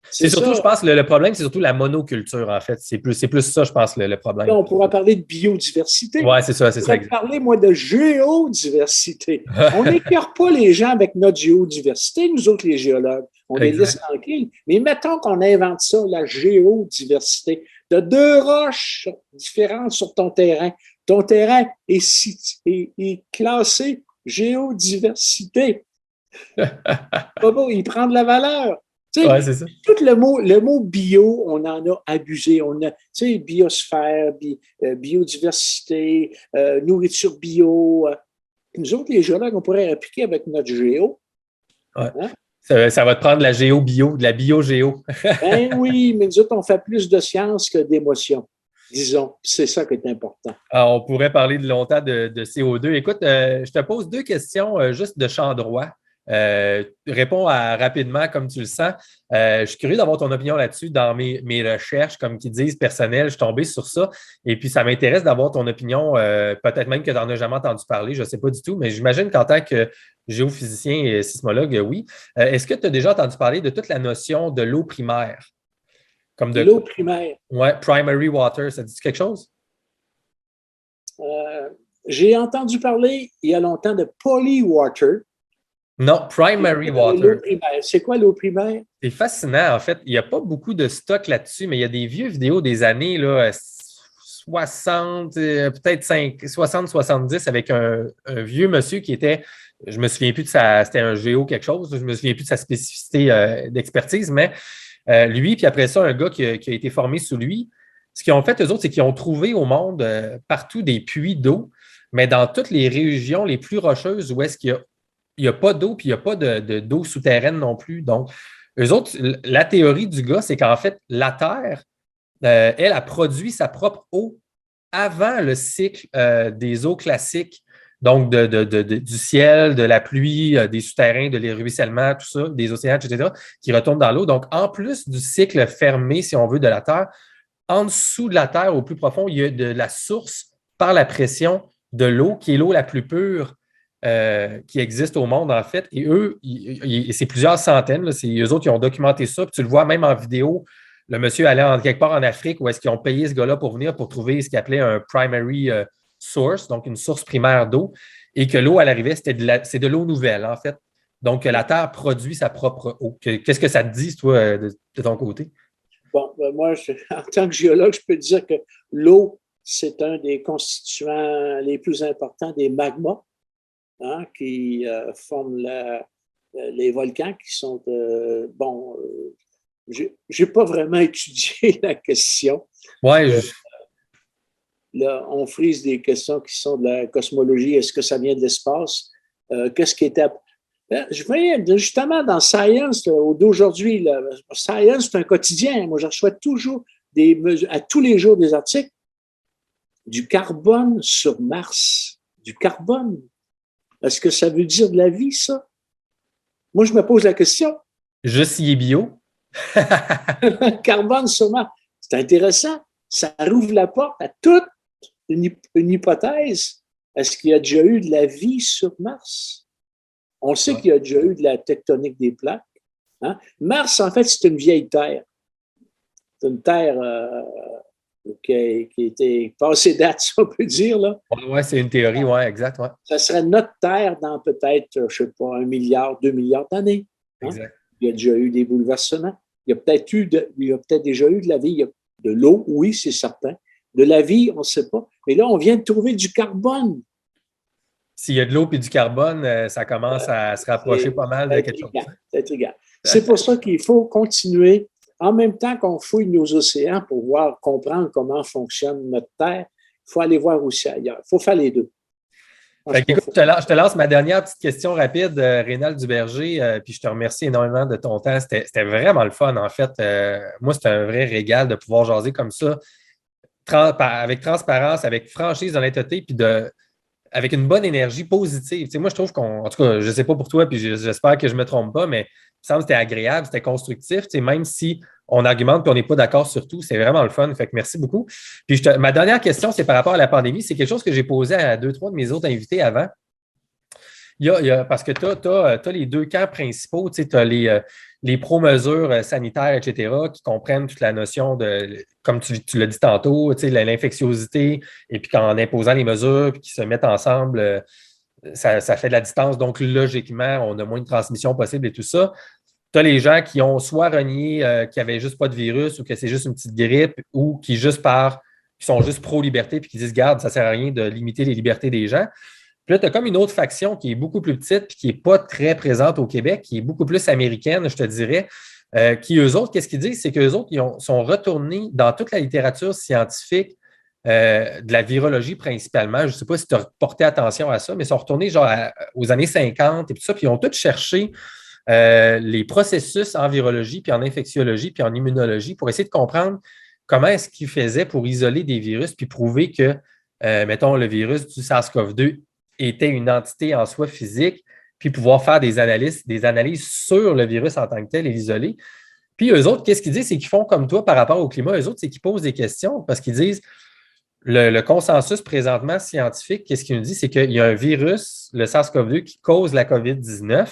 C'est surtout, je pense, le problème, c'est surtout la monoculture, en fait. C'est plus ça, je pense, le problème. Là, on pourra parler de biodiversité. Oui, c'est ça. On pourrait parler, moi, de géodiversité. On n'écœure pas les gens avec notre géodiversité, nous autres, les géologues. On les laisse tranquilles. Mais mettons qu'on invente ça, la géodiversité. Tu as 2 roches différentes sur ton terrain. Ton terrain est classé géodiversité. Pas beau, il prend de la valeur. Ouais, c'est ça. Tout le mot bio, on en a abusé. On a, biosphère, biodiversité, nourriture bio. Nous autres, les géologues, on pourrait appliquer avec notre géo. Ouais. Hein? Ça va te prendre de la géo-bio, de la bio-géo. Ben oui, mais nous autres, on fait plus de science que d'émotion, disons. C'est ça qui est important. Alors, on pourrait parler de longtemps de CO2. Écoute, je te pose 2 questions juste de champ droit. Réponds rapidement comme tu le sens. Je suis curieux d'avoir ton opinion là-dessus. Dans mes recherches, comme qu'ils disent, personnelles, je suis tombé sur ça. Et puis, ça m'intéresse d'avoir ton opinion, peut-être même que tu n'en as jamais entendu parler, je ne sais pas du tout, mais j'imagine qu'en tant que géophysicien et sismologue, oui. Est-ce que tu as déjà entendu parler de toute la notion de l'eau primaire? Comme de l'eau primaire? Oui, primary water, ça dit quelque chose? J'ai entendu parler il y a longtemps de polywater. Non, primary water. C'est quoi l'eau primaire? C'est fascinant, en fait. Il n'y a pas beaucoup de stock là-dessus, mais il y a des vieux vidéos des années là, 60, peut-être 60-70 avec un vieux monsieur qui était, je me souviens plus de c'était un géo quelque chose, je me souviens plus de sa spécificité d'expertise, mais lui, puis après ça, un gars qui a été formé sous lui. Ce qu'ils ont fait, eux autres, c'est qu'ils ont trouvé au monde partout des puits d'eau, mais dans toutes les régions les plus rocheuses où est-ce qu'il n'y a pas d'eau, puis il n'y a pas d'eau souterraine non plus. Donc, eux autres, la théorie du gars, c'est qu'en fait, la Terre, elle a produit sa propre eau avant le cycle des eaux classiques, donc du ciel, de la pluie, des souterrains, de les ruissellements, tout ça, des océans, etc., qui retournent dans l'eau. Donc, en plus du cycle fermé, si on veut, de la Terre, en dessous de la Terre, au plus profond, il y a de la source par la pression de l'eau, qui est l'eau la plus pure qui existe au monde, en fait. Et eux, c'est plusieurs centaines. C'est eux autres qui ont documenté ça. Puis tu le vois même en vidéo. Le monsieur allait quelque part en Afrique où est-ce qu'ils ont payé ce gars-là pour venir pour trouver ce qu'il appelait un primary source, donc une source primaire d'eau. Et que l'eau, à l'arrivée, c'est de l'eau nouvelle, en fait. Donc, la Terre produit sa propre eau. Qu'est-ce que ça te dit, toi, de ton côté? Bon, moi, en tant que géologue, je peux te dire que l'eau, c'est un des constituants les plus importants des magmas. Hein, qui forment les volcans qui sont, j'ai pas vraiment étudié la question. Ouais, là, on frise des questions qui sont de la cosmologie. Est-ce que ça vient de l'espace? Qu'est-ce qui était... Je voyais justement dans Science, d'aujourd'hui, Science, c'est un quotidien. Moi, je reçois toujours à tous les jours des articles du carbone sur Mars. Du carbone. Est-ce que ça veut dire de la vie, ça? Moi, je me pose la question. Juste y est bio. Carbone sur Mars. C'est intéressant. Ça rouvre la porte à toute une hypothèse. Est-ce qu'il y a déjà eu de la vie sur Mars? On sait qu'il y a déjà eu de la tectonique des plaques. Hein? Mars, en fait, c'est une vieille Terre. C'est une Terre qui était passé date, si on peut dire, là. Oui, c'est une théorie, oui, exact. Ouais. Ça serait notre Terre dans peut-être, je ne sais pas, 1 milliard, 2 milliards d'années. Hein? Exact. Il y a déjà eu des bouleversements. Il y a peut-être déjà eu de la vie. Il y a de l'eau, oui, c'est certain. De la vie, on ne sait pas. Mais là, on vient de trouver du carbone. S'il y a de l'eau et du carbone, ça commence à se rapprocher pas mal de quelque chose. C'est intriguant. C'est pour ça qu'il faut continuer, en même temps qu'on fouille nos océans pour comprendre comment fonctionne notre Terre, il faut aller voir aussi ailleurs. Il faut faire les deux. Écoute, je te lance ma dernière petite question rapide, Rénal Duberger, puis je te remercie énormément de ton temps. C'était vraiment le fun, en fait. Moi, c'était un vrai régal de pouvoir jaser comme ça, avec transparence, avec franchise, honnêteté, puis avec une bonne énergie positive. Tu sais, moi, je trouve en tout cas, je ne sais pas pour toi, puis j'espère que je ne me trompe pas, mais il me semble que c'était agréable, c'était constructif. Tu sais, même si on argumente et on n'est pas d'accord sur tout, c'est vraiment le fun. Fait que merci beaucoup. Puis ma dernière question, c'est par rapport à la pandémie. C'est quelque chose que j'ai posé à 2, 3 de mes autres invités avant. Parce que tu as les deux camps principaux, tu as les pro-mesures sanitaires, etc., qui comprennent toute la notion de, comme tu l'as dit tantôt, l'infectiosité, et puis qu'en imposant les mesures, puis qu'ils se mettent ensemble, ça fait de la distance. Donc, logiquement, on a moins de transmission possible et tout ça. Tu as les gens qui ont soit renié qu'il n'y avait juste pas de virus ou que c'est juste une petite grippe ou qui sont juste pro-liberté puis qui disent, garde, ça ne sert à rien de limiter les libertés des gens. Puis là, tu as comme une autre faction qui est beaucoup plus petite et qui n'est pas très présente au Québec, qui est beaucoup plus américaine, je te dirais, qui, eux autres, qu'est-ce qu'ils disent? C'est qu'eux autres, sont retournés dans toute la littérature scientifique de la virologie principalement. Je ne sais pas si tu as porté attention à ça, mais ils sont retournés genre aux années 50 et tout ça, puis ils ont tous cherché les processus en virologie, puis en infectiologie, puis en immunologie pour essayer de comprendre comment est-ce qu'ils faisaient pour isoler des virus, puis prouver que, mettons, le virus du SARS-CoV-2 était une entité en soi physique, puis pouvoir faire des analyses sur le virus en tant que tel et l'isoler. Puis eux autres, qu'est-ce qu'ils disent? C'est qu'ils font comme toi par rapport au climat. Eux autres, c'est qu'ils posent des questions parce qu'ils disent le consensus présentement scientifique, qu'est-ce qu'il nous dit? C'est qu'il y a un virus, le SARS-CoV-2, qui cause la COVID-19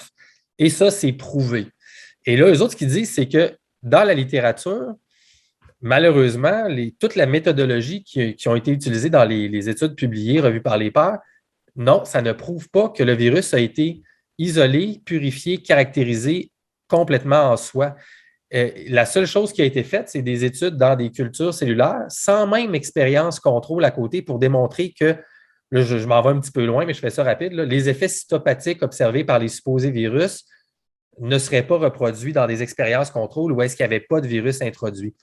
et ça, c'est prouvé. Et là, eux autres, ce qu'ils disent, c'est que dans la littérature, malheureusement, toute la méthodologie qui ont été utilisées dans les études publiées, revues par les pairs, non, ça ne prouve pas que le virus a été isolé, purifié, caractérisé complètement en soi. La seule chose qui a été faite, c'est des études dans des cultures cellulaires, sans même expérience contrôle à côté pour démontrer que, là, je m'en vais un petit peu loin, mais je fais ça rapide, là, les effets cytopathiques observés par les supposés virus ne seraient pas reproduits dans des expériences contrôle où est-ce qu'il n'y avait pas de virus introduit.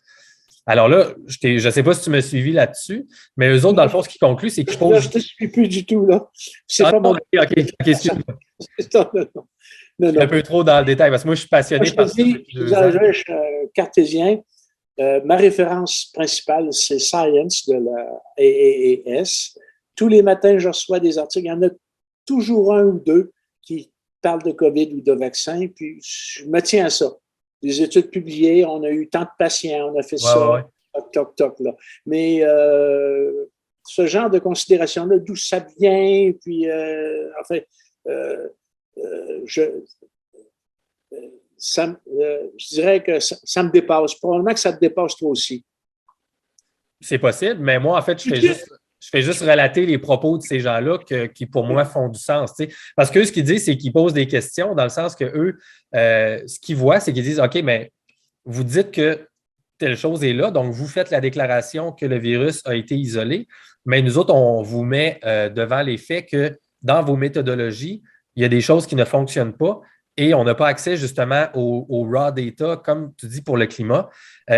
Alors là, je ne sais pas si tu m'as suivi là-dessus, mais eux autres, dans le fond, ce qu'ils concluent, c'est qu'ils posent... Je ne te suis plus du tout, là. C'est pas mon... OK, excuse-moi. Non. Je suis un peu trop dans le détail, parce que moi, je suis passionné par ça. Je suis cartésien. Ma référence principale, c'est Science de la AAAS. Tous les matins, je reçois des articles. Il y en a toujours un ou deux qui parlent de COVID ou de vaccin, puis je me tiens à ça. Des études publiées, on a eu tant de patients, on a fait ça, toc, là. Mais ce genre de considération-là, d'où ça vient, puis je dirais que ça me dépasse. Probablement que ça te dépasse toi aussi. C'est possible, mais moi, en fait, je fais juste relater les propos de ces gens-là qui, pour moi, font du sens. Tu sais. Parce qu'eux, ce qu'ils disent, c'est qu'ils posent des questions dans le sens que eux, ce qu'ils voient, c'est qu'ils disent OK, mais vous dites que telle chose est là, donc vous faites la déclaration que le virus a été isolé, mais nous autres, on vous met devant les faits que dans vos méthodologies, il y a des choses qui ne fonctionnent pas et on n'a pas accès justement au raw data, comme tu dis pour le climat.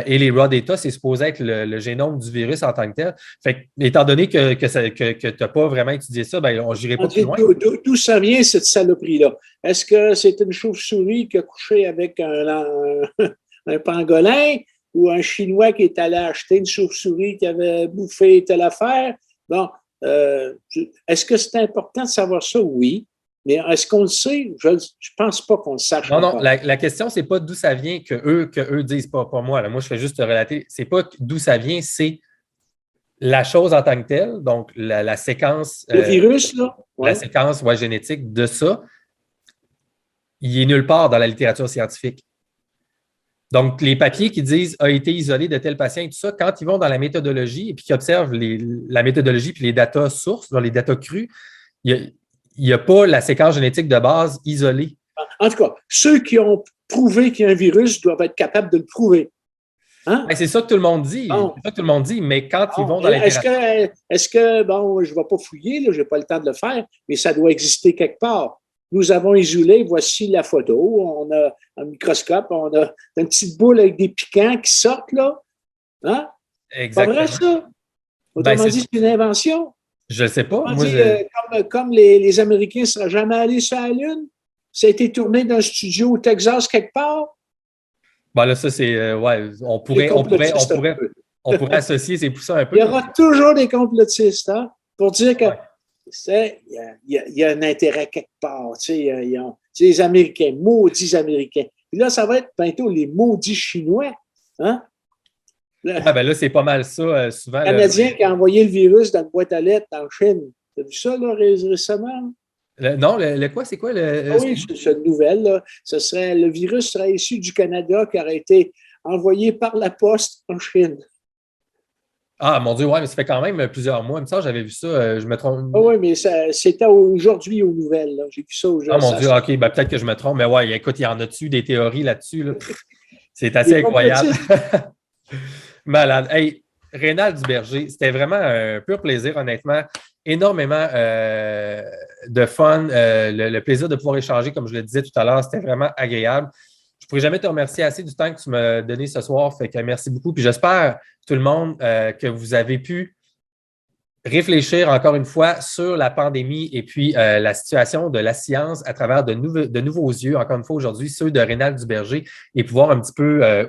Et les raw data, c'est supposé être le génome du virus en tant que tel. Fait que, étant donné que tu n'as pas vraiment étudié ça, ben, on n'irait pas plus loin. D'où ça vient, cette saloperie-là? Est-ce que c'est une chauve-souris qui a couché avec un pangolin ou un Chinois qui est allé acheter une chauve-souris qui avait bouffé telle affaire? Bon, est-ce que c'est important de savoir ça? Oui. Mais est-ce qu'on le sait? Je ne pense pas qu'on le sache. Non, la question, ce n'est pas d'où ça vient que eux disent, pas moi. Là. Moi, je fais juste te relater. Ce n'est pas d'où ça vient, c'est la chose en tant que telle, donc la séquence. Le virus, là? Ouais. La séquence génétique de ça, il n'est nulle part dans la littérature scientifique. Donc, les papiers qui disent a été isolé de tel patient et tout ça, quand ils vont dans la méthodologie et puis qu'ils observent la méthodologie puis les datas sources, dans les datas crus, il n'y a pas la séquence génétique de base isolée. En tout cas, ceux qui ont prouvé qu'il y a un virus doivent être capables de le prouver. Hein? C'est ça que tout le monde dit. Bon. C'est ça que tout le monde dit, mais quand ils vont dans l'interaction… Est-ce que, bon, je ne vais pas fouiller, je n'ai pas le temps de le faire, mais ça doit exister quelque part. Nous avons isolé, voici la photo. On a un microscope, on a une petite boule avec des piquants qui sortent là. Hein? Exactement. Pas vrai, ça? Autrement dit, c'est une invention. Je ne sais pas. Moi, comme les Américains ne seraient jamais allés sur la Lune, ça a été tourné dans un studio au Texas quelque part. Bon, là, ça, c'est. Ouais, on pourrait associer, c'est pour ça un peu. Il y aura toujours des complotistes, hein, pour dire que il y a un intérêt quelque part. Tu sais, les Américains, maudits Américains. Puis là, ça va être bientôt les maudits Chinois. Hein? Là, c'est pas mal ça, souvent. Le Canadien qui a envoyé le virus dans une boîte à lettres en Chine. Tu as vu ça là, récemment? Non, le quoi? C'est quoi? Oui, c'est une nouvelle. Là. Le virus serait issu du Canada qui aurait été envoyé par la poste en Chine. Ah, mon Dieu, ouais, mais ça fait quand même plusieurs mois. Ça, j'avais vu ça, je me trompe. Ah oui, mais c'était aujourd'hui aux nouvelles. Là. J'ai vu ça aujourd'hui. Ah, mon Dieu, OK, peut-être que je me trompe, mais ouais, écoute, il y en a-tu des théories là-dessus? Là? C'est assez incroyable. Malade. Hey, Rénal Duberger, c'était vraiment un pur plaisir, honnêtement. Énormément de fun. Le plaisir de pouvoir échanger, comme je le disais tout à l'heure, c'était vraiment agréable. Je ne pourrais jamais te remercier assez du temps que tu m'as donné ce soir. Fait que merci beaucoup. Puis j'espère, tout le monde, que vous avez pu réfléchir encore une fois sur la pandémie et puis la situation de la science à travers de nouveaux yeux, encore une fois aujourd'hui, ceux de Rénal Duberger, et pouvoir un petit peu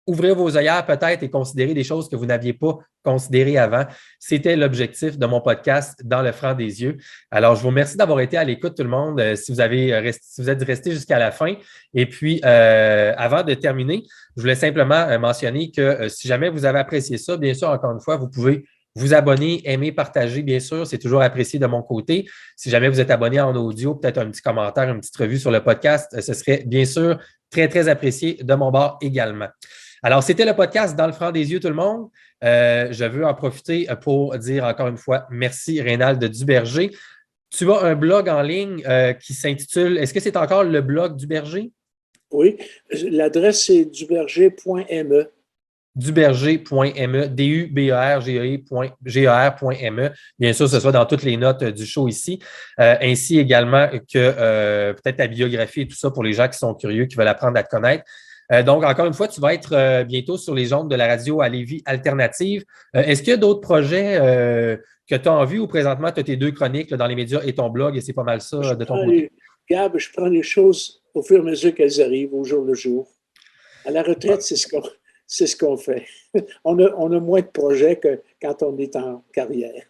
ouvrir vos œillères peut-être et considérer des choses que vous n'aviez pas considérées avant. C'était l'objectif de mon podcast Dans le franc des yeux. Alors, je vous remercie d'avoir été à l'écoute, tout le monde, si vous êtes resté jusqu'à la fin. Et puis, avant de terminer, je voulais simplement mentionner que si jamais vous avez apprécié ça, bien sûr, encore une fois, vous pouvez vous abonner, aimer, partager, bien sûr. C'est toujours apprécié de mon côté. Si jamais vous êtes abonné en audio, peut-être un petit commentaire, une petite revue sur le podcast, ce serait bien sûr très, très apprécié de mon bord également. Alors, c'était le podcast Dans le franc des yeux, tout le monde. Je veux en profiter pour dire encore une fois merci, Rénal Duberger. Tu as un blog en ligne qui s'intitule, est-ce que c'est encore le blog Duberger? Oui, l'adresse c'est duberger.me. Duberger.me, duberger.me. Bien sûr, ce soit dans toutes les notes du show ici, ainsi également que peut-être ta biographie et tout ça pour les gens qui sont curieux, qui veulent apprendre à te connaître. Donc, encore une fois, tu vas être bientôt sur les ondes de la radio à Lévis Alternative. Est-ce qu'il y a d'autres projets que tu as en vue ou présentement, tu as tes 2 chroniques là, dans les médias et ton blog et c'est pas mal ça de ton côté? Gab, je prends les choses au fur et à mesure qu'elles arrivent, au jour le jour. À la retraite, c'est ce qu'on fait. On a moins de projets que quand on est en carrière.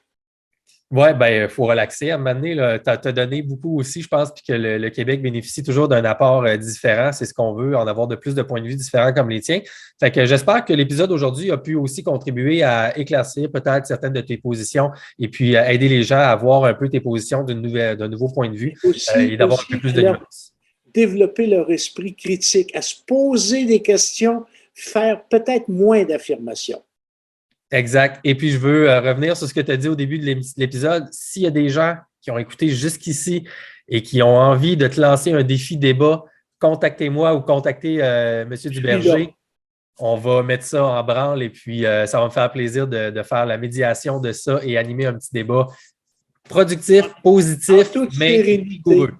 Oui, bien, il faut relaxer. À un moment donné, tu as donné beaucoup aussi, je pense, puis que le Québec bénéficie toujours d'un apport différent. C'est ce qu'on veut, en avoir de plus de points de vue différents comme les tiens. Fait que j'espère que l'épisode aujourd'hui a pu aussi contribuer à éclaircir peut-être certaines de tes positions et puis à aider les gens à voir un peu tes positions d'un nouveau point de vue et d'avoir un peu plus de nuances. Développer leur esprit critique, à se poser des questions, faire peut-être moins d'affirmations. Exact. Et puis, je veux revenir sur ce que tu as dit au début de l'épisode. S'il y a des gens qui ont écouté jusqu'ici et qui ont envie de te lancer un défi débat, contactez-moi ou contactez M. Duberger. On va mettre ça en branle et puis ça va me faire plaisir de faire la médiation de ça et animer un petit débat productif, positif, mais rigoureux.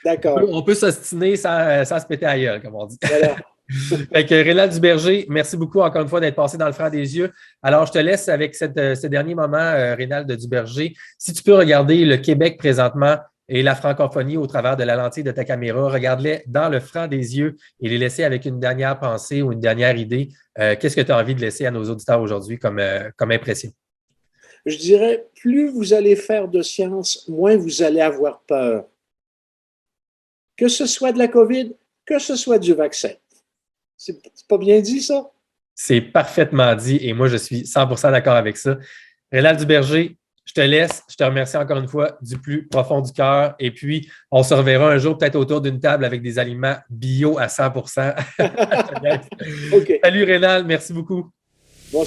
D'accord. On peut s'ostiner sans se péter à la gueule, comme on dit. Voilà. Fait que Rénal Duberger, merci beaucoup encore une fois d'être passé dans le franc des yeux. Alors, je te laisse avec ce dernier moment, Rénal Duberger. Si tu peux regarder le Québec présentement et la francophonie au travers de la lentille de ta caméra, regarde-les dans le franc des yeux et les laisser avec une dernière pensée ou une dernière idée. Qu'est-ce que tu as envie de laisser à nos auditeurs aujourd'hui comme impression? Je dirais, plus vous allez faire de science, moins vous allez avoir peur. Que ce soit de la COVID, que ce soit du vaccin. C'est pas bien dit, ça? C'est parfaitement dit et moi, je suis 100% d'accord avec ça. Rénal Duberger, Je te laisse. Je te remercie encore une fois du plus profond du cœur. Et puis, on se reverra un jour peut-être autour d'une table avec des aliments bio à 100%. OK. Salut Rénal, merci beaucoup. Bon.